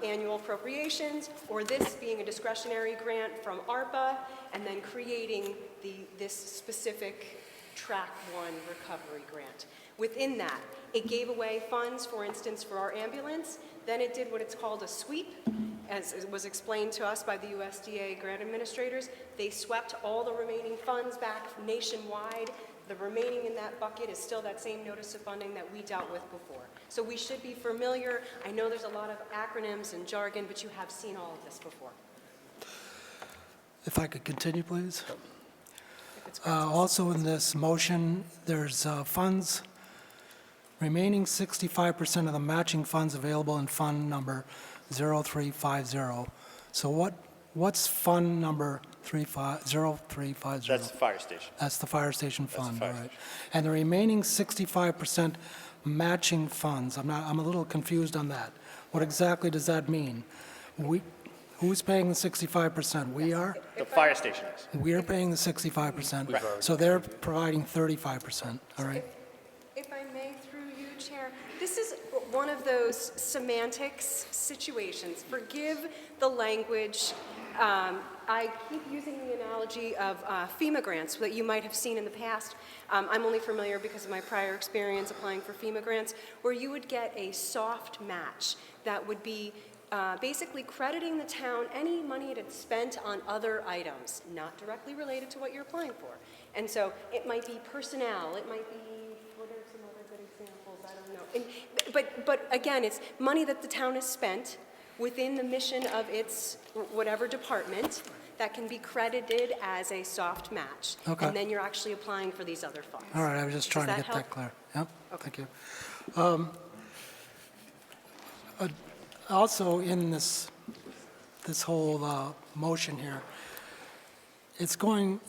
annual appropriations, or this being a discretionary grant from ARPA, and then creating this specific Track 1 recovery grant. Within that, it gave away funds, for instance, for our ambulance. Then it did what it's called a sweep, as it was explained to us by the USDA grant administrators. They swept all the remaining funds back nationwide. The remaining in that bucket is still that same notice of funding that we dealt with before. So we should be familiar. I know there's a lot of acronyms and jargon, but you have seen all of this before. If I could continue, please. Also in this motion, there's funds, remaining 65% of the matching funds available in fund number 0350. So what's fund number 0350? That's the fire station. That's the fire station fund, fire all right. station. And the remaining 65% matching funds, I'm a little confused on that. What exactly does that mean? Who's paying the 65%? We are? The fire station is. We are paying the 65%, so they're providing 35%, all right? If I may, through you, Chair, this is one of those semantics situations. Forgive the language. I keep using the analogy of FEMA grants that you might have seen in the past. I'm only familiar because of my prior experience applying for FEMA grants, where you would get a soft match that would be basically crediting the town any money it had spent on other items, not directly related to what you're applying for. And so it might be personnel, it might be, what are some other good examples, I don't know. But again, it's money that the town has spent within the mission of its whatever department that can be credited as a soft match. Okay. And then you're actually applying for these other funds. All right, I was just trying to Does get that that clear. Yep, Okay. thank you. Also in this whole motion here, it's going,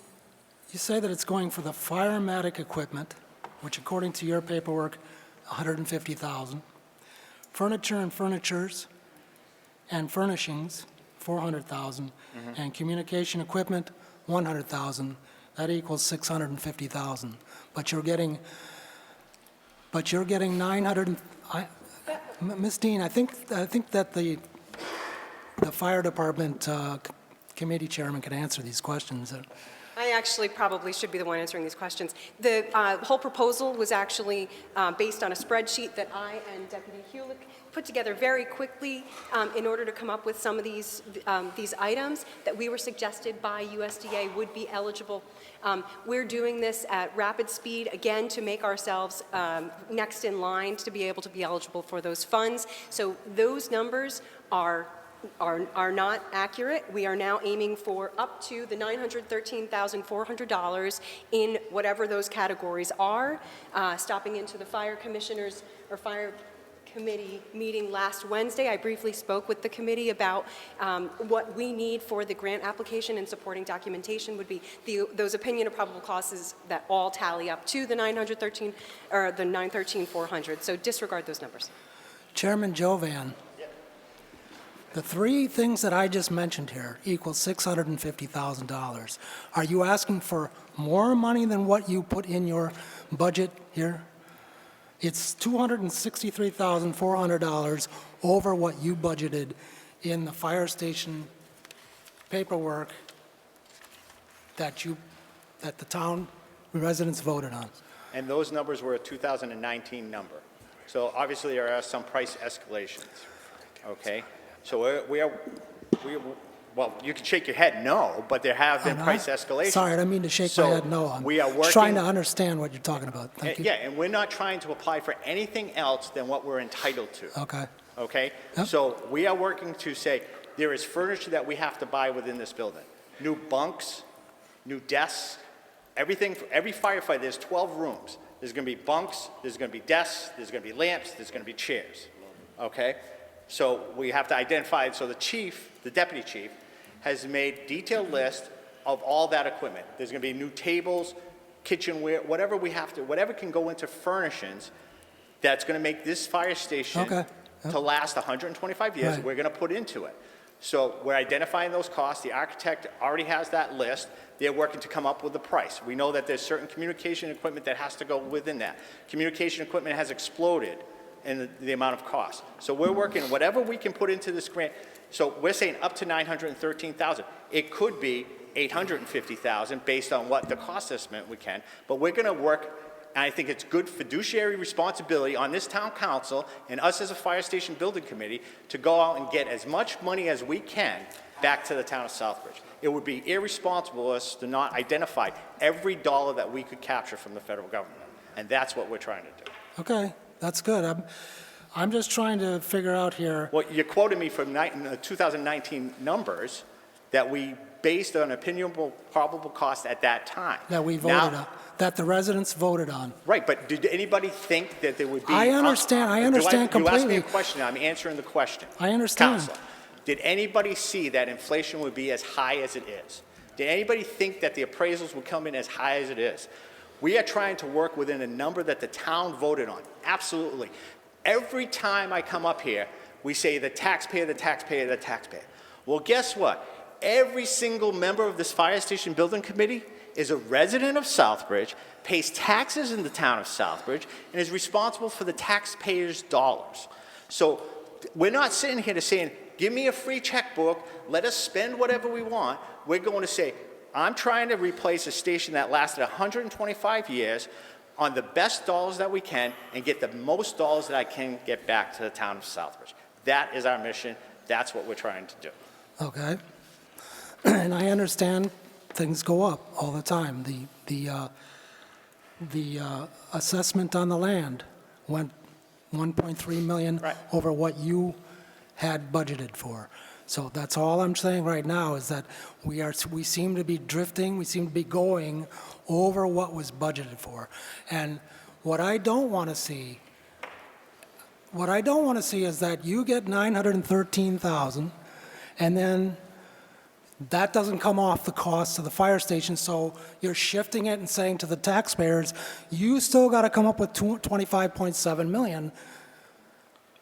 you say that it's going for the firematic equipment, which according to your paperwork, $150,000, furniture and furnitures and furnishings, $400,000, and communication equipment, $100,000. That equals $650,000. But you're getting 900. Ms. Dean, I think that the fire department committee chairman can answer these questions. I actually probably should be the one answering these questions. The whole proposal was actually based on a spreadsheet that I and Deputy Hewlett put together very quickly in order to come up with some of these items that we were suggested by USDA would be eligible. We're doing this at rapid speed, again, to make ourselves next in line to be able to be eligible for those funds. So those numbers are not accurate. We are now aiming for up to the $913,400 in whatever those categories are. Stopping into the fire commissioners or fire committee meeting last Wednesday, I briefly spoke with the committee about what we need for the grant application and supporting documentation would be those opinion of probable causes that all tally up to the 913 or the 913,400. So disregard those numbers. Chairman Jovan, the three things that I just mentioned here equal $650,000. Are you asking for more money than what you put in your budget here? It's $263,400 over what you budgeted in the fire station paperwork that the town residents voted on. And those numbers were a 2019 number. So obviously there are some price escalations, okay? So well, you can shake your head no, but there have been price escalations. Sorry, I don't mean to shake my head no. I'm we are just trying to working- understand what you're talking about. Thank you. Yeah, and we're not trying to apply for anything else than what we're entitled to. Okay. Okay? Yep. So we are working to say there is furniture that we have to buy within this building. New bunks, new desks, everything, every firefighter, there's 12 rooms. There's going to be bunks, there's going to be desks, there's going to be lamps, there's going to be chairs. Okay? So we have to identify, so the chief, the deputy chief, has made detailed list of all that equipment. There's going to be new tables, kitchenware, whatever we have to, whatever can go into furnishings that's going to make this fire station Okay. to last 125 years, Right. we're going to put into it. So we're identifying those costs. The architect already has that list. They're working to come up with the price. We know that there's certain communication equipment that has to go within that. Communication equipment has exploded in the amount of cost. So we're working whatever we can put into this grant. So we're saying up to $913,000. It could be $850,000 based on what the cost estimate we can, but we're going to work. And I think it's good fiduciary responsibility on this town council and us as a fire station building committee to go out and get as much money as we can back to the town of Southbridge. It would be irresponsible of us to not identify every dollar that we could capture from the federal government. And that's what we're trying to do. Okay, that's good. I'm just trying to figure out here. Well, you quoted me from 2019 numbers that we based on opinionable probable cost at that time. That we voted on, that the residents voted on. Right, but did anybody think that there would be... I understand You asked me completely. a question, I'm answering the question. I understand. Counselor, did anybody see that inflation would be as high as it is? Did anybody think that the appraisals would come in as high as it is? We are trying to work within a number that the town voted on, absolutely. Every time I come up here, we say the taxpayer, the taxpayer, the taxpayer. Well, guess what? Every single member of this fire station building committee is a resident of Southbridge, pays taxes in the town of Southbridge, and is responsible for the taxpayers' dollars. So we're not sitting here to saying, give me a free checkbook, let us spend whatever we want. We're going to say, I'm trying to replace a station that lasted 125 years on the best dollars that we can and get the most dollars that I can get back to the town of Southbridge. That is our mission. That's what we're trying to do. Okay. And I understand things go up all the time. The assessment on the land went 1.3 million Right. over what you had budgeted for. So that's all I'm saying right now is that we seem to be drifting, we seem to be going over what was budgeted for. And what I don't want to see is that you get 913,000 and then that doesn't come off the cost of the fire station, so you're shifting it and saying to the taxpayers, you still got to come up with 25.7 million,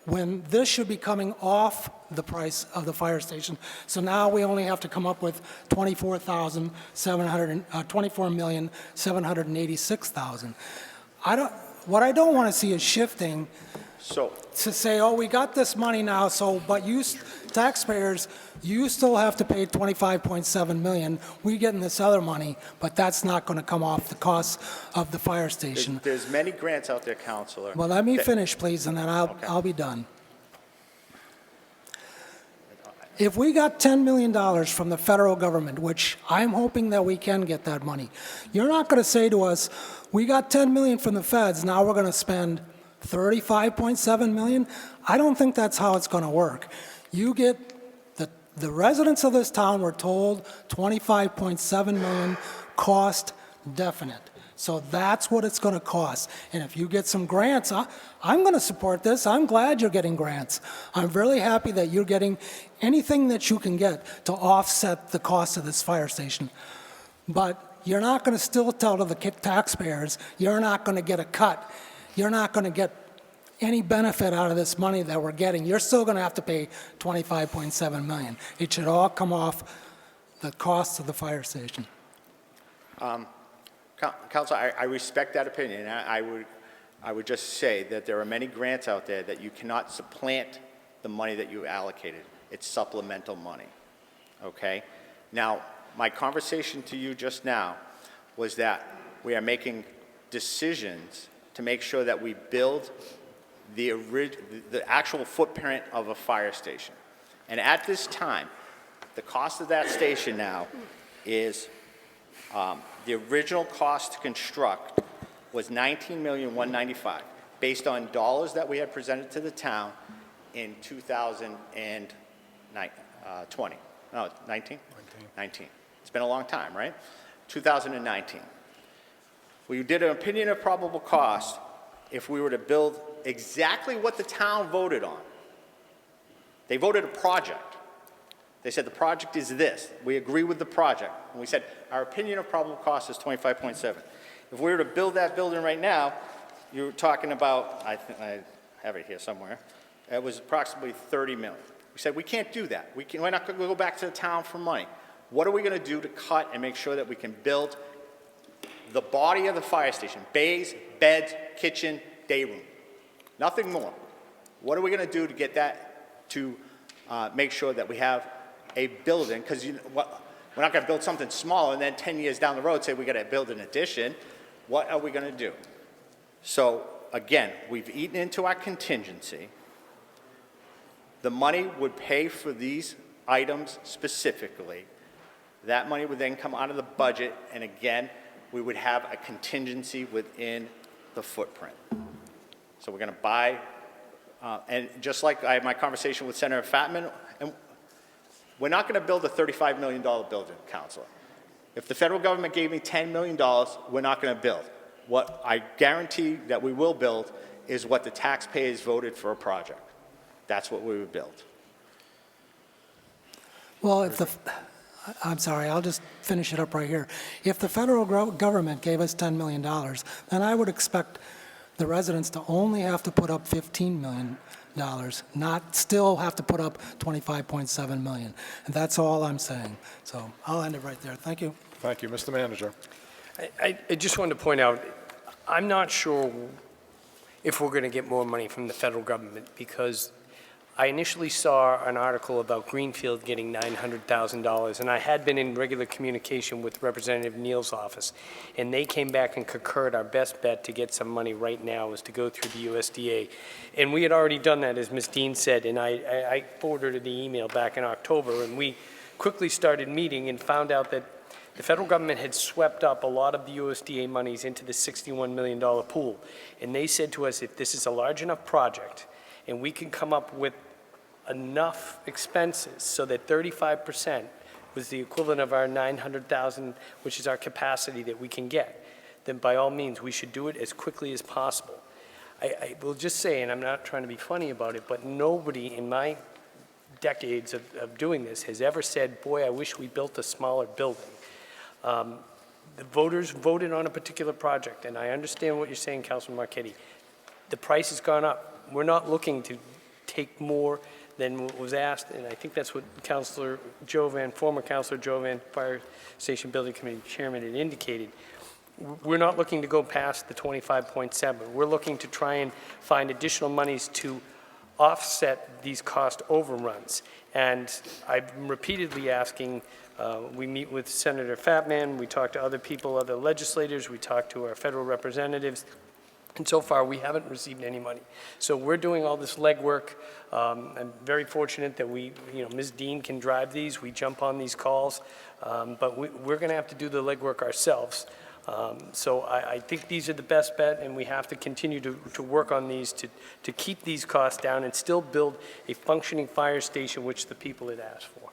when this should be coming off the price of the fire station. So now we only have to come up with $24,786,000. What I don't want to see is shifting to say, oh, we got this money now, so, but you taxpayers, you still have to pay 25.7 million. We're getting this other money, but that's not going to come off the cost of the fire station. There's many grants out there, Counselor. Well, let me finish, please, and then I'll be done. If we got $10 million from the federal government, which I'm hoping that we can get that money, you're not going to say to us, we got $10 million from the feds, now we're going to spend $35.7 million. I don't think that's how it's going to work. You get, the residents of this town were told $25.7 million cost definite. So that's what it's going to cost. And if you get some grants, I'm going to support this. I'm glad you're getting grants. I'm really happy that you're getting anything that you can get to offset the cost of this fire station. But you're not going to still tell to the taxpayers, you're not going to get a cut. You're not going to get any benefit out of this money that we're getting, you're still going to have to pay $25.7 million. It should all come off the cost of the fire station. Council, I respect that opinion. I would just say that there are many grants out there that you cannot supplant the money that you allocated. It's supplemental money, okay? Now, my conversation to you just now was that we are making decisions to make sure that we build the actual footprint of a fire station. And at this time, the cost of that station now is, the original cost to construct was $19,195,000, based on dollars that we had presented to the town in 2020. No, 19? 19. It's been a long time, right? 2019. We did an opinion of probable cost if we were to build exactly what the town voted on. They voted a project. They said the project is this. We agree with the project. And we said our opinion of probable cost is 25.7. If we were to build that building right now, you're talking about, I have it here somewhere, it was approximately $30 million. We said we can't do that. We're not going to go back to the town for money. What are we going to do to cut and make sure that we can build the body of the fire station? Bays, beds, kitchen, day room. Nothing more. What are we going to do to get that to make sure that we have a building? Because we're not going to build something small and then 10 years down the road say we got to build an addition. What are we going to do? So again, we've eaten into our contingency. The money would pay for these items specifically. That money would then come out of the budget, and again, we would have a contingency within the footprint. So we're going to buy, and just like I had my conversation with Senator Fatman, and we're not going to build a $35 million building, Councilor. If the federal government gave me $10 million, we're not going to build. What I guarantee that we will build is what the taxpayers voted for a project. That's what we would build. Well, I'm sorry, I'll just finish it up right here. If the federal government gave us $10 million, then I would expect the residents to only have to put up $15 million, not still have to put up $25.7 million. And that's all I'm saying. So I'll end it right there. Thank you. Thank you. Mr. Manager. I just wanted to point out, I'm not sure if we're going to get more money from the federal government, because I initially saw an article about Greenfield getting $900,000, and I had been in regular communication with Representative Neal's office, and they came back and concurred our best bet to get some money right now is to go through the USDA. And we had already done that, as Ms. Dean said, and I forwarded her the email back in October, and we quickly started meeting and found out that the federal government had swept up a lot of the USDA monies into the $61 million pool. And they said to us, if this is a large enough project and we can come up with enough expenses so that 35% was the equivalent of our 900,000, which is our capacity that we can get, then by all means, we should do it as quickly as possible. I will just say, and I'm not trying to be funny about it, but nobody in my decades of doing this has ever said, boy, I wish we built a smaller building. The voters voted on a particular project, and I understand what you're saying, Councilman Marchetti. The price has gone up. We're not looking to take more than what was asked, and I think that's what Councilor Jovan, former Councilor Jovan, Fire Station Building Committee Chairman, had indicated. We're not looking to go past the 25.7. We're looking to try and find additional monies to offset these cost overruns. And I'm repeatedly asking, we meet with Senator Fatman, we talk to other people, other legislators, we talk to our federal representatives, and so far we haven't received any money. So we're doing all this legwork. I'm very fortunate that Ms. Dean can drive these, we jump on these calls, but we're going to have to do the legwork ourselves. So I think these are the best bet, and we have to continue to work on these to keep these costs down and still build a functioning fire station, which the people had asked for.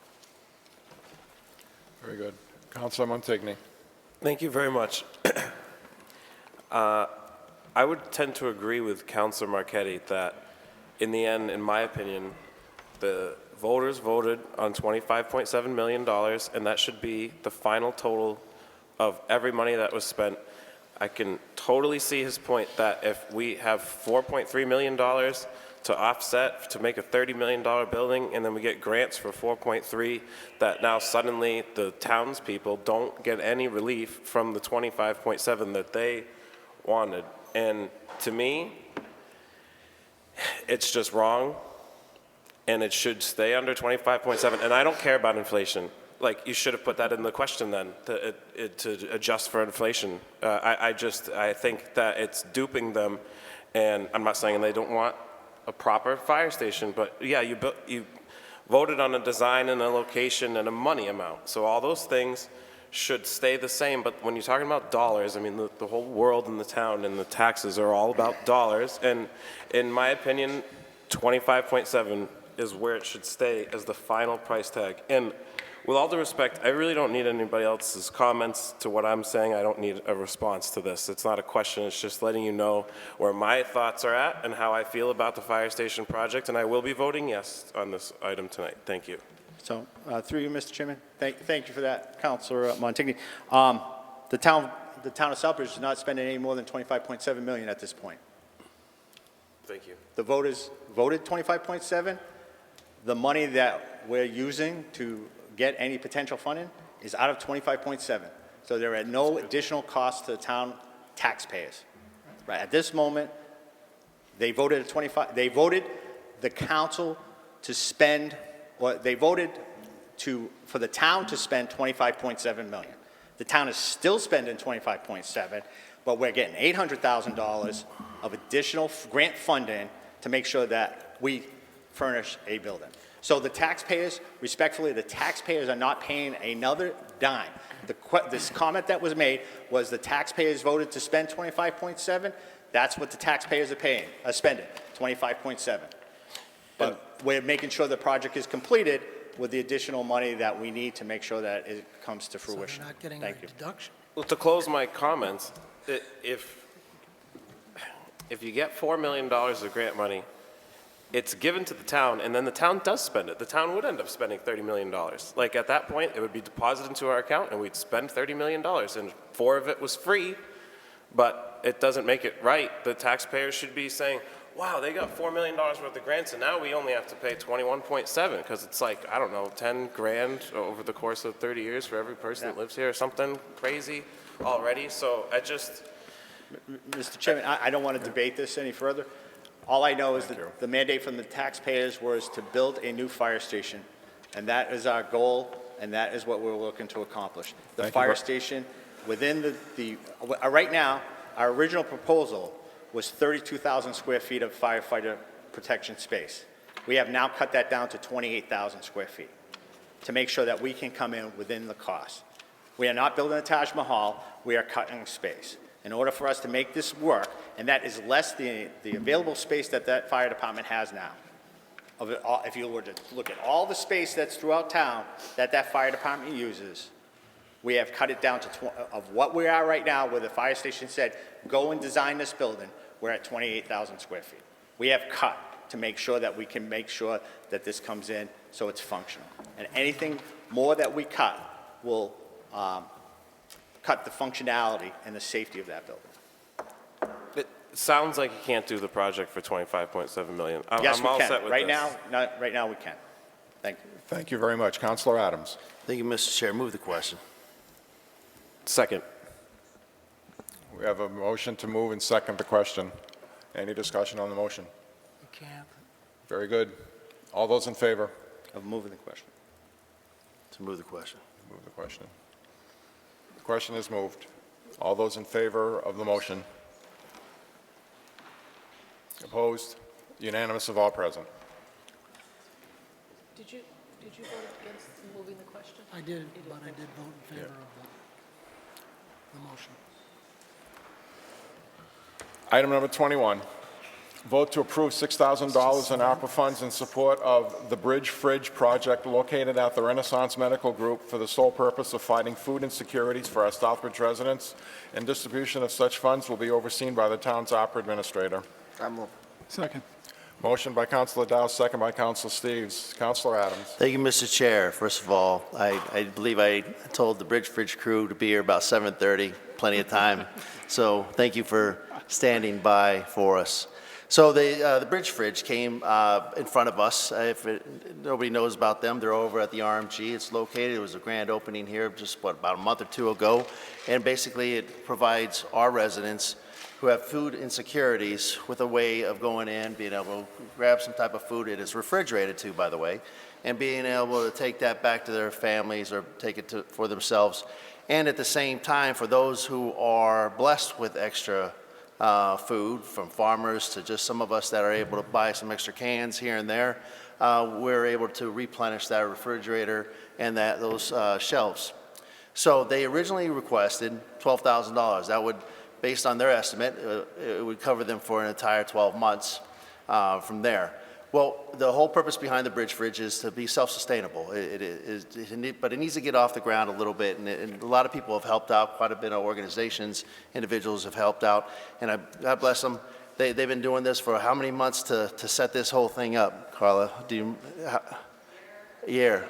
Very good. Councilor Montigny. Thank you very much. I would tend to agree with Councilor Marchetti that in the end, in my opinion, the voters voted on $25.7 million, and that should be the final total of every money that was spent I can totally see his point that if we have $4.3 million to offset to make a $30 million building, and then we get grants for 4.3, that now suddenly the townspeople don't get any relief from the 25.7 that they wanted. And to me, it's just wrong, and it should stay under 25.7. And I don't care about inflation. Like, you should have put that in the question then, to adjust for inflation. I think that it's duping them, and I'm not saying they don't want a proper fire station, but yeah, you voted on a design and a location and a money amount. So all those things should stay the same, but when you're talking about dollars, I mean, the whole world and the town and the taxes are all about dollars, and in my opinion, 25.7 is where it should stay as the final price tag. And with all due respect, I really don't need anybody else's comments to what I'm saying. I don't need a response to this. It's not a question, it's just letting you know where my thoughts are at and how I feel about the fire station project, and I will be voting yes on this item tonight. Thank you. So, through you, Mr. Chairman, thank you for that, Councilor Montigny. The town of Southbridge is not spending any more than $25.7 million at this point. Thank you. The voters voted 25.7. The money that we're using to get any potential funding is out of 25.7. So there are no additional costs to the town taxpayers. Right at this moment, they voted at 25. They voted the council to spend, or they voted for the town to spend 25.7 million. The town is still spending 25.7, but we're getting $800,000 of additional grant funding to make sure that we furnish a building. So the taxpayers, respectfully, the taxpayers are not paying another dime. This comment that was made was the taxpayers voted to spend 25.7. That's what the taxpayers are spending, 25.7. But we're making sure the project is completed with the additional money that we need to make sure that it comes to fruition. So they're not getting Thank a you. deduction. Well, to close my comments, if you get $4 million of grant money, it's given to the town, and then the town does spend it. The town would end up spending $30 million. Like, at that point, it would be deposited into our account, and we'd spend $30 million, and 4 of it was free, but it doesn't make it right. The taxpayers should be saying, wow, they got $4 million worth of grants, and now we only have to pay 21.7, because it's like, I don't know, 10 grand over the course of 30 years for every person that lives here, or something crazy already. So I just... Mr. Chairman, I don't want to debate this any further. All I know is that the mandate from the taxpayers was to build a new fire station, and that is our goal, and that is what we're looking to accomplish. The fire station, within right now, our original proposal was 32,000 square feet of firefighter protection space. We have now cut that down to 28,000 square feet to make sure that we can come in within the cost. We are not building a Taj Mahal, we are cutting space. In order for us to make this work, and that is less the available space that fire department has now. If you were to look at all the space that's throughout town that fire department uses, we have cut it down to of what we are right now, where the fire station said, go and design this building, we're at 28,000 square feet. We have cut to make sure that we can make sure that this comes in so it's functional. And anything more that we cut will cut the functionality and the safety of that building. It sounds like you can't do the project for $25.7 million. Yes, I'm all we can. set with Right this. right now we can. Thank you. Thank you very much. Councilor Adams. Thank you, Mr. Chair. Move the question. Second. We have a motion to move and second the question. Any discussion on the motion? You can't. Very good. All those in favor? Of moving the question. To move the question. Move the question. The question is moved. All those in favor of the motion? Opposed? Unanimous of all present. Did you vote against moving the question? I did, but I did vote in favor of the motion. Item number 21, vote to approve $6,000 in ARPA funds in support of the Bridge Fridge project located at the Renaissance Medical Group for the sole purpose of fighting food insecurities for our Southbridge residents, and distribution of such funds will be overseen by the town's ARPA administrator. I move. Second. Motion by Councilor Dow, second by Councilor Steves. Councilor Adams. Thank you, Mr. Chair. First of all, I believe I told the Bridge crew to be here about 7:30, plenty of time. So thank you for standing by for us. So the Bridge Fridge came in front of us. Nobody knows about them. They're over at the RMG. It's located. It was a grand opening here just, about a month or two ago. And basically, it provides our residents who have food insecurities with a way of going in, being able to grab some type of food. It is refrigerated too, by the way, and being able to take that back to their families or take it for themselves. And at the same time, for those who are blessed with extra food, from farmers to just some of us that are able to buy some extra cans here and there, we're able to replenish that refrigerator and those shelves. So they originally requested $12,000. That would, based on their estimate, it would cover them for an entire 12 months from there. Well, the whole purpose behind the Bridge Fridge is to be self-sustainable. But it needs to get off the ground a little bit, and a lot of people have helped out, quite a bit of organizations, individuals have helped out, and God bless them. They've been doing this for how many months to set this whole thing up, Carla? Yeah,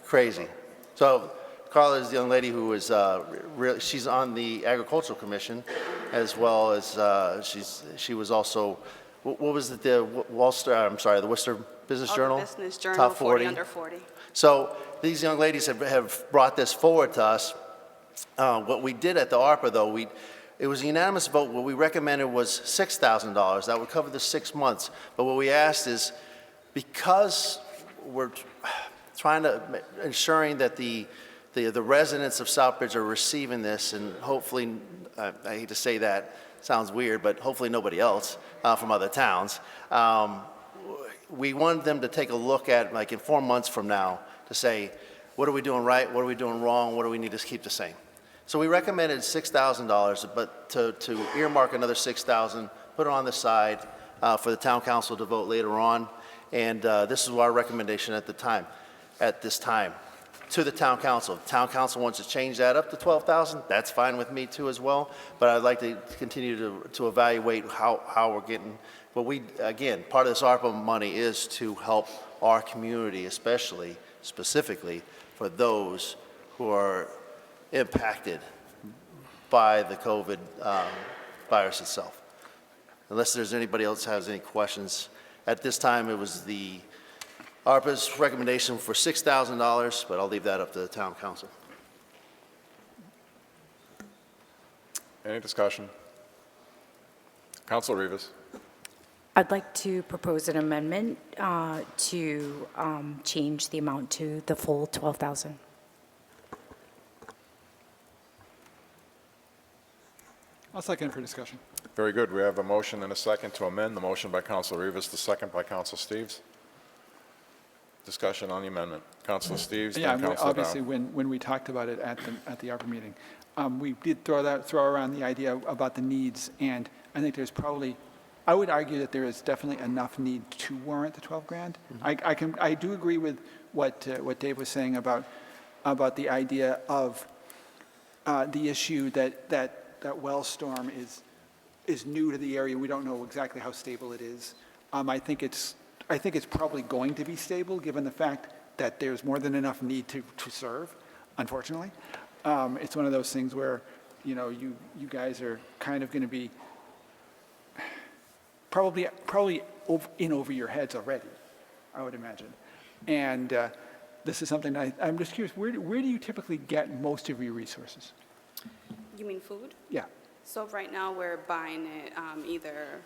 crazy. So Carla is the young lady who is she's on the Agricultural Commission, as well as she was also, what was it, the Worcester Business Journal? Business Journal, Top 40 under 40. So these young ladies have brought this forward to us. What we did at the ARPA, though, it was a unanimous vote. What we recommended was $6,000. That would cover the 6 months. But what we asked is, because we're trying to ensuring that the residents of Southbridge are receiving this, and hopefully, I hate to say that, sounds weird, but hopefully nobody else from other towns. We wanted them to take a look at, like in 4 months from now, to say, what are we doing right, what are we doing wrong, what do we need to keep the same? So we recommended $6,000, but to earmark another $6,000, put it on the side for the town council to vote later on, and this is our recommendation at this time. To the town council. If the town council wants to change that up to $12,000, that's fine with me too as well, but I'd like to continue to evaluate how we're getting, but again, part of this ARPA money is to help our community, specifically for those who are impacted by the COVID virus itself. Unless there's anybody else has any questions. At this time, it was the ARPA's recommendation for $6,000, but I'll leave that up to the town council. Any discussion? Councilor Rivas. I'd like to propose an amendment to change the amount to the full $12,000. I'll second for discussion. Very good. We have a motion and a second to amend. The motion by Councilor Rivas, the second by Councilor Steves. Discussion on the amendment. Councilor Steves, Yeah, then Councilor obviously, Dow. when we talked about it at the ARPA meeting, we did throw around the idea about the needs, and I think there's probably, I would argue that there is definitely enough need to warrant the 12 grand. I do agree with what Dave was saying about the idea of the issue that Wellstorm is new to the area. We don't know exactly how stable it is. I think it's probably going to be stable, given the fact that there's more than enough need to serve, unfortunately. It's one of those things where, you guys are kind of going to be probably in over your heads already, I would imagine. And this is something I'm just curious, where do you typically get most of your resources? You mean food? Yeah. So right now, we're buying it either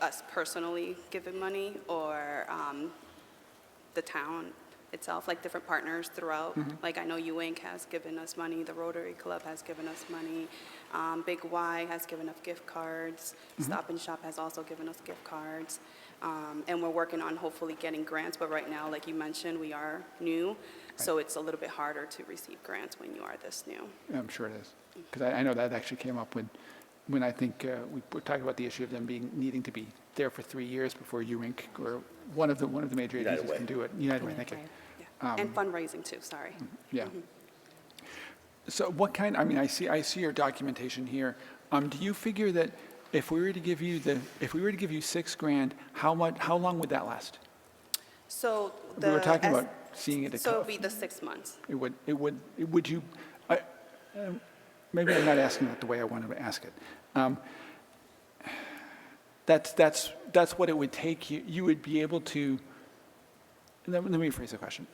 us personally giving money or the town itself, like different partners throughout. Like I know UInc has given us money, the Rotary Club has given us money, Big Y has given us gift cards, Stop and Shop has also given us gift cards, and we're working on hopefully getting grants, but right now, like you mentioned, we are new, so it's a little bit harder to receive grants when you are this new. I'm sure it is, because I know that actually came up when I think we were talking about the issue of them needing to be there for 3 years before UInc or one of the major agencies can do it. United Way, thank you. Yeah. And fundraising too, sorry. Yeah. So what kind, I mean, I see your documentation here. Do you figure that if we were to give you $6,000, how long would that last? So We were talking the about seeing it. So it would be the 6 months. Would you, maybe I'm not asking that the way I wanted to ask it. That's what it would take you. You would be able to, let me rephrase the question.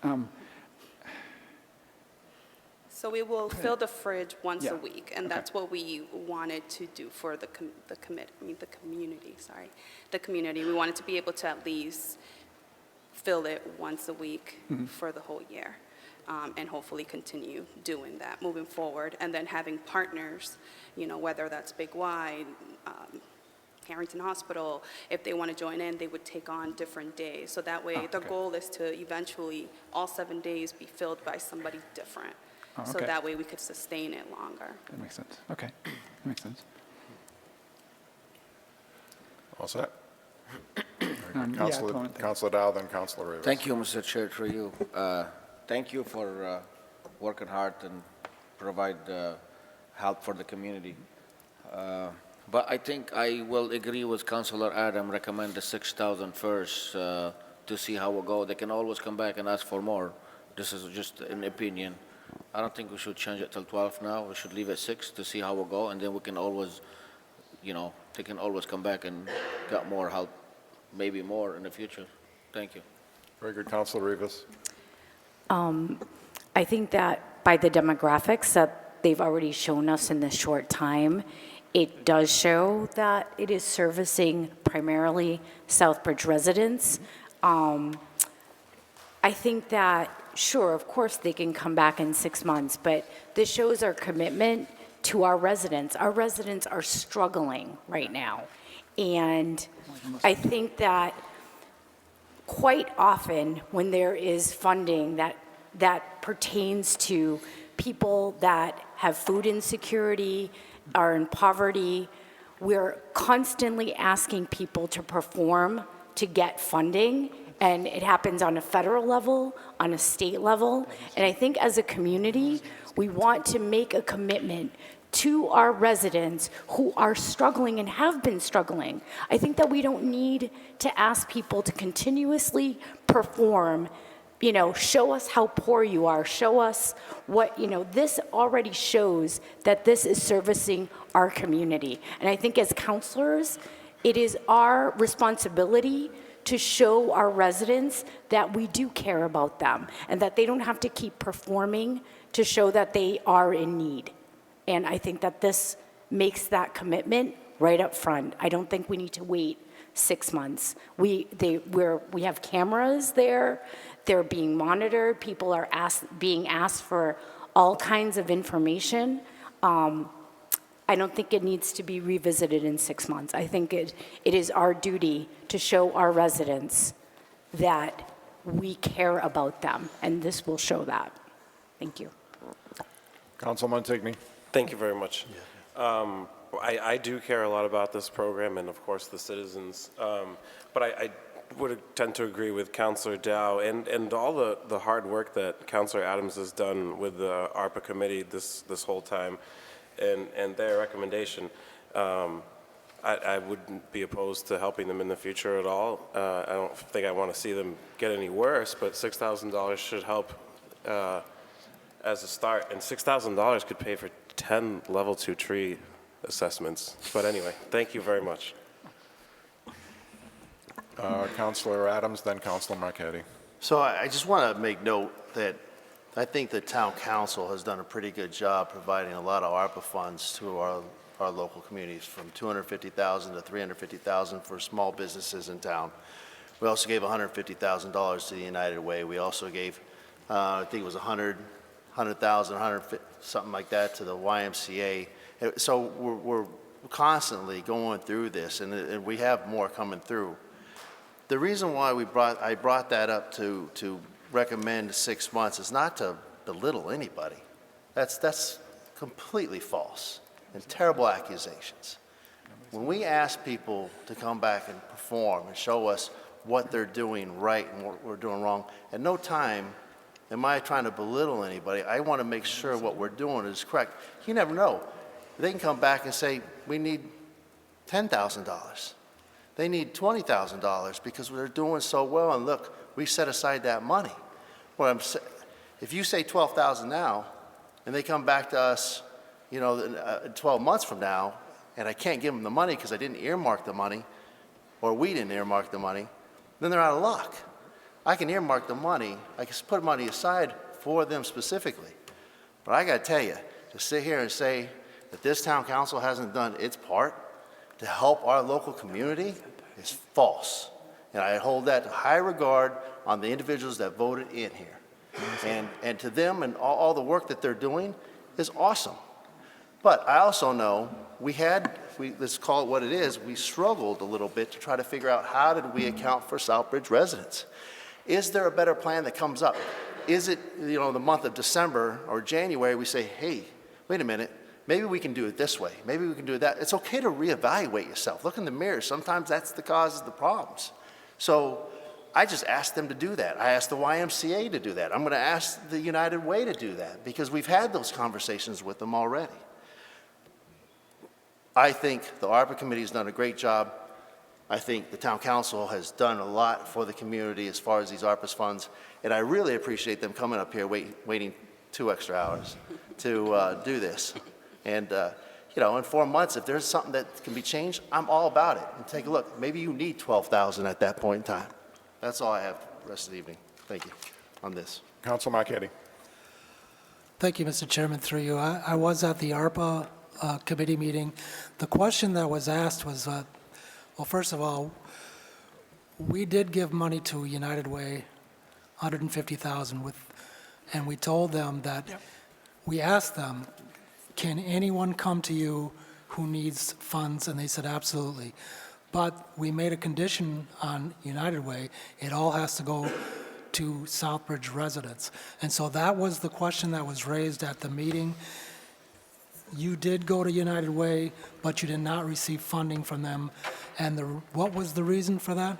So we will fill the fridge once Yeah. a week, and that's what we wanted to do for the community, sorry. The community, we wanted to be able to at least fill it once a week for the whole year, and hopefully continue doing that moving forward. And then having partners, whether that's Big Y, Harrington Hospital, if they want to join in, they would take on different days. So that way, the goal is to eventually, all 7 days be filled by somebody different. So Okay. that way we could sustain it longer. That makes sense. Okay, that makes sense. All set? Clement, Councilor Dow, then Councilor Rivas. Thank you, Mr. Chair, through you. Thank you for working hard and provide help for the community. But I think I will agree with Councilor Adam, recommend the 6,000 first to see how we go. They can always come back and ask for more. This is just an opinion. I don't think we should change it till 12 now. We should leave it 6 to see how we go, and then we can always, they can always come back and get more help, maybe more in the future. Thank you. Very good, Councilor Rivas. I think that by the demographics that they've already shown us in this short time, it does show that it is servicing primarily Southbridge residents. I think that, sure, of course, they can come back in 6 months, but this shows our commitment to our residents. Our residents are struggling right now. And I think that quite often when there is funding that pertains to people that have food insecurity, are in poverty, we're constantly asking people to perform to get funding, and it happens on a federal level, on a state level. And I think as a community, we want to make a commitment to our residents who are struggling and have been struggling. I think that we don't need to ask people to continuously perform, show us how poor you are, show us what, this already shows that this is servicing our community. And I think as counselors, it is our responsibility to show our residents that we do care about them and that they don't have to keep performing to show that they are in need. And I think that this makes that commitment right up front. I don't think we need to wait 6 months. We have cameras there. They're being monitored. People are being asked for all kinds of information. I don't think it needs to be revisited in 6 months. I think it is our duty to show our residents that we care about them, and this will show that. Thank you. Councilman Montigny. Thank you very much. I do care a lot about this program and, of course, the citizens. But I would tend to agree with Councilor Dow and all the hard work that Councilor Adams has done with the ARPA committee this whole time and their recommendation. I wouldn't be opposed to helping them in the future at all. I don't think I want to see them get any worse, but $6,000 should help as a start. And $6,000 could pay for 10 level 2 tree assessments. But anyway, thank you very much. Councilor Adams, then Councilor Marquetti. So I just want to make note that I think the town council has done a pretty good job providing a lot of ARPA funds to our local communities, from $250,000 to $350,000 for small businesses in town. We also gave $150,000 to the United Way. We also gave, I think it was $100,000, something like that, to the YMCA. So we're constantly going through this, and we have more coming through. The reason why I brought that up to recommend 6 months is not to belittle anybody. That's completely false and terrible accusations. When we ask people to come back and perform and show us what they're doing right and what we're doing wrong, at no time am I trying to belittle anybody. I want to make sure what we're doing is correct. You never know. They can come back and say, we need $10,000. They need $20,000 because they're doing so well, and look, we set aside that money. If you say 12,000 now, and they come back to us, 12 months from now, and I can't give them the money because I didn't earmark the money, or we didn't earmark the money, then they're out of luck. I can earmark the money, I can put money aside for them specifically. But I gotta tell you, to sit here and say that this town council hasn't done its part to help our local community is false. And I hold that to high regard on the individuals that voted in here. And to them and all the work that they're doing is awesome. But I also know let's call it what it is, we struggled a little bit to try to figure out how did we account for Southbridge residents. Is there a better plan that comes up? Is it, the month of December or January, we say, hey, wait a minute, maybe we can do it this way, maybe we can do that. It's okay to reevaluate yourself. Look in the mirror. Sometimes that's the cause of the problems. So I just asked them to do that. I asked the YMCA to do that. I'm going to ask the United Way to do that because we've had those conversations with them already. I think the ARPA committee has done a great job. I think the town council has done a lot for the community as far as these ARPA funds, and I really appreciate them coming up here waiting 2 extra hours to do this. And in 4 months, if there's something that can be changed, I'm all about it. And take a look. Maybe you need 12,000 at that point in time. That's all I have the rest of the evening. Thank you on this. Council Marquetti. Thank you, Mr. Chairman, through you. I was at the ARPA committee meeting. The question that was asked was, well, first of all, we did give money to United Way, $150,000, and we told them that, we asked them, can anyone come to you who needs funds? And they said, absolutely. But we made a condition on United Way, it all has to go to Southbridge residents. And so that was the question that was raised at the meeting. You did go to United Way, but you did not receive funding from them. And what was the reason for that?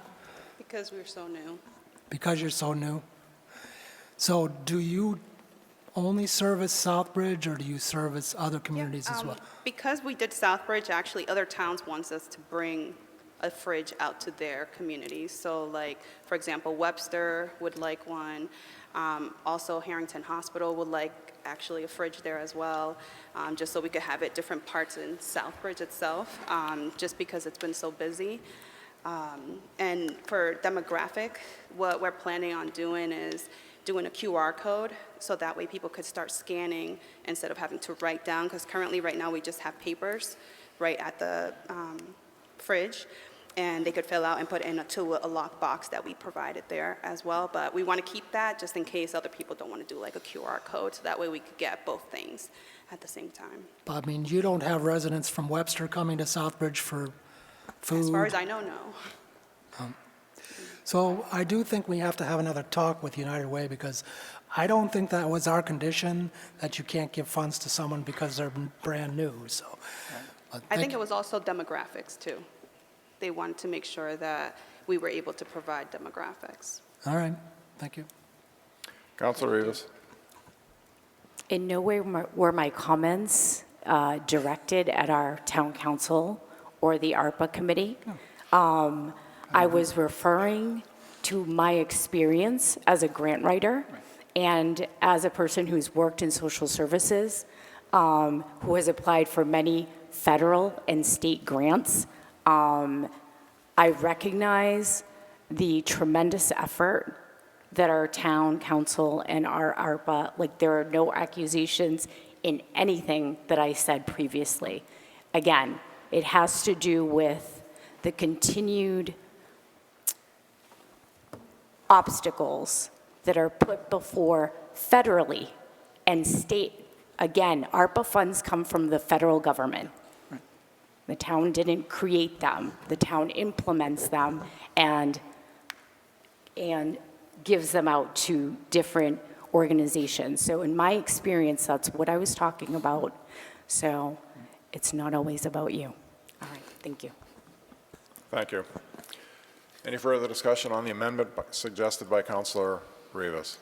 Because we're so new. Because you're so new. So do you only service Southbridge, or do you service other communities as well? Because we did Southbridge, actually, other towns wants us to bring a fridge out to their communities. So like, for example, Webster would like one. Also, Harrington Hospital would like actually a fridge there as well, just so we could have it different parts in Southbridge itself, just because it's been so busy. And for demographic, what we're planning on doing is doing a QR code, so that way people could start scanning instead of having to write down, because currently right now we just have papers right at the fridge, and they could fill out and put into a lockbox that we provided there as well. But we want to keep that just in case other people don't want to do like a QR code, so that way we could get both things at the same time. But I mean, you don't have residents from Webster coming to Southbridge for food? As far as I know, no. So I do think we have to have another talk with United Way, because I don't think that was our condition, that you can't give funds to someone because they're brand new, so. I think it was also demographics too. They wanted to make sure that we were able to provide demographics. All right, thank you. Councilor Rivas. In no way were my comments directed at our town council or the ARPA committee. I was referring to my experience as a grant writer and as a person who's worked in social services, who has applied for many federal and state grants. I recognize the tremendous effort that our town council and our ARPA, like, there are no accusations in anything that I said previously. Again, it has to do with the continued obstacles that are put before federally and state. Again, ARPA funds come from the federal government. The town didn't create them. The town implements them and gives them out to different organizations. So in my experience, that's what I was talking about. So it's not always about you. All right, thank you. Thank you. Any further discussion on the amendment suggested by Councilor Rivas?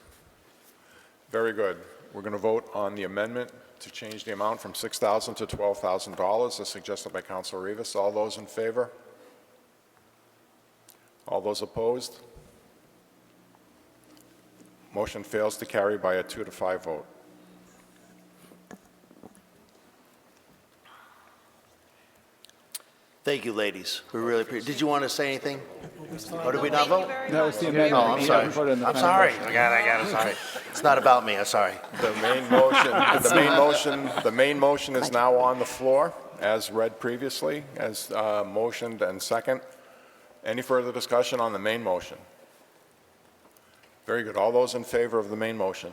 Very good. We're going to vote on the amendment to change the amount from $6,000 to $12,000, as suggested by Councilor Rivas. All those in favor? All those opposed? Motion fails to carry by a 2 to 5 vote. Thank you, ladies. We really appreciate. Did you want to say anything? Or did we not vote? That was the amendment. Oh, I'm You sorry. haven't voted on the I'm final sorry. motion. I got it. Sorry. It's not about me. I'm sorry. The main motion is now on the floor, as read previously, as motioned and second. Any further discussion on the main motion? Very good. All those in favor of the main motion?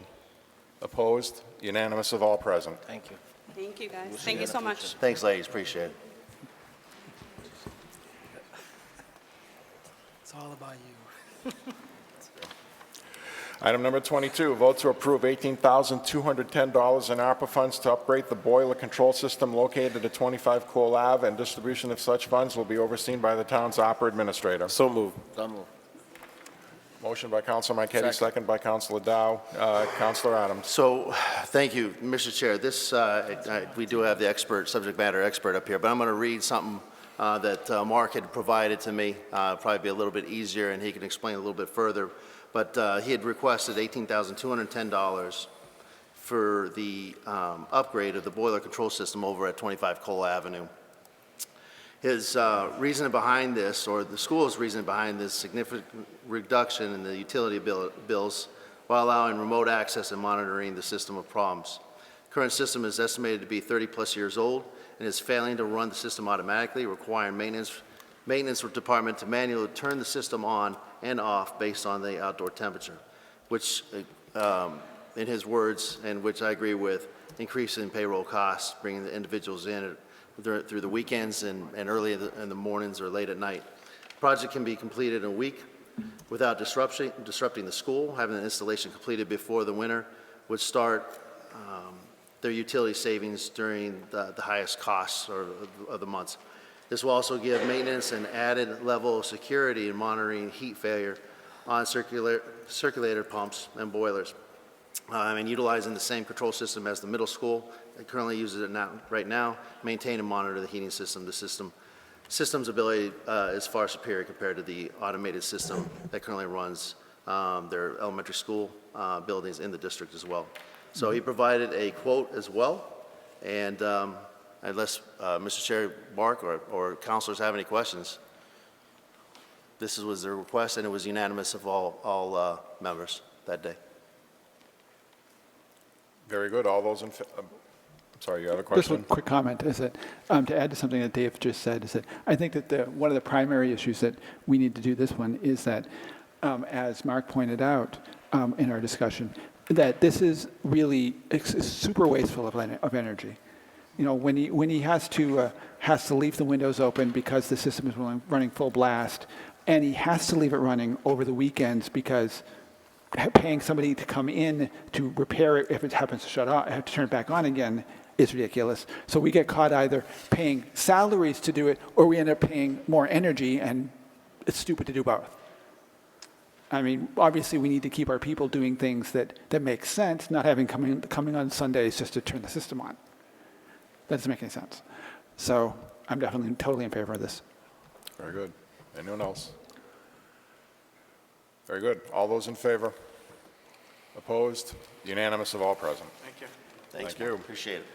Opposed? Unanimous of all present. Thank you. Thank you, guys. Thank you so much. Thanks, ladies. Appreciate it. It's all about you. Item number 22, vote to approve $18,210 in ARPA funds to upgrade the boiler control system located at 25 Cole Ave, and distribution of such funds will be overseen by the town's opera administrator. So moved. So moved. Motion by Councilor Marquetti, second by Councilor Dow. Councilor Adams. So, thank you, Mr. Chair. This, we do have the expert, subject matter expert up here, but I'm going to read something that Mark had provided to me. Probably be a little bit easier, and he can explain a little bit further. But he had requested $18,210 for the upgrade of the boiler control system over at 25 Cole Avenue. His reason behind this, or the school's reason behind this significant reduction in the utility bills while allowing remote access and monitoring the system of problems. Current system is estimated to be 30-plus years old and is failing to run the system automatically, requiring maintenance department to manually turn the system on and off based on the outdoor temperature, which, in his words, and which I agree with, increasing payroll costs, bringing the individuals in through the weekends and early in the mornings or late at night. The project can be completed in a week without disrupting the school. Having the installation completed before the winter would start their utility savings during the highest costs of the months. This will also give maintenance an added level of security in monitoring heat failure on circulator pumps and boilers, and utilizing the same control system as the middle school that currently uses it right now, maintain and monitor the heating system. The system's ability is far superior compared to the automated system that currently runs their elementary school buildings in the district as well. So he provided a quote as well, and unless Mr. Chair, Mark, or councilors have any questions, this was their request, and it was unanimous of all members that day. Very good. All those in favor? I'm sorry, you have a Just question? one quick comment is that, to add to something that Dave just said, is that I think that one of the primary issues that we need to do this one is that, as Mark pointed out in our discussion, that this is really it's super wasteful of energy. You know, when he has to leave the windows open because the system is running full blast, and he has to leave it running over the weekends because paying somebody to come in to repair it if it happens to shut off, have to turn it back on again, is ridiculous. So we get caught either paying salaries to do it, or we end up paying more energy, and it's stupid to do both. I mean, obviously we need to keep our people doing things that make sense, not having coming on Sundays just to turn the system on. That doesn't make any sense. So I'm definitely totally in favor of this. Very good. Anyone else? Very good. All those in favor? Opposed? Unanimous of all present. Thank you. Thanks, Thank you. Appreciate it.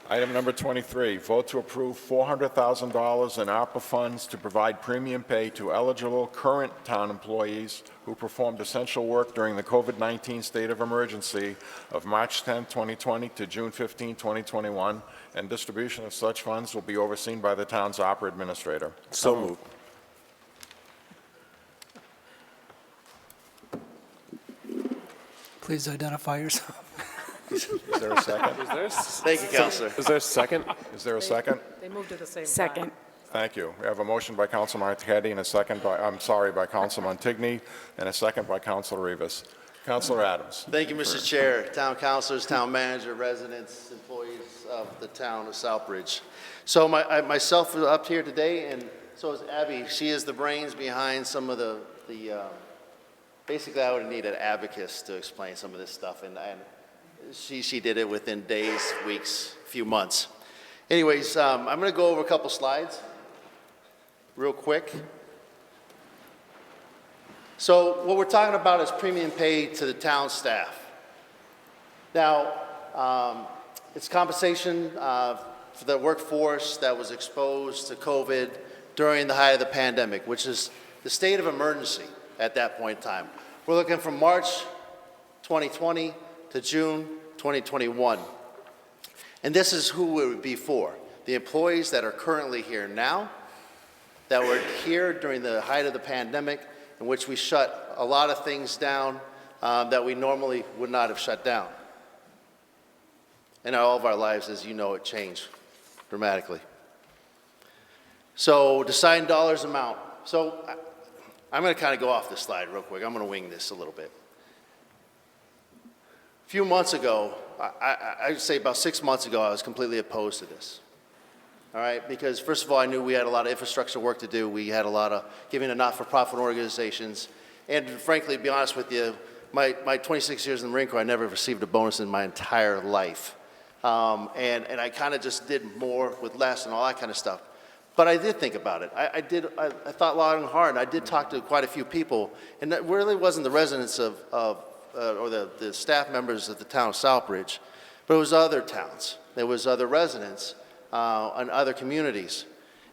Item number 23, vote to approve $400,000 in ARPA funds to provide premium pay to eligible current town employees who performed essential work during the COVID-19 state of emergency of March 10, 2020 to June 15, 2021, and distribution of such funds will be overseen by the town's opera administrator. So moved. Please identify yourself. Is there a second? Thank you, Counselor. Is there a second? Is there a second? They moved at the same time. Second. Thank you. We have a motion by Council Marquetti and a second by Council Montigny, and a second by Council Rivas. Councilor Adams. Thank you, Mr. Chair, town councilors, town manager, residents, employees of the town of Southbridge. So myself is up here today, and so is Abby. She is the brains behind some of the basically I would need an abacus to explain some of this stuff, and she did it within days, weeks, few months. Anyways, I'm going to go over a couple slides real quick. So what we're talking about is premium pay to the town staff. Now, it's compensation for the workforce that was exposed to COVID during the height of the pandemic, which is the state of emergency at that point in time. We're looking from March 2020 to June 2021. And this is who it would be for. The employees that are currently here now, that were here during the height of the pandemic, in which we shut a lot of things down that we normally would not have shut down. And all of our lives, as you know, it changed dramatically. So deciding dollars amount. So I'm going to kind of go off this slide real quick. I'm going to wing this a little bit. A few months ago, I'd say about 6 months ago, I was completely opposed to this. All right, because first of all, I knew we had a lot of infrastructure work to do. We had a lot of giving to not-for-profit organizations. And frankly, to be honest with you, my 26 years in the Marine Corps, I never received a bonus in my entire life. And I kind of just did more with less and all that kind of stuff. But I did think about it. I thought long and hard, and I did talk to quite a few people. And that really wasn't the residents or the staff members of the town of Southbridge, but it was other towns. There was other residents and other communities.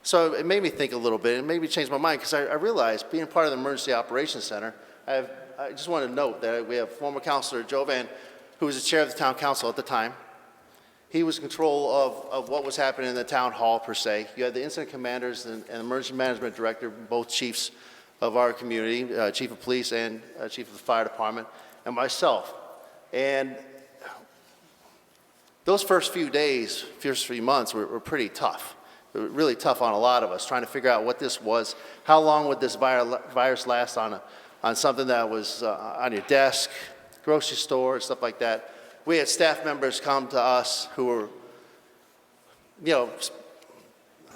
So it made me think a little bit. It made me change my mind because I realized being part of the Emergency Operations Center, I just want to note that we have former Councilor Jovan, who was the chair of the town council at the time. He was in control of what was happening in the town hall, per se. You had the incident commanders and emergency management director, both chiefs of our community, chief of police and chief of the fire department, and myself. And those first few days, first 3 months were pretty tough. Really tough on a lot of us, trying to figure out what this was. How long would this virus last on something that was on your desk, grocery store, stuff like that. We had staff members come to us who were,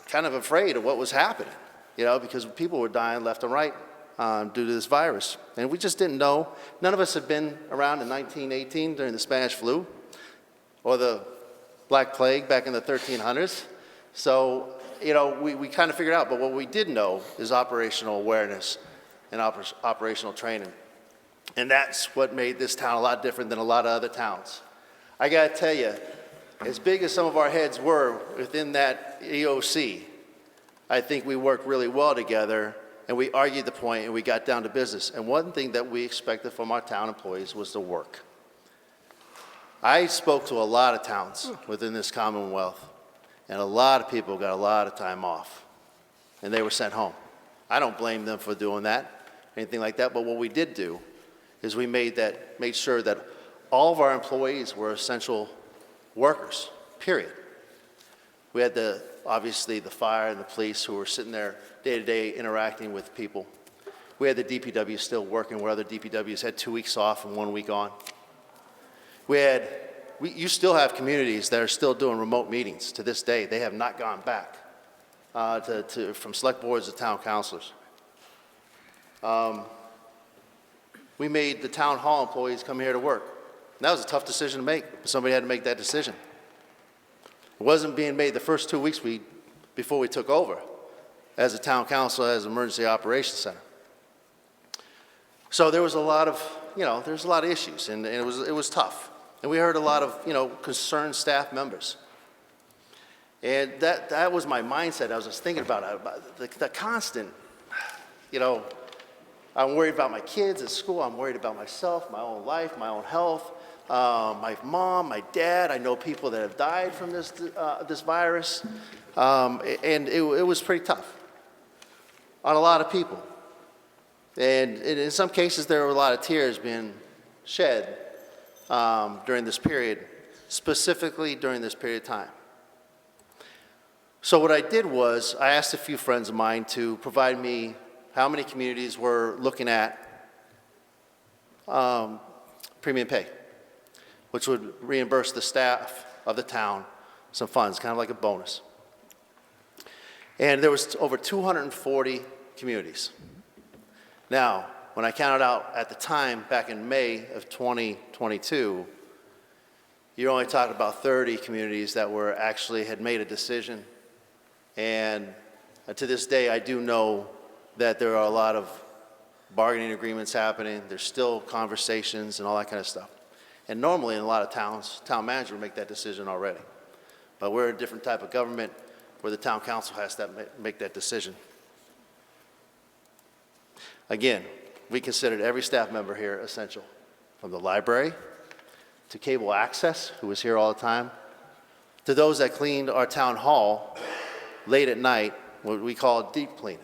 kind of afraid of what was happening, because people were dying left and right due to this virus. And we just didn't know. None of us had been around in 1918 during the Spanish flu or the Black Plague back in the 1300s. So, we kind of figured out, but what we did know is operational awareness and operational training. And that's what made this town a lot different than a lot of other towns. I got to tell you, as big as some of our heads were within that EOC, I think we worked really well together, and we argued the point, and we got down to business. And one thing that we expected from our town employees was the work. I spoke to a lot of towns within this Commonwealth, and a lot of people got a lot of time off, and they were sent home. I don't blame them for doing that, anything like that, but what we did do is we made sure that all of our employees were essential workers, period. We had obviously the fire and the police who were sitting there day-to-day interacting with people. We had the DPW still working where other DPWs had 2 weeks off and 1 week on. You still have communities that are still doing remote meetings to this day. They have not gone back from select boards to town councilors. We made the town hall employees come here to work. And that was a tough decision to make, but somebody had to make that decision. It wasn't being made the first 2 weeks before we took over as a town council, as Emergency Operations Center. So there was a lot of, there's a lot of issues, and it was tough. And we heard a lot of, concerned staff members. And that was my mindset. I was just thinking about the constant, I'm worried about my kids at school. I'm worried about myself, my own life, my own health, my mom, my dad. I know people that have died from this virus. And it was pretty tough on a lot of people. And in some cases, there were a lot of tears being shed during this period, specifically during this period of time. So what I did was I asked a few friends of mine to provide me how many communities were looking at premium pay, which would reimburse the staff of the town some funds, kind of like a bonus. And there was over 240 communities. Now, when I counted out at the time, back in May of 2022, you're only talking about 30 communities that were actually had made a decision. And to this day, I do know that there are a lot of bargaining agreements happening. There's still conversations and all that kind of stuff. And normally in a lot of towns, town manager would make that decision already. But we're a different type of government where the town council has to make that decision. Again, we considered every staff member here essential, from the library to cable access, who was here all the time, to those that cleaned our town hall late at night, what we call deep cleaning.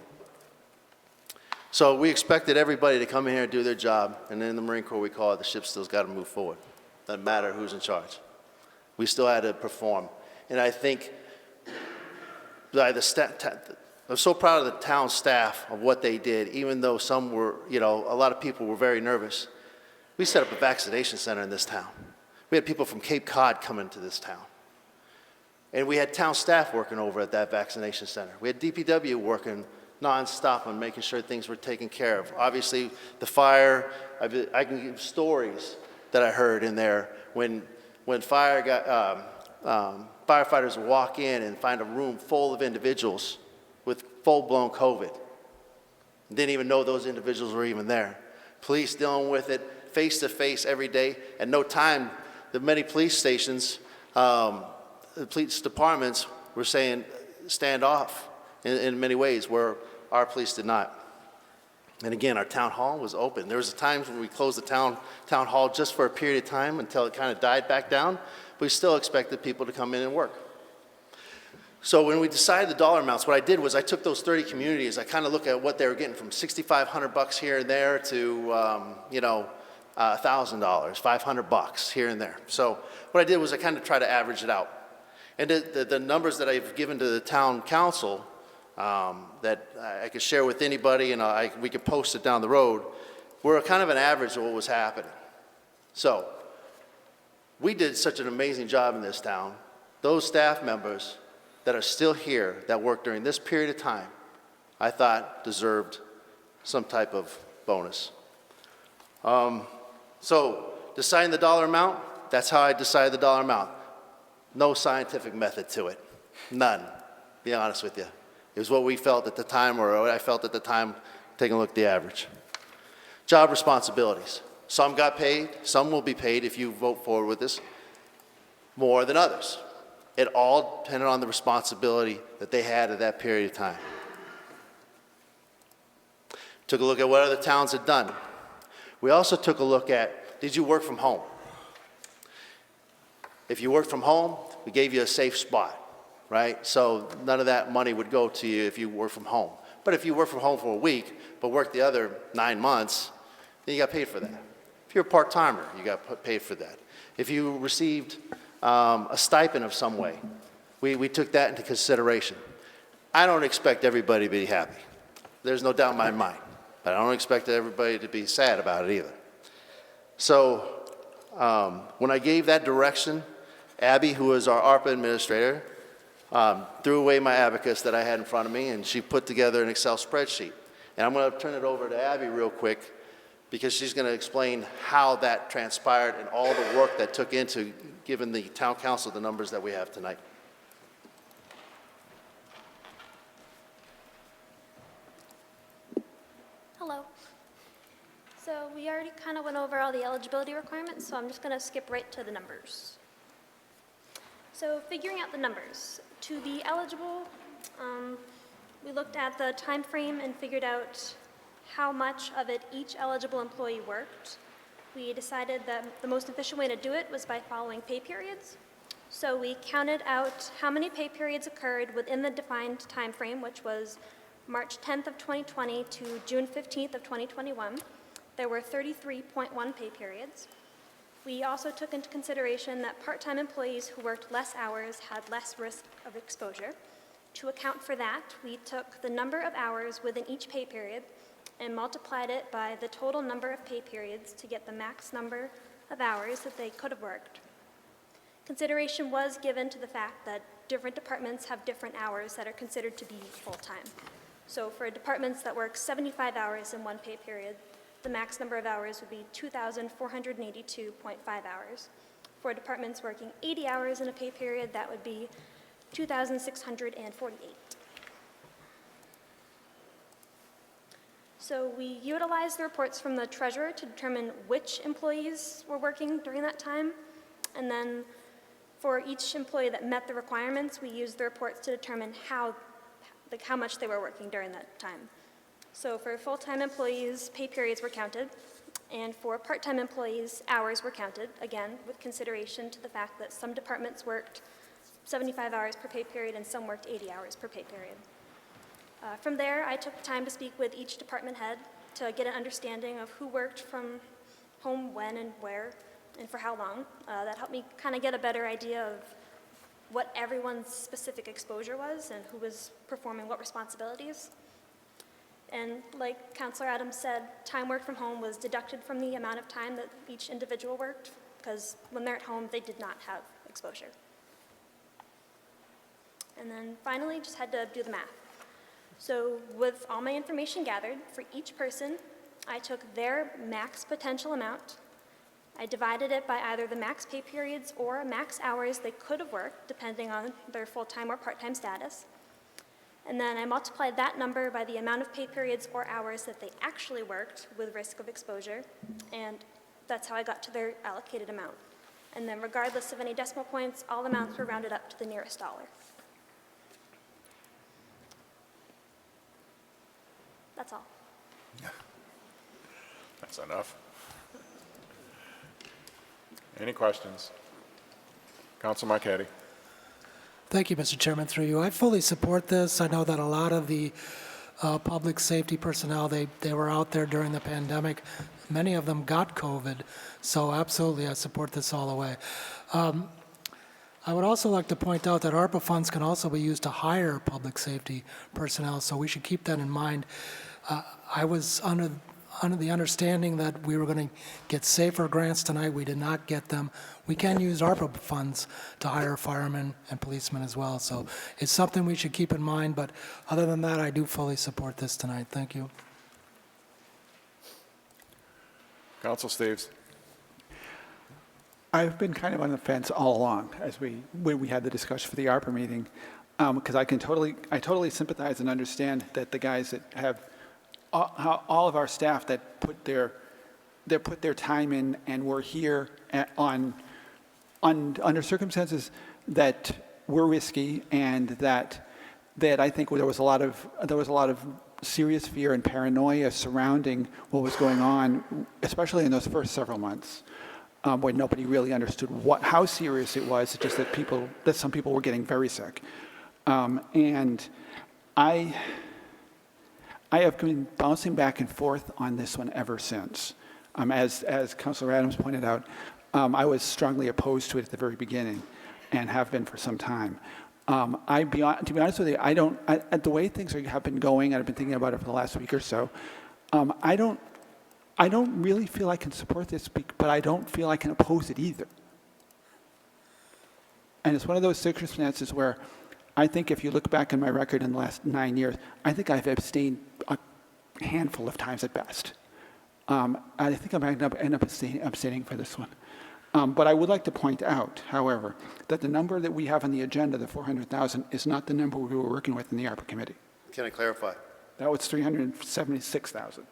So we expected everybody to come in here and do their job, and in the Marine Corps we call it the ship still's got to move forward. Doesn't matter who's in charge. We still had to perform. And I think I'm so proud of the town staff of what they did, even though some were, a lot of people were very nervous. We set up a vaccination center in this town. We had people from Cape Cod come into this town. And we had town staff working over at that vaccination center. We had DPW working nonstop on making sure things were taken care of. Obviously, the fire, I can give stories that I heard in there when firefighters would walk in and find a room full of individuals with full-blown COVID. Didn't even know those individuals were even there. Police dealing with it face-to-face every day. At no time, the many police stations, the police departments were saying stand off in many ways, where our police did not. And again, our town hall was open. There was times when we closed the town hall just for a period of time until it kind of died back down. But we still expected people to come in and work. So when we decided the dollar amounts, what I did was I took those 30 communities. I kind of looked at what they were getting from $6,500 here and there to, $1,000, $500 here and there. So what I did was I kind of tried to average it out. And the numbers that I've given to the town council that I could share with anybody, and we could post it down the road, were kind of an average of what was happening. So we did such an amazing job in this town. Those staff members that are still here, that worked during this period of time, I thought deserved some type of bonus. So deciding the dollar amount, that's how I decided the dollar amount. No scientific method to it. None, to be honest with you. It was what we felt at the time, or what I felt at the time, taking a look at the average. Job responsibilities. Some got paid, some will be paid if you vote forward with this, more than others. It all depended on the responsibility that they had at that period of time. Took a look at what other towns had done. We also took a look at, did you work from home? If you worked from home, we gave you a safe spot, right? So none of that money would go to you if you work from home. But if you work from home for a week, but worked the other 9 months, then you got paid for that. If you're a part-timer, you got paid for that. If you received a stipend of some way, we took that into consideration. I don't expect everybody to be happy. There's no doubt in my mind. But I don't expect everybody to be sad about it either. So when I gave that direction, Abby, who was our ARPA administrator, threw away my abacus that I had in front of me, and she put together an Excel spreadsheet. And I'm going to turn it over to Abby real quick, because she's going to explain how that transpired and all the work that took into giving the town council the numbers that we have tonight. Hello. So we already kind of went over all the eligibility requirements, so I'm just going to skip right to the numbers. So figuring out the numbers. To be eligible, we looked at the time frame and figured out how much of it each eligible employee worked. We decided that the most efficient way to do it was by following pay periods. So we counted out how many pay periods occurred within the defined time frame, which was March 10th of 2020 to June 15th of 2021. There were 33.1 pay periods. We also took into consideration that part-time employees who worked less hours had less risk of exposure. To account for that, we took the number of hours within each pay period and multiplied it by the total number of pay periods to get the max number of hours that they could have worked. Consideration was given to the fact that different departments have different hours that are considered to be full-time. So for departments that work 75 hours in one pay period, the max number of hours would be 2,482.5 hours. For departments working 80 hours in a pay period, that would be 2,648. So we utilized the reports from the treasurer to determine which employees were working during that time. And then for each employee that met the requirements, we used the reports to determine how much they were working during that time. So for full-time employees, pay periods were counted. And for part-time employees, hours were counted, again, with consideration to the fact that some departments worked 75 hours per pay period and some worked 80 hours per pay period. From there, I took time to speak with each department head to get an understanding of who worked from home, when and where, and for how long. That helped me kind of get a better idea of what everyone's specific exposure was and who was performing what responsibilities. And like Councilor Adams said, time worked from home was deducted from the amount of time that each individual worked, because when they're at home, they did not have exposure. And then finally, just had to do the math. So with all my information gathered, for each person, I took their max potential amount, I divided it by either the max pay periods or max hours they could have worked, depending on their full-time or part-time status. And then I multiplied that number by the amount of pay periods or hours that they actually worked with risk of exposure, and that's how I got to their allocated amount. And then regardless of any decimal points, all amounts were rounded up to the nearest dollar. That's all. That's enough. Any questions? Council Marquetti. Thank you, Mr. Chairman, through you. I fully support this. I know that a lot of the public safety personnel, they were out there during the pandemic. Many of them got COVID, so absolutely I support this all the way. I would also like to point out that ARPA funds can also be used to hire public safety personnel, so we should keep that in mind. I was under the understanding that we were going to get safer grants tonight. We did not get them. We can use ARPA funds to hire firemen and policemen as well. So it's something we should keep in mind. But other than that, I do fully support this tonight. Thank you. Council Steves. I've been kind of on the fence all along when we had the discussion for the ARPA meeting, because I totally sympathize and understand that the guys that have all of our staff that put their time in and were here under circumstances that were risky, and that I think there was a lot of serious fear and paranoia surrounding what was going on, especially in those first several months, when nobody really understood how serious it was. Just that some people were getting very sick, and I have been bouncing back and forth on this one ever since. As Councilor Adams pointed out, I was strongly opposed to it at the very beginning, and have been for some time. To be honest with you, the way things have been going, and I've been thinking about it for the last week or so, I don't really feel I can support this, but I don't feel I can oppose it either. And it's one of those circumstances where I think if you look back in my record in the last 9 years, I think I've abstained a handful of times at best. I think I might end up abstaining for this one. But I would like to point out, however, that the number that we have on the agenda, the 400,000, is not the number we were working with in the ARPA committee. Can I clarify? That was 376,000.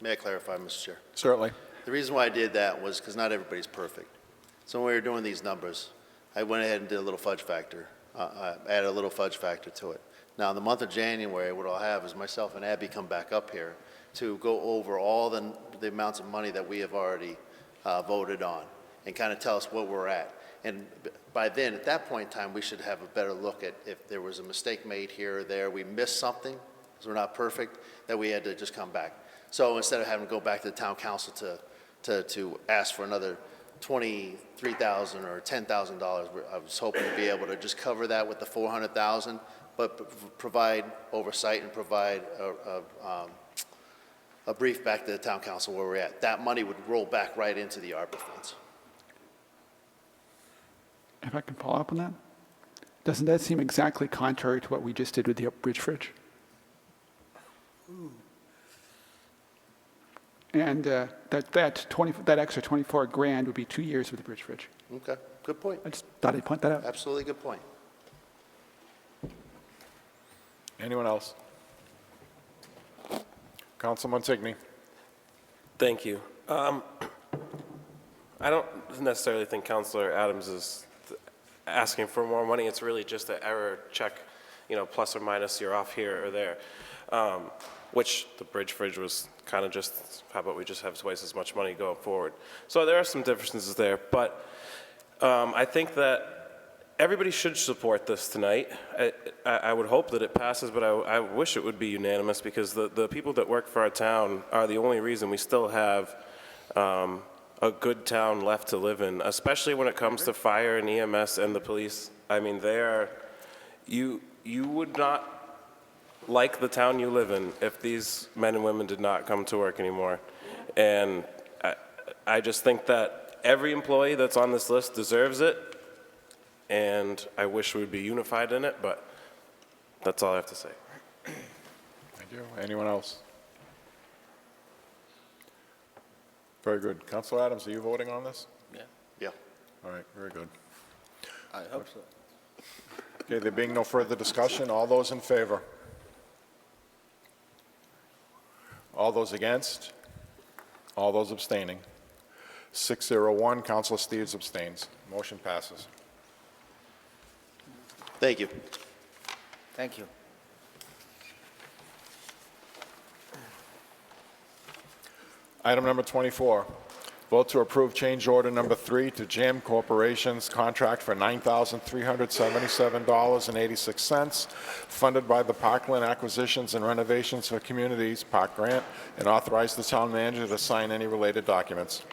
May I clarify, Mr. Chair? Certainly. The reason why I did that was because not everybody's perfect. So when we were doing these numbers, I went ahead and did a little fudge factor. Added a little fudge factor to it. Now, in the month of January, what I'll have is myself and Abby come back up here to go over all the amounts of money that we have already voted on and kind of tell us what we're at. And by then, at that point in time, we should have a better look at if there was a mistake made here or there, we missed something, because we're not perfect, that we had to just come back. So instead of having to go back to the town council to ask for another $23,000 or $10,000, I was hoping to be able to just cover that with the $400,000, but provide oversight and provide a brief back to the town council where we're at. That money would roll back right into the ARPA funds. If I can follow up on that? Doesn't that seem exactly contrary to what we just did with the Southbridge fridge? And that extra 24 grand would be 2 years with the bridge bridge. Okay, good point. I just thought I'd point that out. Absolutely good point. Anyone else? Council Montigny. Thank you. I don't necessarily think Councilor Adams is asking for more money. It's really just an error check, plus or minus, you're off here or there, which the bridge was kind of just, how about we just have twice as much money going forward? So there are some differences there, but I think that everybody should support this tonight. I would hope that it passes, but I wish it would be unanimous, because the people that work for our town are the only reason we still have a good town left to live in, especially when it comes to fire and EMS and the police. I mean, you would not like the town you live in if these men and women did not come to work anymore. And I just think that every employee that's on this list deserves it, and I wish we would be unified in it, but that's all I have to say. Thank you. Anyone else? Very good. Councilor Adams, are you voting on this? Yeah. Yeah. All right, very good. I hope so. Okay, there being no further discussion, all those in favor? All those against? All those abstaining? 601, Councilor Steves abstains. Motion passes. Thank you. Thank you. Item number 24, vote to approve change order number 3 to JAM Corporation's contract for $9,377.86, funded by the Parkland Acquisitions and Renovations for Communities Park Grant, and authorize the town manager to sign any related documents.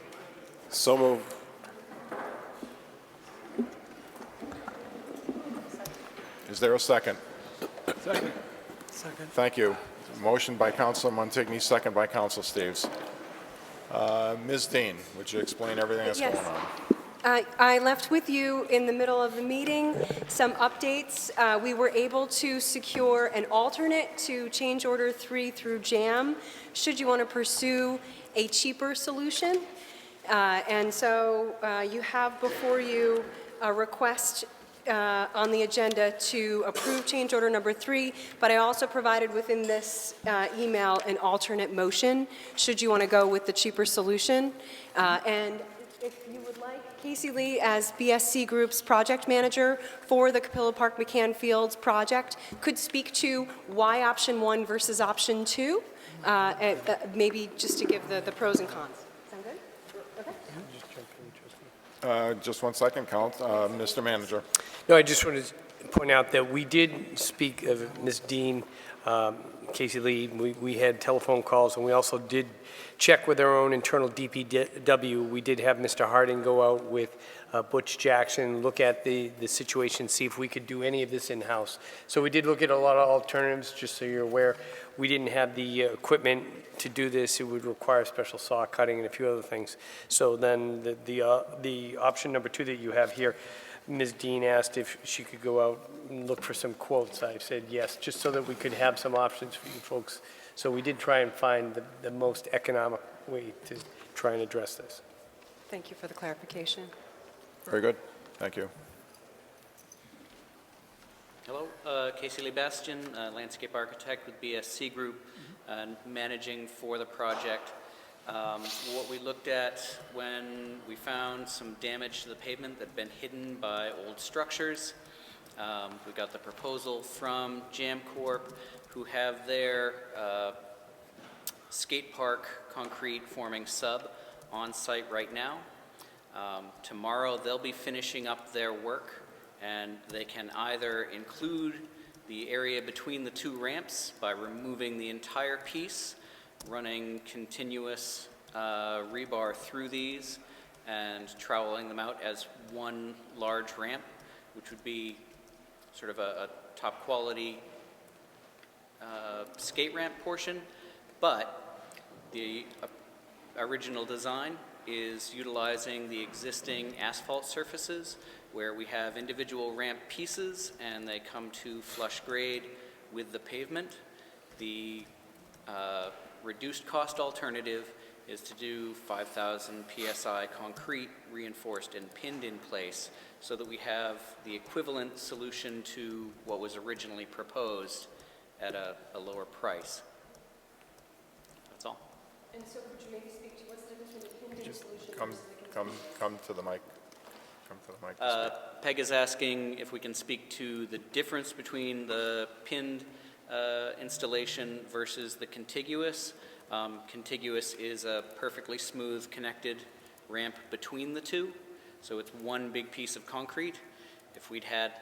So moved. Is there a second? Second. Thank you. Motion by Councilor Montigny, second by Councilor Steves. Ms. Dean, would you explain everything that's going on? I left with you in the middle of the meeting some updates. We were able to secure an alternate to change order 3 through JAM, should you want to pursue a cheaper solution. And so you have before you a request on the agenda to approve change order number 3, but I also provided within this email an alternate motion, should you want to go with the cheaper solution. And if you would like, Casey Lee, as BSC Group's project manager for the Capilla Park McCann Fields project, could speak to why option 1 versus option 2, maybe just to give the pros and cons. Sound good? Okay. Just 1 second, Mr. Manager. No, I just wanted to point out that we did speak of Ms. Dean, Casey Lee. We had telephone calls, and we also did check with our own internal DPW. We did have Mr. Harding go out with Butch Jackson, look at the situation, see if we could do any of this in-house. So we did look at a lot of alternatives, just so you're aware. We didn't have the equipment to do this. It would require special saw cutting and a few other things. So then the option number 2 that you have here, Ms. Dean asked if she could go out and look for some quotes. I said yes, just so that we could have some options for you folks. So we did try and find the most economic way to try and address this. Thank you for the clarification. Very good. Thank you. Hello, Casey Lee Bastian, landscape architect with BSC Group, managing for the project. What we looked at when we found some damage to the pavement that had been hidden by old structures, we got the proposal from JAM Corp, who have their skate park concrete forming sub on site right now. Tomorrow they'll be finishing up their work, and they can either include the area between the 2 ramps by removing the entire piece, running continuous rebar through these and troweling them out as one large ramp, which would be sort of a top quality skate ramp portion, but the original design is utilizing the existing asphalt surfaces where we have individual ramp pieces and they come to flush grade with the pavement. The reduced cost alternative is to do 5,000 PSI concrete reinforced and pinned in place so that we have the equivalent solution to what was originally proposed at a lower price. That's all. And so could you maybe speak to what's the difference between the pinned solution Come, versus the come to the mic. Come to the mic. Peg is asking if we can speak to the difference between the pinned installation versus the contiguous. Contiguous is a perfectly smooth connected ramp between the two, so it's one big piece of concrete. If we'd had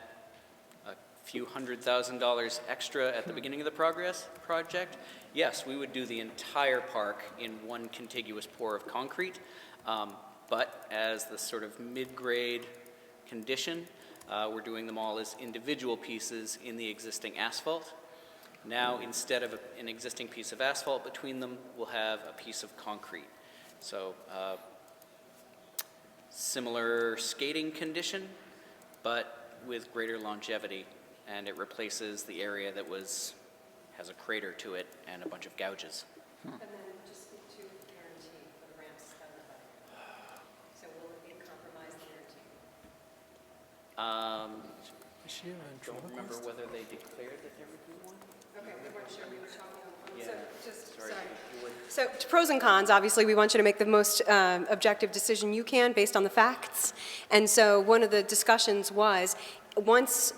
a few $100,000 extra at the beginning of the project, yes, we would do the entire park in one contiguous pour of concrete, but as the sort of mid-grade condition, we're doing them all as individual pieces in the existing asphalt. Now, instead of an existing piece of asphalt between them, we'll have a piece of concrete. So, similar skating condition, but with greater longevity, and it replaces the area that has a crater to it and a bunch of gouges. And then just speak to the guarantee for the ramps down the bottom. So will it be a compromised guarantee? Is she a Don't remember whether they declared that there would be one. Okay, we weren't sure, we were talking on, Yeah, so just, sorry. sorry. You would- So pros and cons, obviously, we want you to make the most objective decision you can based on the facts. And so one of the discussions was, once,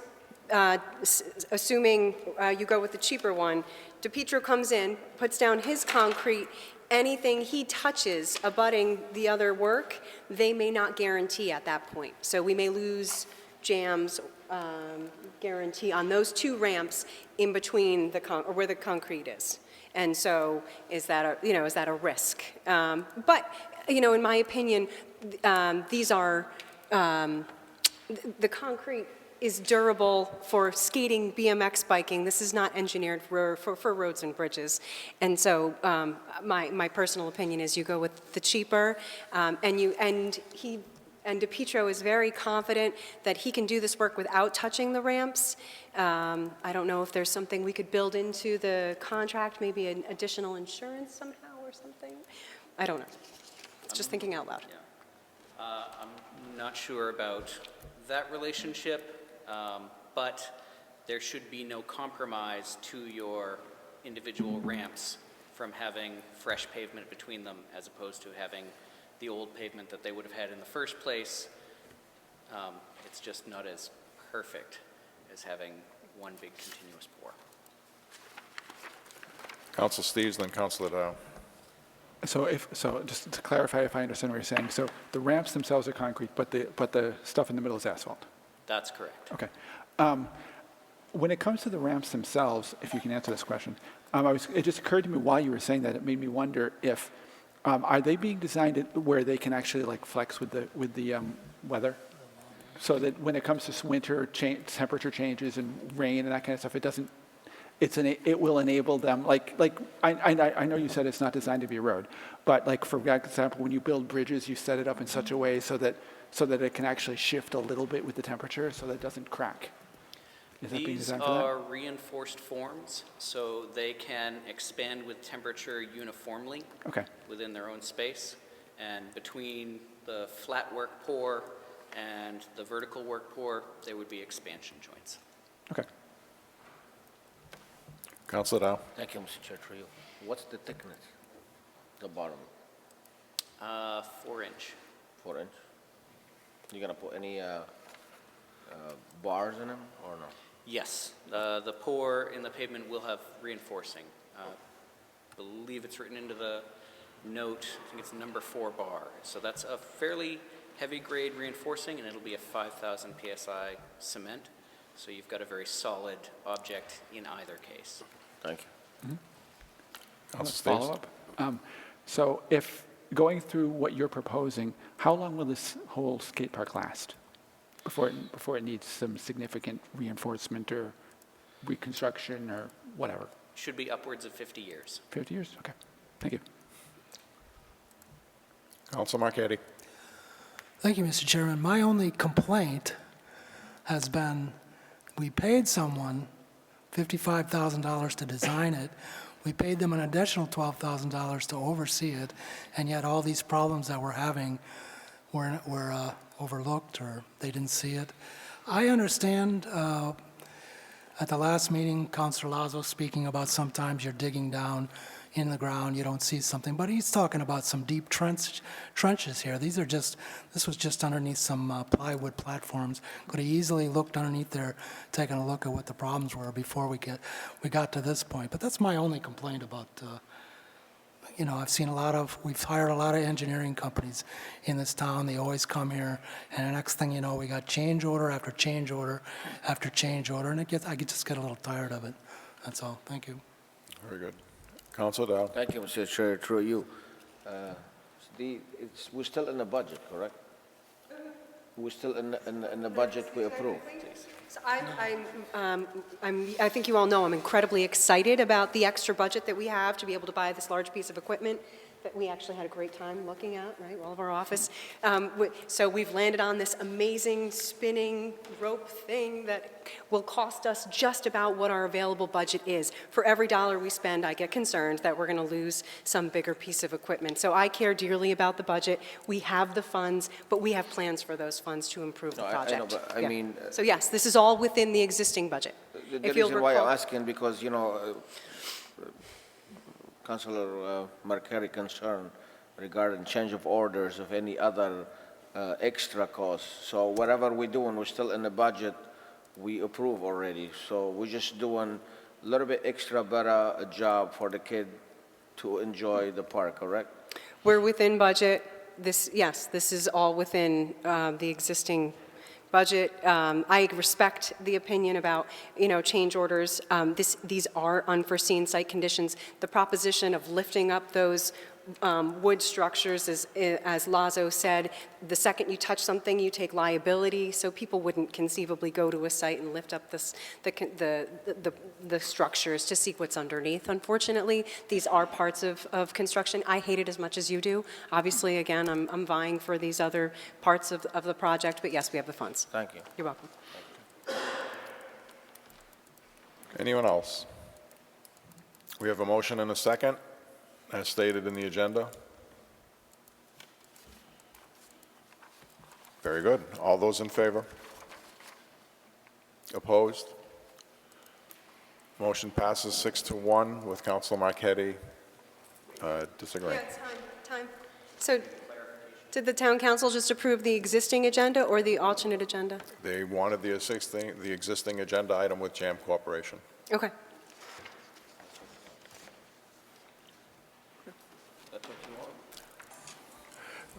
assuming you go with the cheaper one, DePietro comes in, puts down his concrete, anything he touches abutting the other work, they may not guarantee at that point. So we may lose jams guarantee on those two ramps in between or where the concrete is. And so is that a risk? But, in my opinion, these are, the concrete is durable for skating, BMX biking. This is not engineered for roads and bridges. And so my personal opinion is you go with the cheaper, and DePietro is very confident that he can do this work without touching the ramps. I don't know if there's something we could build into the contract, maybe an additional insurance somehow or something. I don't know. It's just thinking out loud. I'm not sure about that relationship, but there should be no compromise to your individual ramps from having fresh pavement between them as opposed to having the old pavement that they would have had in the first place. It's just not as perfect as having one big continuous pour. Council Steves, then Councilor Dow. So just to clarify if I understand what you're saying, so the ramps themselves are concrete, but the stuff in the middle is asphalt? That's correct. Okay. When it comes to the ramps themselves, if you can answer this question, it just occurred to me while you were saying that, it made me wonder if, are they being designed where they can actually like flex with the weather? So that when it comes to winter temperature changes and rain and that kind of stuff, it will enable them, I know you said it's not designed to be a road, but like for example, when you build bridges, you set it up in such a way so that it can actually shift a little bit with the temperature so that it doesn't crack. Is that being These designed for that? are reinforced forms, so they can expand with temperature uniformly within their own space. And between the flat work pour and the vertical work pour, there would be expansion joints. Okay. Councilor Dow. Thank you, Mr. Chair, through you. What's the thickness, the bottom? 4 inch. 4 inch? You gonna put any bars in them or no? Yes, the pour in the pavement will have reinforcing. I believe it's written into the note, I think it's number 4 bar. So that's a fairly heavy grade reinforcing, and it'll be a 5,000 PSI cement. So you've got a very solid object in either case. Thank you. Mm-hmm. Council Steves. Follow-up. So if going through what you're proposing, how long will this whole skate park last before it needs some significant reinforcement or reconstruction or whatever? Should be upwards of 50 years. 50 years? Okay. Thank you. Councilor Marchetti. Thank you, Mr. Chairman. My only complaint has been we paid someone $55,000 to design it. We paid them an additional $12,000 to oversee it, and yet all these problems that we're having were overlooked or they didn't see it. I understand at the last meeting, Councilor Lazo speaking about sometimes you're digging down in the ground, you don't see something, but he's talking about some deep trenches here. This was just underneath some plywood platforms. Could have easily looked underneath there, taken a look at what the problems were before we got to this point. But that's my only complaint about, we've hired a lot of engineering companies in this town. They always come here, and the next thing you know, we got change order after change order after change order, and I just get a little tired of it. That's all. Thank you. Very good. Councilor Dow. Thank you, Mr. Chair, through you. We're still in the budget, correct? We're still in the budget we approved. So I think you all know I'm incredibly excited about the extra budget that we have to be able to buy this large piece of equipment that we actually had a great time looking at, right, all of our office. So we've landed on this amazing spinning rope thing that will cost us just about what our available budget is. For every dollar we spend, I get concerned that we're going to lose some bigger piece of equipment. So I care dearly about the budget. We have the funds, but we have plans for those funds to improve the project. I know, but I mean... So yes, this is all within the existing budget. The If you'll reason why I'm recall- asking, because, Councilor Marquardt concerned regarding change of orders of any other extra costs. So whatever we're doing, we're still in the budget we approve already. So we're just doing a little bit extra better job for the kid to enjoy the park, correct? We're within budget. Yes, this is all within the existing budget. I respect the opinion about, change orders. These are unforeseen site conditions. The proposition of lifting up those wood structures, as Lazo said, the second you touch something, you take liability, so people wouldn't conceivably go to a site and lift up the structures to see what's underneath. Unfortunately, these are parts of construction. I hate it as much as you do. Obviously, again, I'm vying for these other parts of the project, but yes, we have the funds. Thank you. You're welcome. Anyone else? We have a motion and a second, as stated in the agenda. Very good. All those in favor? Opposed? Motion passes 6-1 with Councilor Marquetti disagreeing. Time. So, did the town council just approve the existing agenda or the alternate agenda? They wanted the existing agenda item with Jam Corporation. Okay.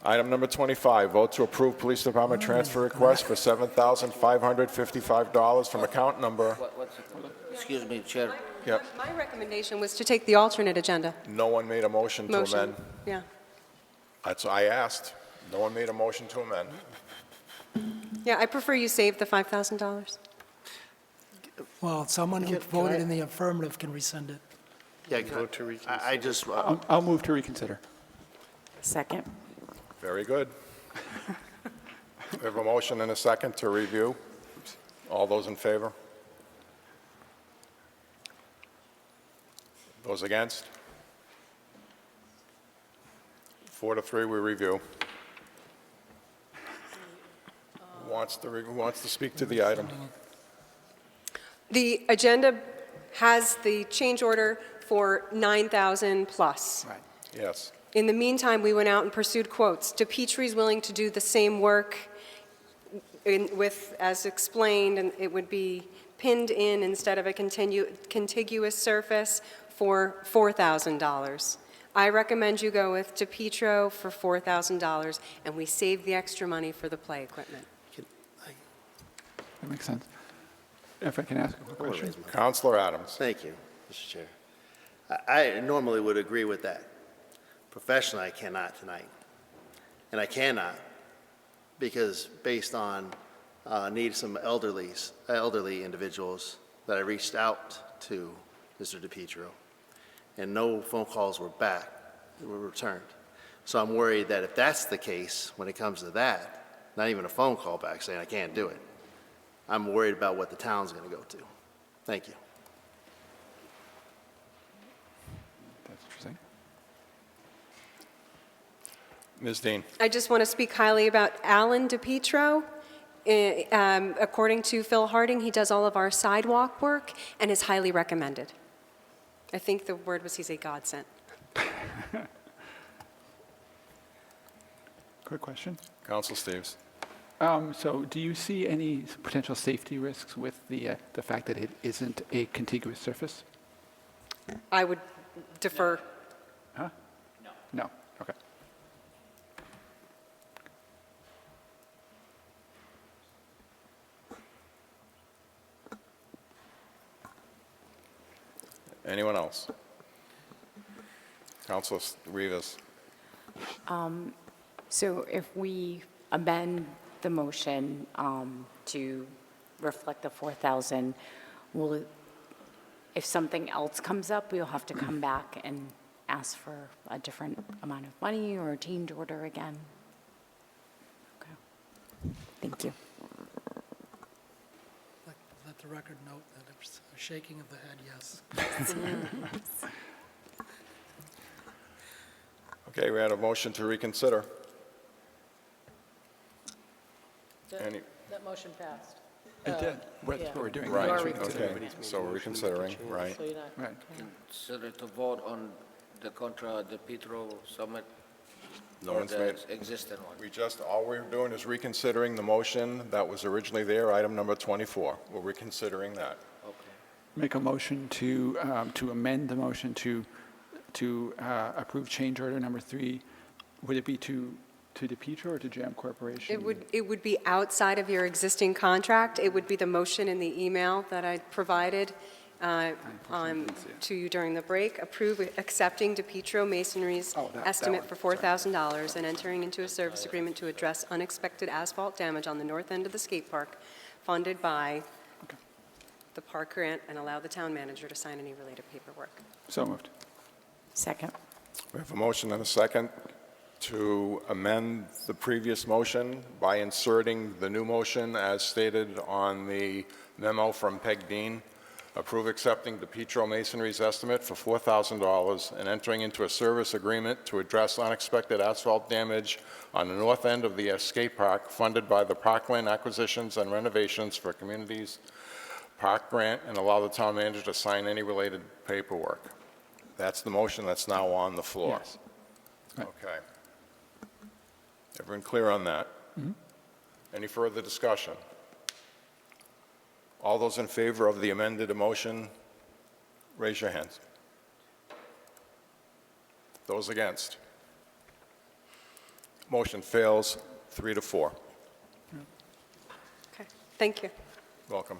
Item number 25, vote to approve police department transfer request for $7,555 from account number. Excuse me, Chair. Yep. My recommendation was to take the alternate agenda. No one made a motion to amend. Yeah. That's what I asked. No one made a motion to amend. Yeah, I prefer you save the $5,000. Well, someone who voted in the affirmative can rescind it. Yeah, I just, I'll move to reconsider. Second. Very good. We have a motion and a second to review. All those in favor? Those against? 4-3, we review. Who wants to speak to the item? The agenda has the change order for 9,000 plus. Right. Yes. In the meantime, we went out and pursued quotes. DePietri's willing to do the same work as explained, and it would be pinned in instead of a contiguous surface for $4,000. I recommend you go with DePietro for $4,000, and we save the extra money for the play equipment. That makes sense. If I can ask a question. Councilor Adams. thank you, Mr. Chair. I normally would agree with that. Professionally, I cannot tonight. And I cannot because based on needs some elderly individuals that I reached out to Mr. DePietro, and no phone calls were returned. So I'm worried that if that's the case, when it comes to that, not even a phone call back saying I can't do it, I'm worried about what the town's going to go to. Thank you. Ms. Dean. I just want to speak highly about Alan DePietro. According to Phil Harding, he does all of our sidewalk work and is highly recommended. I think the word was he's a godsend. Quick question. Council Steves. So do you see any potential safety risks with the fact that it isn't a contiguous surface? I would defer. Huh? No. Okay. Anyone else? Councilor Rivas. So if we amend the motion to reflect the 4,000, if something else comes up, we'll have to come back and ask for a different amount of money or a change order again? Okay. Thank you. Let the record note that it's a shaking of the head, yes. Okay, we had a motion to reconsider. That motion passed. It did. That's what we're doing. Right, We're okay, reconsidering. so we're reconsidering, right. So you're not. Right. Consider to vote on the Contra de Petro Summit No or one's the made, existing one? all we're doing is reconsidering the motion that was originally there, item number 24. We're reconsidering that. Make a motion to amend the motion to approve change order number 3. Would it be to DePietro or to Jam Corporation? It would be outside of your existing contract. It would be the motion in the email that I provided to you during the break. Approve accepting DePietro Masonry's that estimate one. for $4,000 and entering into a service agreement to address unexpected asphalt damage on the north end of the skate park, funded by the park grant, and allow the town manager to sign any related paperwork. So moved. Second. We have a motion and a second to amend the previous motion by inserting the new motion as stated on the memo from Peg Dean. Approve accepting DePietro Masonry's estimate for $4,000 and entering into a service agreement to address unexpected asphalt damage on the north end of the skate park, funded by the Parkland Acquisitions and Renovations for Communities Park Grant, and allow the town manager to sign any related paperwork. That's the motion that's now on the floor. Yes. Right. Okay. Everyone clear on that? Any further discussion? All those in favor of the amended motion, raise your hands. Those against? Motion fails 3-4. Okay, thank you. Welcome.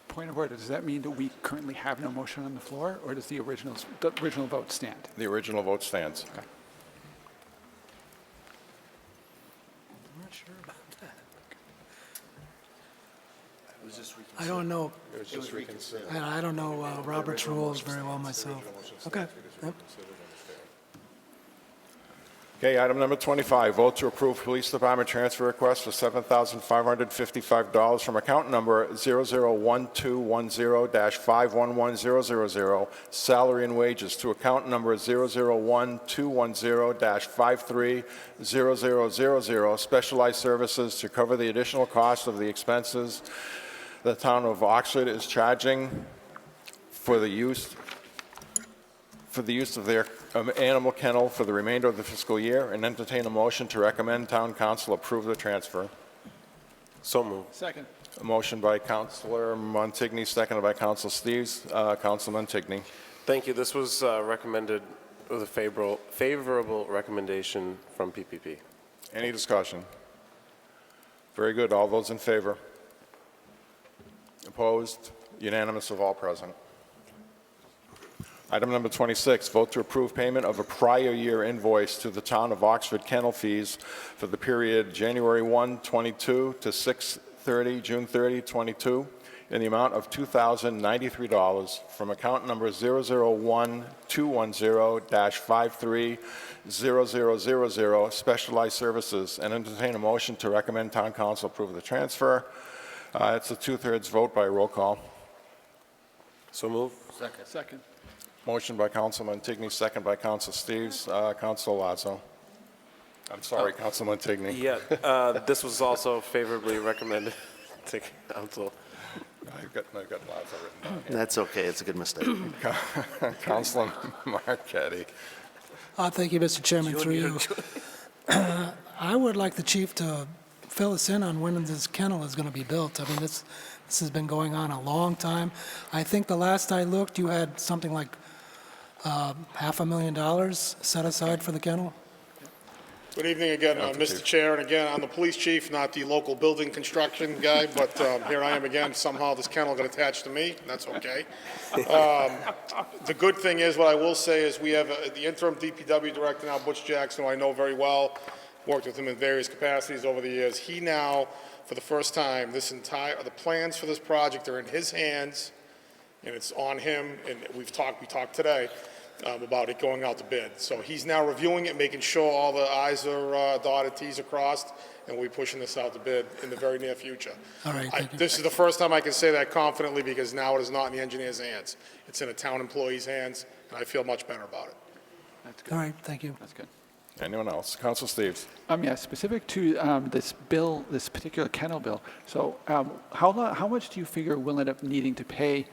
Point of order, does that mean that we currently have no motion on the floor, or does the original vote stand? The original vote stands. Okay. I'm not sure about that. I don't know. It was just reconsidered. I don't know Robert's rules very well myself. Okay. Yep. Okay, item number 25, vote to approve Police Department transfer request for $7,555 from account number 001210-511000, salary and wages, to account number 001210-530000, specialized services, to cover the additional cost of the expenses the town of Oxford is charging for the use of their animal kennel for the remainder of the fiscal year, and entertain a motion to recommend town council approve the transfer. So moved. Second. A motion by Councilor Montigny, seconded by Councilor Steves. Councilor Montigny. Thank you. This was recommended with a favorable recommendation from PPP. Any discussion? Very good. All those in favor? Opposed? Unanimous of all present. Item number 26, vote to approve payment of a prior year invoice to the town of Oxford kennel fees for the period January 1, 22 to 6/30, June 30, 22, in the amount of $2,093 from account number 001210-530000, specialized services, and entertain a motion to recommend town council approve the transfer. It's a 2/3 vote by roll call. So moved. Second. Motion by Councilor Montigny, second by Councilor Steves. Councilor Lazo. I'm sorry, Councilman Tigney. Yeah, this was also favorably recommended to council. I've got Lazo written down. That's okay, it's a good mistake. Councilman Marquetti. Thank you, Mr. Chairman, through you. I would like the chief to fill us in on when this kennel is going to be built. I mean, this has been going on a long time. I think the last I looked, you had something like $500,000 set aside for the kennel. Good evening again, Mr. Chair, and again, I'm the police chief, not the local building construction guy, but here I am again. Somehow this kennel got attached to me, that's okay. The good thing is, what I will say is we have the interim DPW director now, Butch Jackson, who I know very well, worked with him in various capacities over the years. He now, for the first time, the plans for this project are in his hands, and it's on him, and we talked today about it going out to bid. So he's now reviewing it, making sure all the I's are dotted, T's are crossed, and we'll be pushing this out to bid in the very near future. All right, thank you. This is the first time I can say that confidently, because now it is not in the engineer's hands. It's in a town employee's hands, and I feel much better about it. That's good. All right, thank you. That's good. Anyone else? Council Steves. Yeah, specific to this bill, this particular kennel bill. So how much do you figure we'll end up needing to pay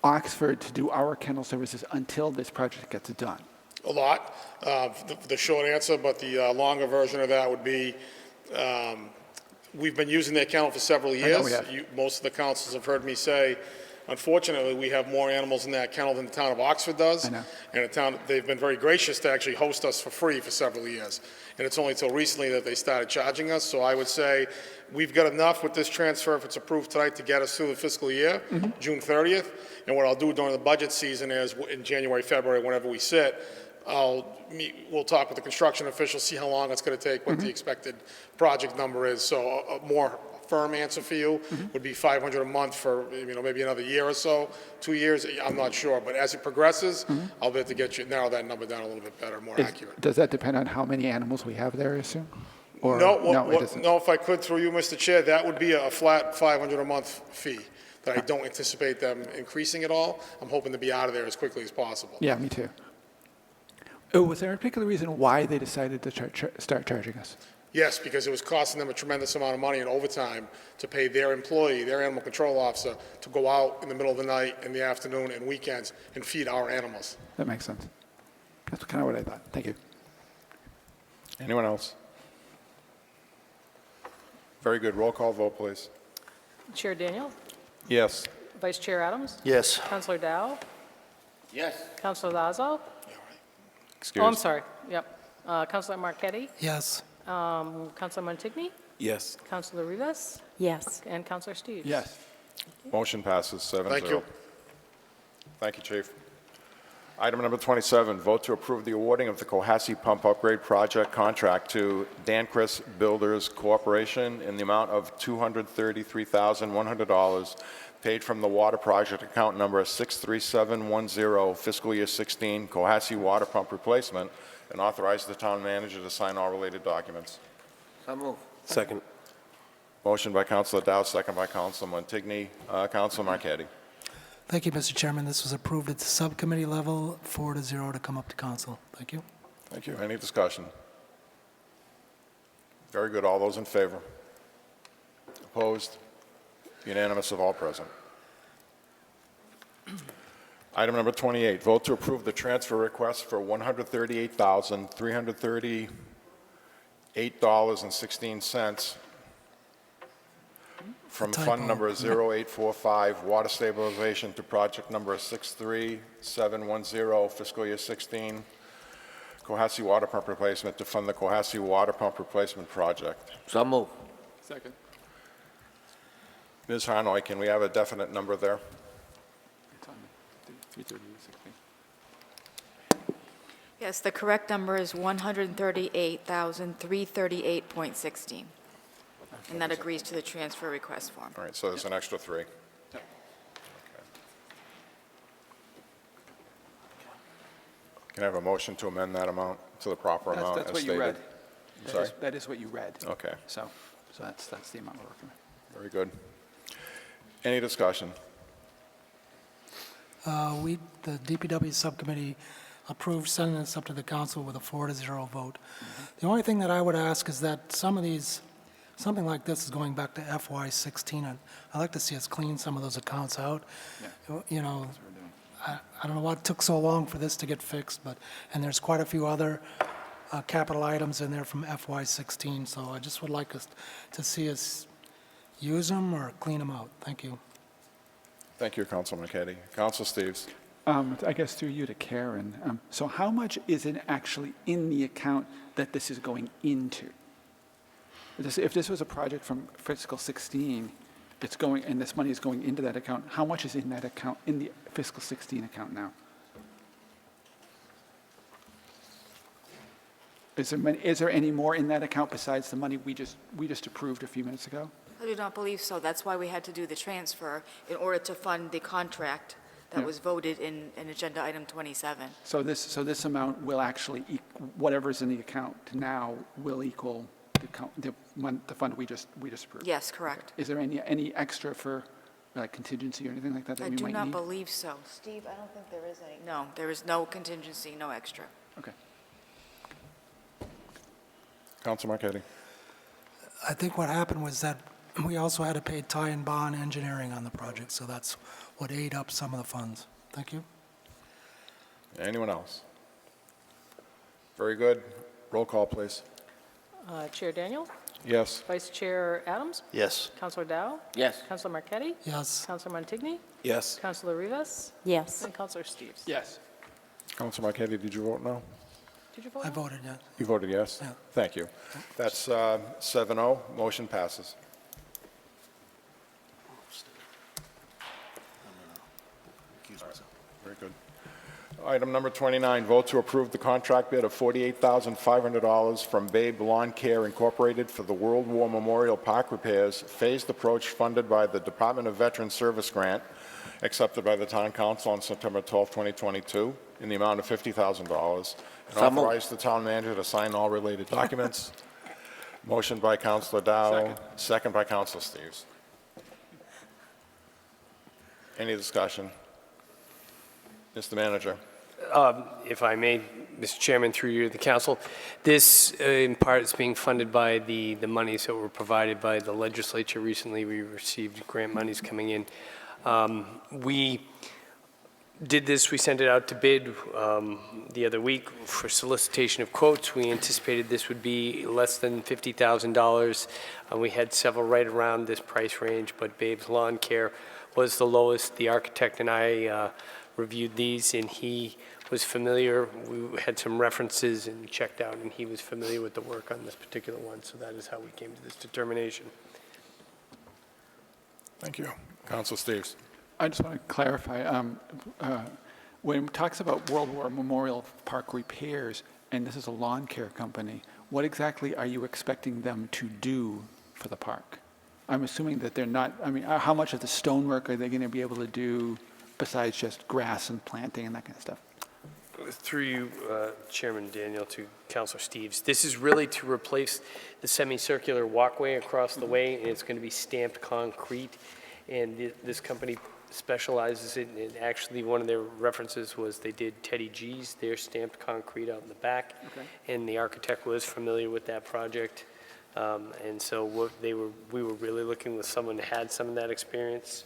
Oxford to do our kennel services until this project gets done? A lot. The short answer, but the longer version of that would be, we've been using their kennel for several years. I know we have. Most of the councils have heard me say, unfortunately, we have more animals in that kennel than the town of Oxford does. I know. And they've been very gracious to actually host us for free for several years. And it's only until recently that they started charging us. So I would say we've got enough with this transfer, if it's approved tonight, to get us through the fiscal year, June 30th. And what I'll do during the budget season is, in January, February, whenever we sit, we'll talk with the construction officials, see how long it's going to take, what the expected project number is. So a more firm answer for you would be $500 a month for maybe another year or so, 2 years. I'm not sure, but as it progresses, I'll be able to get you narrow that number down a little bit better, more accurate. Does that depend on how many animals we have there, I assume? Or, No, it doesn't. no. If I could, through you, Mr. Chair, that would be a flat $500 a month fee. That I don't anticipate them increasing at all. I'm hoping to be out of there as quickly as possible. Yeah, me too. Was there a particular reason why they decided to start charging us? Yes, because it was costing them a tremendous amount of money in overtime to pay their employee, their animal control officer, to go out in the middle of the night, in the afternoon, and weekends and feed our animals. That makes sense. That's kind of what I thought. Thank you. Anyone else? Very good. Roll call vote, please. Chair Daniel? Yes. Vice Chair Adams? Yes. Councilor Dow? Yes. Councilor Lazo? Excuse. Oh, I'm sorry, yep. Councilor Marquetti? Yes. Councilor Montigny? Yes. Councilor Rivas? Yes. And Councilor Steves? Yes. Motion passes 7-0. Thank you. Thank you, Chief. Item number 27, vote to approve the awarding of the Cohasset Pump Upgrade Project contract to Dancris Builders Corporation in the amount of $233,100 paid from the water project account number 63710 fiscal year 16 Cohasset water pump replacement, and authorize the town manager to sign all related documents. So move. Second. Motion by Councilor Dow, second by Councilor Montigny. Councilor Marquetti. Thank you, Mr. Chairman. This was approved at the subcommittee level, 4-0 to come up to council. Thank you. Thank you. Any discussion? Very good. All those in favor? Opposed? Unanimous of all present. Item number 28, vote to approve the transfer request for $138,338.16 from fund number 0845, water stabilization, to project number 63710, fiscal year 16, Cohasset water pump replacement, to fund the Cohasset water pump replacement project. So move. Second. Ms. Harnoy, can we have a definite number there? It's on 330, 16. Yes, the correct number is 138,338.16. And that agrees to the transfer request form. All right, so there's an extra 3. Can I have a motion to amend that amount to the proper amount That's as what stated? you read. I'm sorry? That is what you read. Okay, So that's the amount we're working with. very good. Any discussion? The DPW subcommittee approved sending this up to the council with a 4-0 vote. The only thing that I would ask is that some of these, something like this is going back to FY16, and I'd like to see us clean some of those accounts out. You know, I don't know what took so long for this to get fixed, and there's quite a few other capital items in there from FY16, so I just would like us to see us use them or clean them out. Thank you. Thank you, Councilman Marquetti. Council Steves. I guess through you to Karen. So how much is it actually in the account that this is going into? If this was a project from fiscal 16, it's going, and this money is going into that account, how much is in that account, in the fiscal 16 account now? Is there any more in that account besides the money we just approved a few minutes ago? I do not believe so. That's why we had to do the transfer in order to fund the contract that was voted in agenda item 27. So this amount will actually, whatever's in the account now will equal the fund we just approved? Yes, correct. Is there any extra for contingency or anything like that that we might need? I do not believe so. Steve, I don't think there is any. No, there is no contingency, no extra. Okay. Council Marquetti. I think what happened was that we also had to pay Ty and Bond Engineering on the project, so that's what ate up some of the funds. Thank you. Anyone else? Very good. Roll call, please. Chair Daniel? Yes. Vice Chair Adams? Yes. Councilor Dow? Yes. Councilor Marquetti? Yes. Councilor Montigny? Yes. Councilor Rivas? Yes. And Councilor Steves? Yes. Council Marquetti, did you vote no? Did you vote? I voted yes. You voted yes? Yeah. Thank you. That's 7-0. Motion passes. Very good. Item number 29, vote to approve the contract bid of $48,500 from Babe Lawn Care Incorporated for the World War Memorial Park repairs, phased approach funded by the Department of Veterans Service Grant, accepted by the Town Council on September 12, 2022, in the amount of $50,000, and So moved. authorize the town manager to sign all related documents. Motion by Councilor Dow, second by Councilor Steves. Any discussion? Mr. Manager. If I may, Mr. Chairman, through you to the council, this in part is being funded by the monies that were provided by the legislature recently. We received grant monies coming in. We did this, we sent it out to bid the other week for solicitation of quotes. We anticipated this would be less than $50,000. We had several right around this price range, but Babe's Lawn Care was the lowest. The architect and I reviewed these, and he was familiar. We had some references and checked out, and he was familiar with the work on this particular one, so that is how we came to this determination. Thank you. Councilor Steves. I just want to clarify, when it talks about World War Memorial Park repairs, and this is a lawn care company, what exactly are you expecting them to do for the park? I'm assuming that they're not, I mean, how much of the stonework are they going to be able to do besides just grass and planting and that kind of stuff? Through you, Chairman Daniel, to Councilor Steves, this is really to replace the semicircular walkway across the way, and it's going to be stamped concrete, and this company specializes in, and actually one of their references was they did Teddy G's, their stamped concrete out in the back, and the architect was familiar with that project, and so we were really looking with someone who had some of that experience.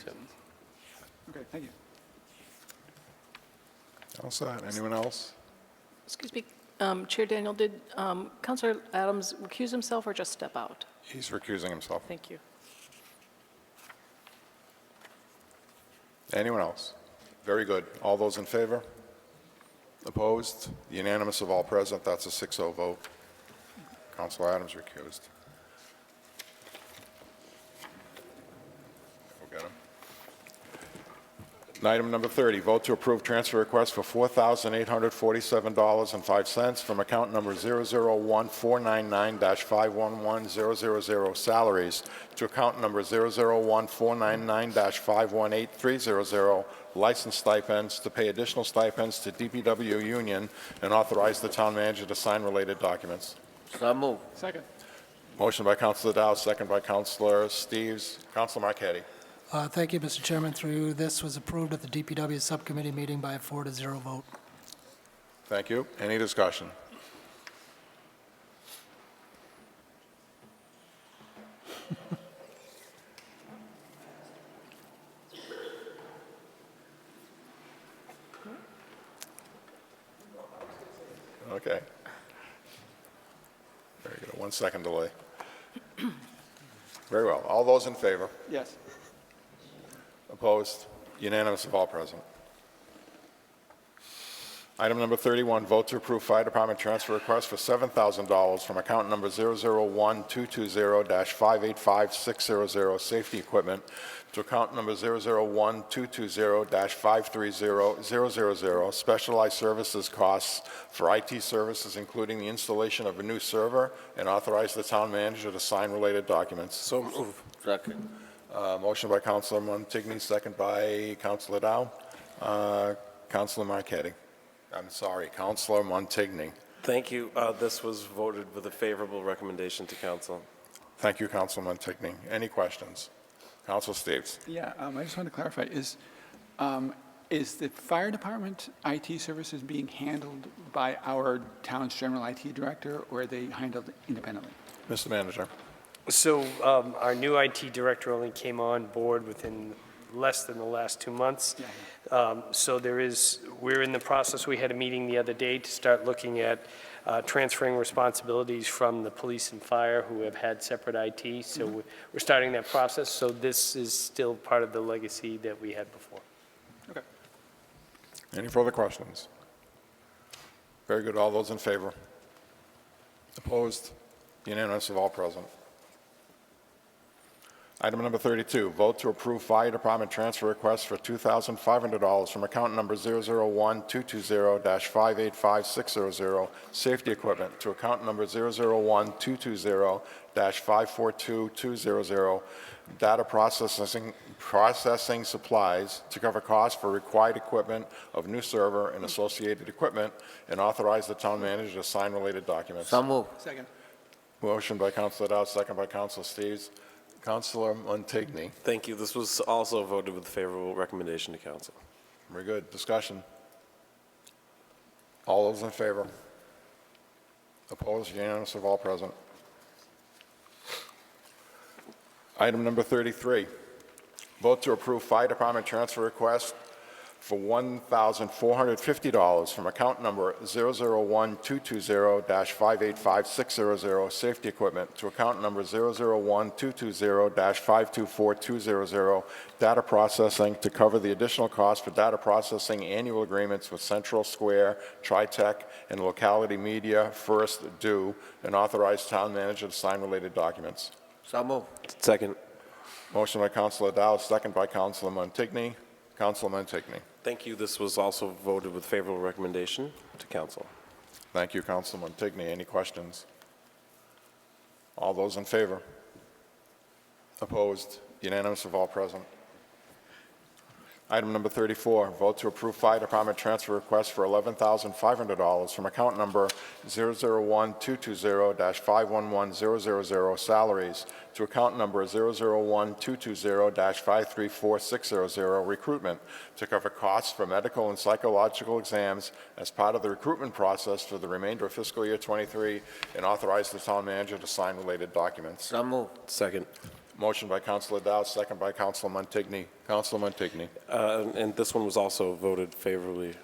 So. Okay, thank you. All set. Anyone else? Excuse me, Chair Daniel, did Councilor Adams recuse himself or just step out? He's recusing himself. Thank you. Anyone else? Very good. All those in favor? Opposed? Unanimous of all present. That's a 6-0 vote. Councilor Adams recused. We'll get him. Item number 30, vote to approve transfer request for $4,847.05 from account number 001-499-511000 salaries to account number 001-499-518300 license stipends to pay additional stipends to DPW union and authorize the town manager to sign related documents. So moved. Second. Motion by Councilor Dow, second by Councilor Steves. Councilor Marquetti. Thank you, Mr. Chairman. Through you, this was approved at the DPW subcommittee meeting by a 4-0 vote. Thank you. Any discussion? Okay. Very good. 1 second delay. Very well. All those in favor? Yes. Opposed? Unanimous of all present. Item number 31, vote to approve fire department transfer request for $7,000 from account number 001-220-585600 safety equipment to account number 001-220-530000 specialized services costs for IT services, including the installation of a new server, and authorize the town manager to sign related documents. So move. Second. Motion by Councilor Montigny, second by Councilor Dow. Councilor Marquetti. I'm sorry, Councilor Montigny. Thank you. This was voted with a favorable recommendation to council. Thank you, Councilor Montigny. Any questions? Councilor Steves. Yeah, I just want to clarify, is the fire department IT services being handled by our town's general IT director, or are they handled independently? Mr. Manager. So our new IT director only came on board within less than the last 2 months. So we're in the process, we had a meeting the other day to start looking at transferring responsibilities from the police and fire who have had separate IT. So we're starting that process. So this is still part of the legacy that we had before. Okay. Any further questions? Very good. All those in favor? Opposed? Unanimous of all present. Item number 32, vote to approve fire department transfer request for $2,500 from account number 001-220-585600 safety equipment to account number 001-220-542200 data processing supplies to cover costs for required equipment of new server and associated equipment, and authorize the town manager to sign related documents. So move. Second. Motion by Councilor Dow, second by Councilor Steves. Councilor Montigny. Thank you. This was also voted with a favorable recommendation to council. Very good. Discussion. All those in favor? Opposed? Unanimous of all present. Item number 33, vote to approve fire department transfer request for $1,450 from account number 001-220-585600 safety equipment to account number 001-220-524200 data processing to cover the additional cost for data processing annual agreements with Central Square, TriTech, and Locality Media First Due, and authorize town manager to sign related documents. So move. Second. Motion by Councilor Dow, second by Councilor Montigny. Councilor Montigny. Thank you. This was also voted with favorable recommendation to council. Thank you, Councilor Montigny. Any questions? All those in favor? Opposed? Unanimous of all present. Item number 34, vote to approve fire department transfer request for $11,500 from account number 001-220-511000 salaries to account number 001-220-534600 recruitment to cover costs for medical and psychological exams as part of the recruitment process for the remainder of fiscal year 23, and authorize the town manager to sign related documents. So move. Second. Motion by Councilor Dow, second by Councilor Montigny. Councilor Montigny. And this one was also voted favorably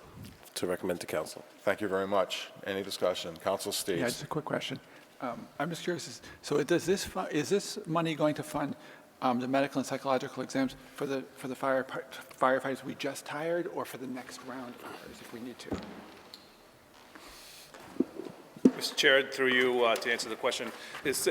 to recommend to council. Thank you very much. Any discussion? Councilor Steves. Yeah, just a quick question. I'm just curious, so is this money going to fund the medical and psychological exams for the firefighters we just hired, or for the next round of hires if we need to? Mr. Chair, through you to answer the question, this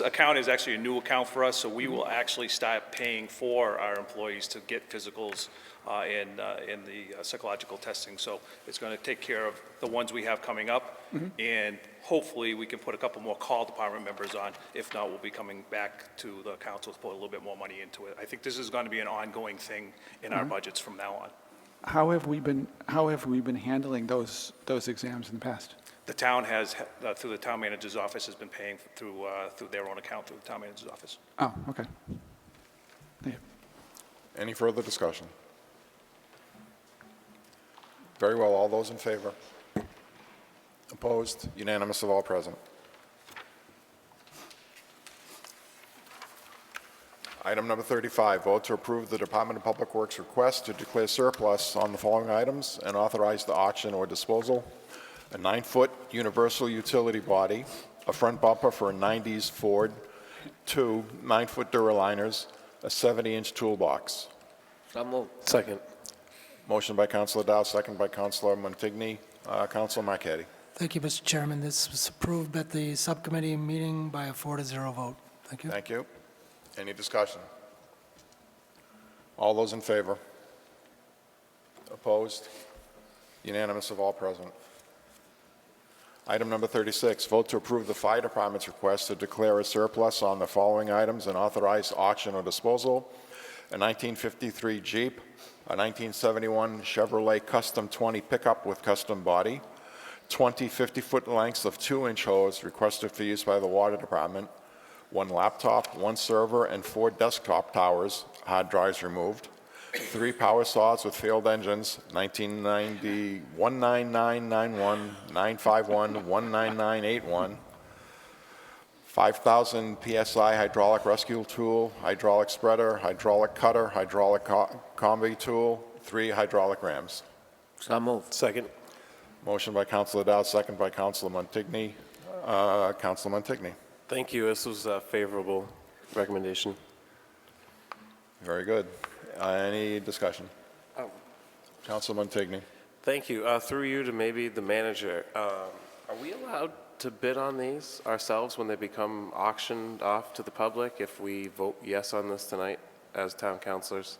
account is actually a new account for us, so we will actually start paying for our employees to get physicals and the psychological testing. So it's going to take care of the ones we have coming up, and hopefully we can put a couple more call department members on. If not, we'll be coming back to the council to put a little bit more money into it. I think this is going to be an ongoing thing in our budgets from now on. How have we been handling those exams in the past? The town has, through the town manager's office, has been paying through their own account through the town manager's office. Oh, okay. Thank you. Any further discussion? Very well. All those in favor? Opposed? Unanimous of all present. Item number 35, vote to approve the Department of Public Works request to declare surplus on the following items and authorize the auction or disposal: a 9-foot universal utility body, a front bumper for a 90s Ford, 2 9-foot Duraliners, a 70-inch toolbox. So moved. Second. Motion by Councilor Dow, second by Councilor Montigny. Councilor Marquetti. Thank you, Mr. Chairman. This was approved at the subcommittee meeting by a 4-0 vote. Thank you. Thank you. Any discussion? All those in favor? Opposed? Unanimous of all present. Item number 36, vote to approve the fire department's request to declare a surplus on the following items and authorize auction or disposal: a 1953 Jeep, a 1971 Chevrolet Custom 20 pickup with custom body, 20 50-foot lengths of 2-inch hose requested for use by the water department, 1 laptop, 1 server, and 4 desktop towers, hard drives removed, 3 power saws with failed engines, 1990 19991, 951, 19981, 5,000 PSI hydraulic rescue tool, hydraulic spreader, hydraulic cutter, hydraulic combi tool, 3 hydraulic rams. So moved. Second. Motion by Councilor Dow, second by Councilor Montigny. Councilor Montigny. Thank you. This was a favorable recommendation. Very good. Any discussion? Councilor Montigny. Thank you. Through you to maybe the manager, are we allowed to bid on these ourselves when they become auctioned off to the public if we vote yes on this tonight as town councilors?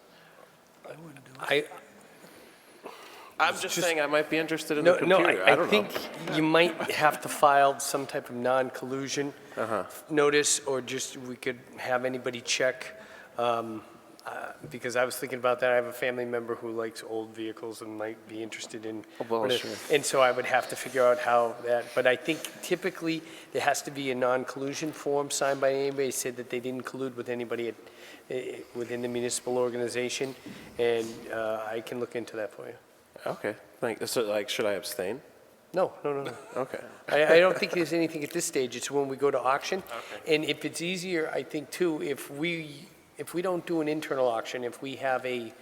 I'm just saying I might be interested in the computer. I think you might have to file some type of non-collusion notice, or just we could have anybody check. Because I was thinking about that. I have a family member who likes old vehicles and might be interested in one sure. and so I would have to figure out how that, but I think typically there has to be a non-collusion form signed by anybody, said that they didn't collude with anybody within the municipal organization, and I can look into that for you. Okay. Thanks. So, like, should I abstain? No. Okay. I don't think there's anything at this stage. It's when we go to auction. Okay. And if it's easier, I think, too, if we don't do an internal auction, if we have a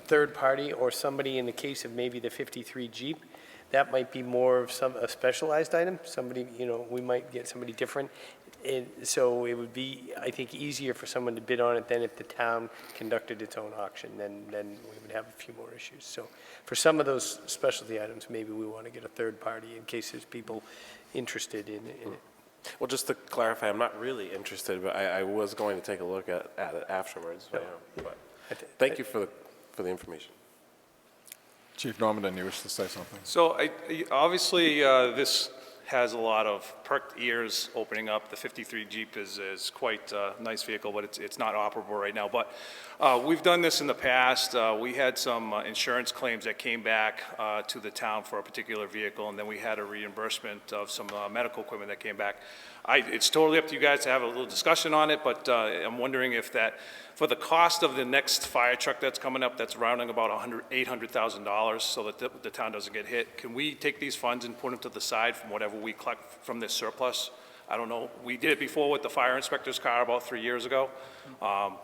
third party or somebody, in the case of maybe the 53 Jeep, that might be more of a specialized item. Somebody, we might get somebody different. And so it would be, I think, easier for someone to bid on it than if the town conducted its own auction. Then we would have a few more issues. So for some of those specialty items, maybe we want to get a third party in case there's people interested in it. Well, just to clarify, I'm not really interested, but I was going to take a look at it afterwards. So, but thank you for the information. Chief Norman, you wish to say something? So obviously, this has a lot of perked ears opening up. The 53 Jeep is quite a nice vehicle, but it's not operable right now. But we've done this in the past. We had some insurance claims that came back to the town for a particular vehicle, and then we had a reimbursement of some medical equipment that came back. It's totally up to you guys to have a little discussion on it, but I'm wondering if that, for the cost of the next fire truck that's coming up, that's rounding about $800,000, so that the town doesn't get hit, can we take these funds and put them to the side from whatever we collect from this surplus? I don't know. We did it before with the fire inspector's car about 3 years ago.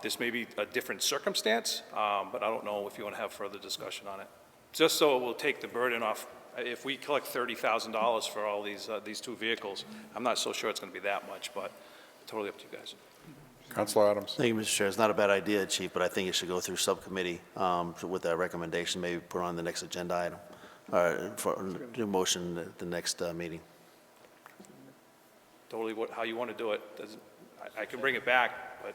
This may be a different circumstance, but I don't know if you want to have further discussion on it. Just so it will take the burden off. If we collect $30,000 for all these 2 vehicles, I'm not so sure it's going to be that much, but totally up to you guys. Councilor Adams. Thank you, Mr. Chair. It's not a bad idea, Chief, but I think it should go through subcommittee with that recommendation, maybe put on the next agenda item, or for do motion at the next meeting. Totally how you want to do it. I can bring it back, but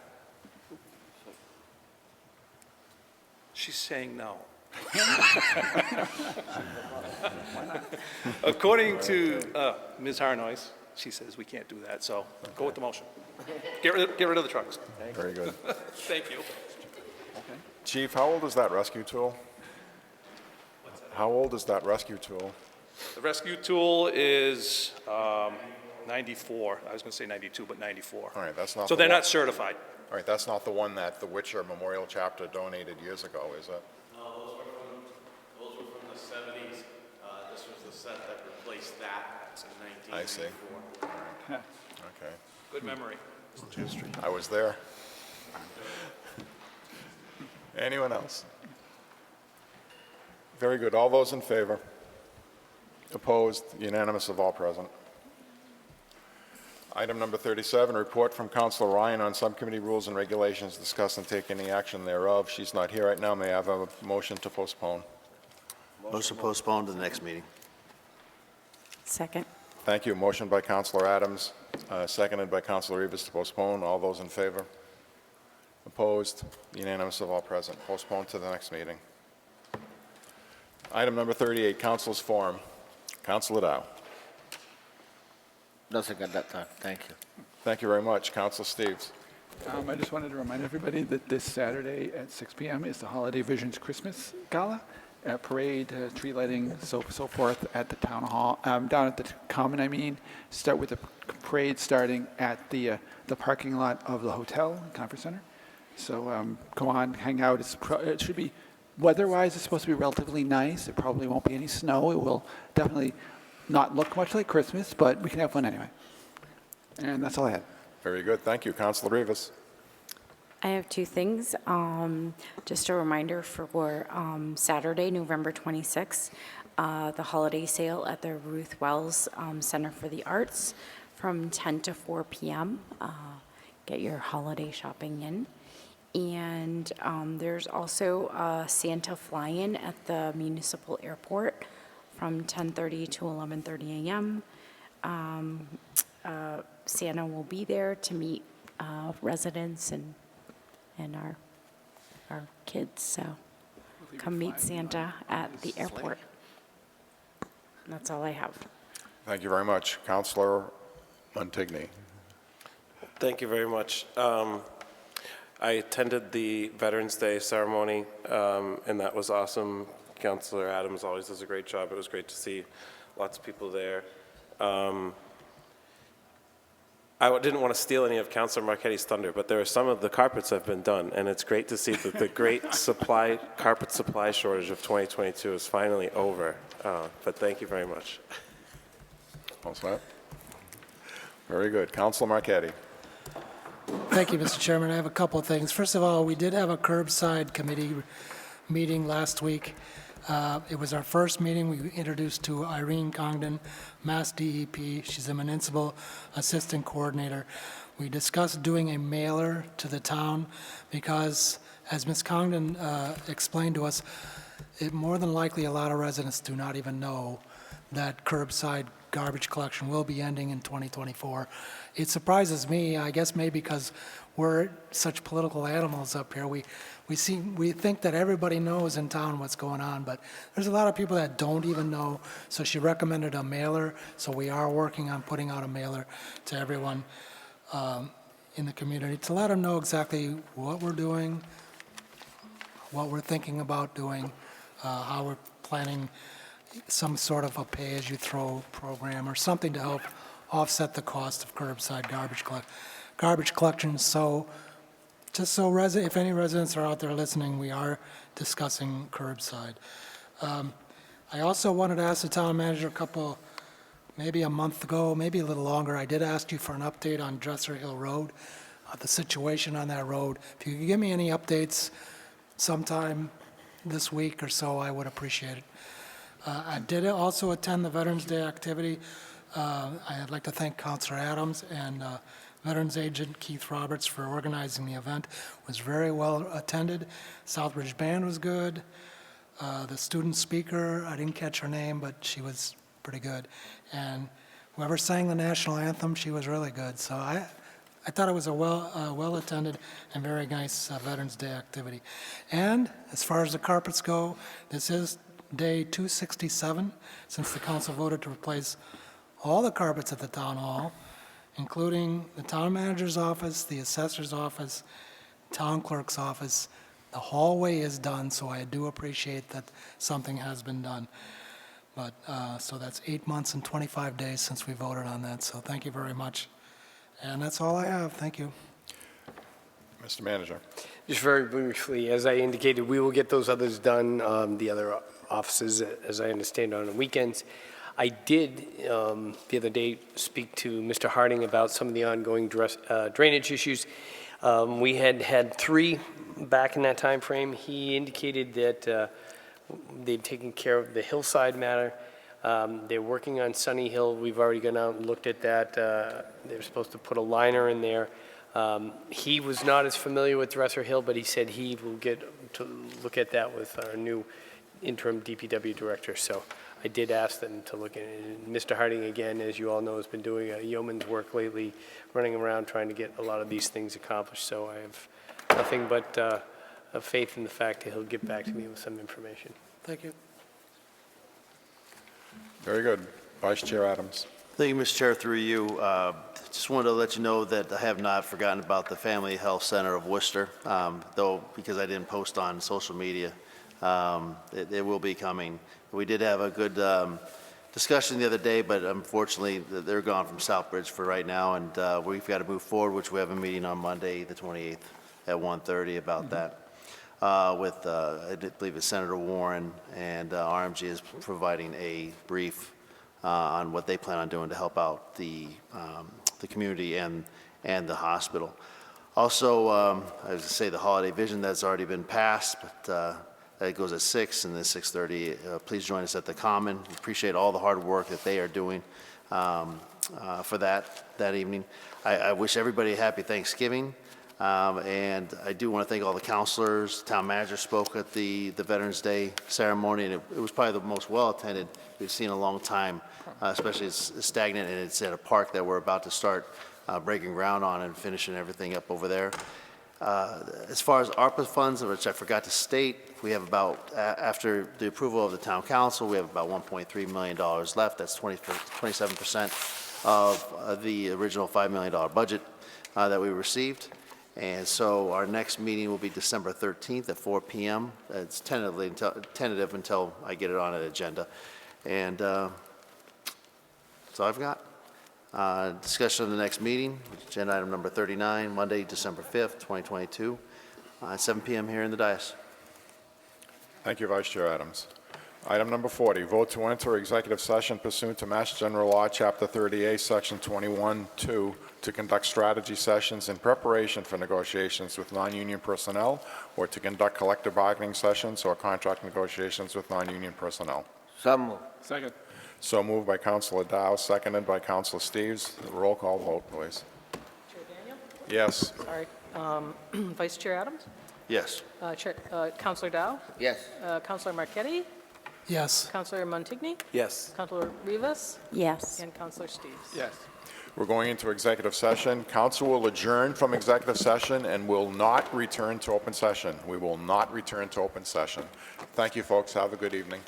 she's saying no. According to Ms. Harnois, she says we can't do that, so go with the motion. Get rid of the trucks. Very good. Thank you. Chief, how old is that rescue tool? How old is that rescue tool? The rescue tool is 94. I was going to say 92, but 94. All right, that's not. So they're not certified. All right, that's not the one that the Witcher Memorial Chapter donated years ago, is it? No, those were from the 70s. This was the set that replaced replace that. That's in I see. 1994. Okay. Good memory. I was there. Anyone else? Very good. All those in favor? Opposed? Unanimous of all present. Item number 37, report from Councilor Ryan on subcommittee rules and regulations, discuss and take any action thereof. She's not here right now. May I have a motion to postpone? Motion postponed to the next meeting. Second. Thank you. Motion by Councilor Adams, seconded by Councilor Rivas to postpone. All those in favor? Opposed? Unanimous of all present. Postpone to the next meeting. Item number 38, Council's Forum. Councilor Dow. Nothing at that time, thank you. Thank you very much. Councilor Steves. I just wanted to remind everybody that this Saturday at 6 p.m. is the Holiday Visions Christmas Gala, parade, tree lighting, so forth at the town hall, down at the common. Start with the parade starting at the parking lot of the hotel conference center. So come on, hang out. It should be weather-wise. It's supposed to be relatively nice. It probably won't be any snow. It will definitely not look much like Christmas, but we can have fun anyway. And that's all I had. Very good. Thank you. Councilor Rivas. I have two things. Just a reminder for Saturday, November 26th, the holiday sale at the Ruth Wells Center for the Arts from 10 to 4 p.m. Get your holiday shopping in. And there's also Santa fly-in at the municipal airport from 10:30 to 11:30 a.m. Santa will be there to meet residents and our kids, so come meet Santa at the airport. That's all I have. Thank you very much. Councilor Montigny. Thank you very much. I attended the Veterans Day ceremony, and that was awesome. Councilor Adams always does a great job. It was great to see lots of people there. I didn't want to steal any of Councilor Marchetti's thunder, but there are some of the carpets have been done, and it's great to see that the great carpet supply shortage of 2022 is finally over. But thank you very much. All set. Very good. Councilor Marchetti. Thank you, Mr. Chairman. I have a couple of things. First of all, we did have a curbside committee meeting last week. It was our first meeting. We introduced to Irene Congdon, Mass DEP. She's a municipal assistant coordinator. We discussed doing a mailer to the town because, as Ms. Congdon explained to us, more than likely a lot of residents do not even know that curbside garbage collection will be ending in 2024. It surprises me, I guess maybe because we're such political animals up here. We think that everybody knows in town what's going on, but there's a lot of people that don't even know. So she recommended a mailer, so we are working on putting out a mailer to everyone in the community to let them know exactly what we're doing, what we're thinking about doing, how we're planning some sort of a pay-as-you-throw program or something to help offset the cost of curbside garbage collection. So just so if any residents are out there listening, we are discussing curbside. I also wanted to ask the town manager maybe a month ago, maybe a little longer, I did ask you for an update on Dresser Hill Road, the situation on that road. If you could give me any updates sometime this week or so, I would appreciate it. I did also attend the Veterans Day activity. I'd like to thank Councilor Adams and Veterans Agent Keith Roberts for organizing the event. It was very well attended. Southbridge Band was good. The student speaker, I didn't catch her name, but she was pretty good. And whoever sang the national anthem, she was really good. So I thought it was a well-attended and very nice Veterans Day activity. And as far as the carpets go, this is day 267 since the council voted to replace all the carpets at the town hall, including the town manager's office, the assessor's office, town clerk's office. The hallway is done, so I do appreciate that something has been done. But so that's 8 months and 25 days since we voted on that, so thank you very much. And that's all I have. Thank you. Mr. Manager. Just very briefly, as I indicated, we will get those others done, the other offices, as I understand, on the weekends. I did, the other day, speak to Mr. Harding about some of the ongoing drainage issues. We had 3 back in that time frame. He indicated that they've taken care of the hillside matter. They're working on Sunny Hill. We've already gone out and looked at that. They're supposed to put a liner in there. He was not as familiar with Dresser Hill, but he said he will get to look at that with our new interim DPW director. So I did ask them to look at it. And Mr. Harding, again, as you all know, has been doing a yeoman's work lately, running around trying to get a lot of these things accomplished. So I have nothing but faith in the fact that he'll get back to me with some information. Thank you. Very good. Vice Chair Adams. Thank you, Mr. Chair, through you. Just wanted to let you know that I have not forgotten about the Family Health Center of Worcester, though because I didn't post on social media. It will be coming. We did have a good discussion the other day, but unfortunately, they're gone from Southbridge for right now, and we've got to move forward, which we have a meeting on Monday, the 28th, at 1:30 about that. With, I believe it's Senator Warren, and RMG is providing a brief on what they plan on doing to help out the community and the hospital. Also, I was going to say the holiday vision that's already been passed, but that goes at 6 and then 6:30. Please join us at the Common. We appreciate all the hard work that they are doing for that evening. I wish everybody a happy Thanksgiving. And I do want to thank all the counselors. The town manager spoke at the Veterans Day ceremony, and it was probably the most well-attended we've seen in a long time, especially it's stagnant, and it's at a park that we're about to start breaking ground on and finishing everything up over there. As far as ARPA funds, which I forgot to state, we have about, after the approval of the town council, we have about $1.3 million left. That's 27% of the original $5 million budget that we received. And so our next meeting will be December 13th at 4 p.m. It's tentative until I get it on an agenda. And that's all I've got. Discussion of the next meeting, agenda item number 39, Monday, December 5th, 2022, at 7 p.m. here in the dais. Thank you, Vice Chair Adams. Item number 40, vote to enter executive session pursuant to Mass General Law, Chapter 38, Section 21-2, to conduct strategy sessions in preparation for negotiations with non-union personnel or to conduct collective bargaining sessions or contract negotiations with non-union personnel. So moved. Second. So moved by Councilor Dow, seconded by Councilor Steves. Roll call vote, please. Chair Daniel? Yes. Sorry. Vice Chair Adams? Yes. Councilor Dow? Yes. Councilor Marquetti? Yes. Councilor Montigny? Yes. Councilor Rivas? Yes. And Councilor Steves? Yes. We're going into executive session. Council will adjourn from executive session and will not return to open session. We will not return to open session. Thank you, folks. Have a good evening.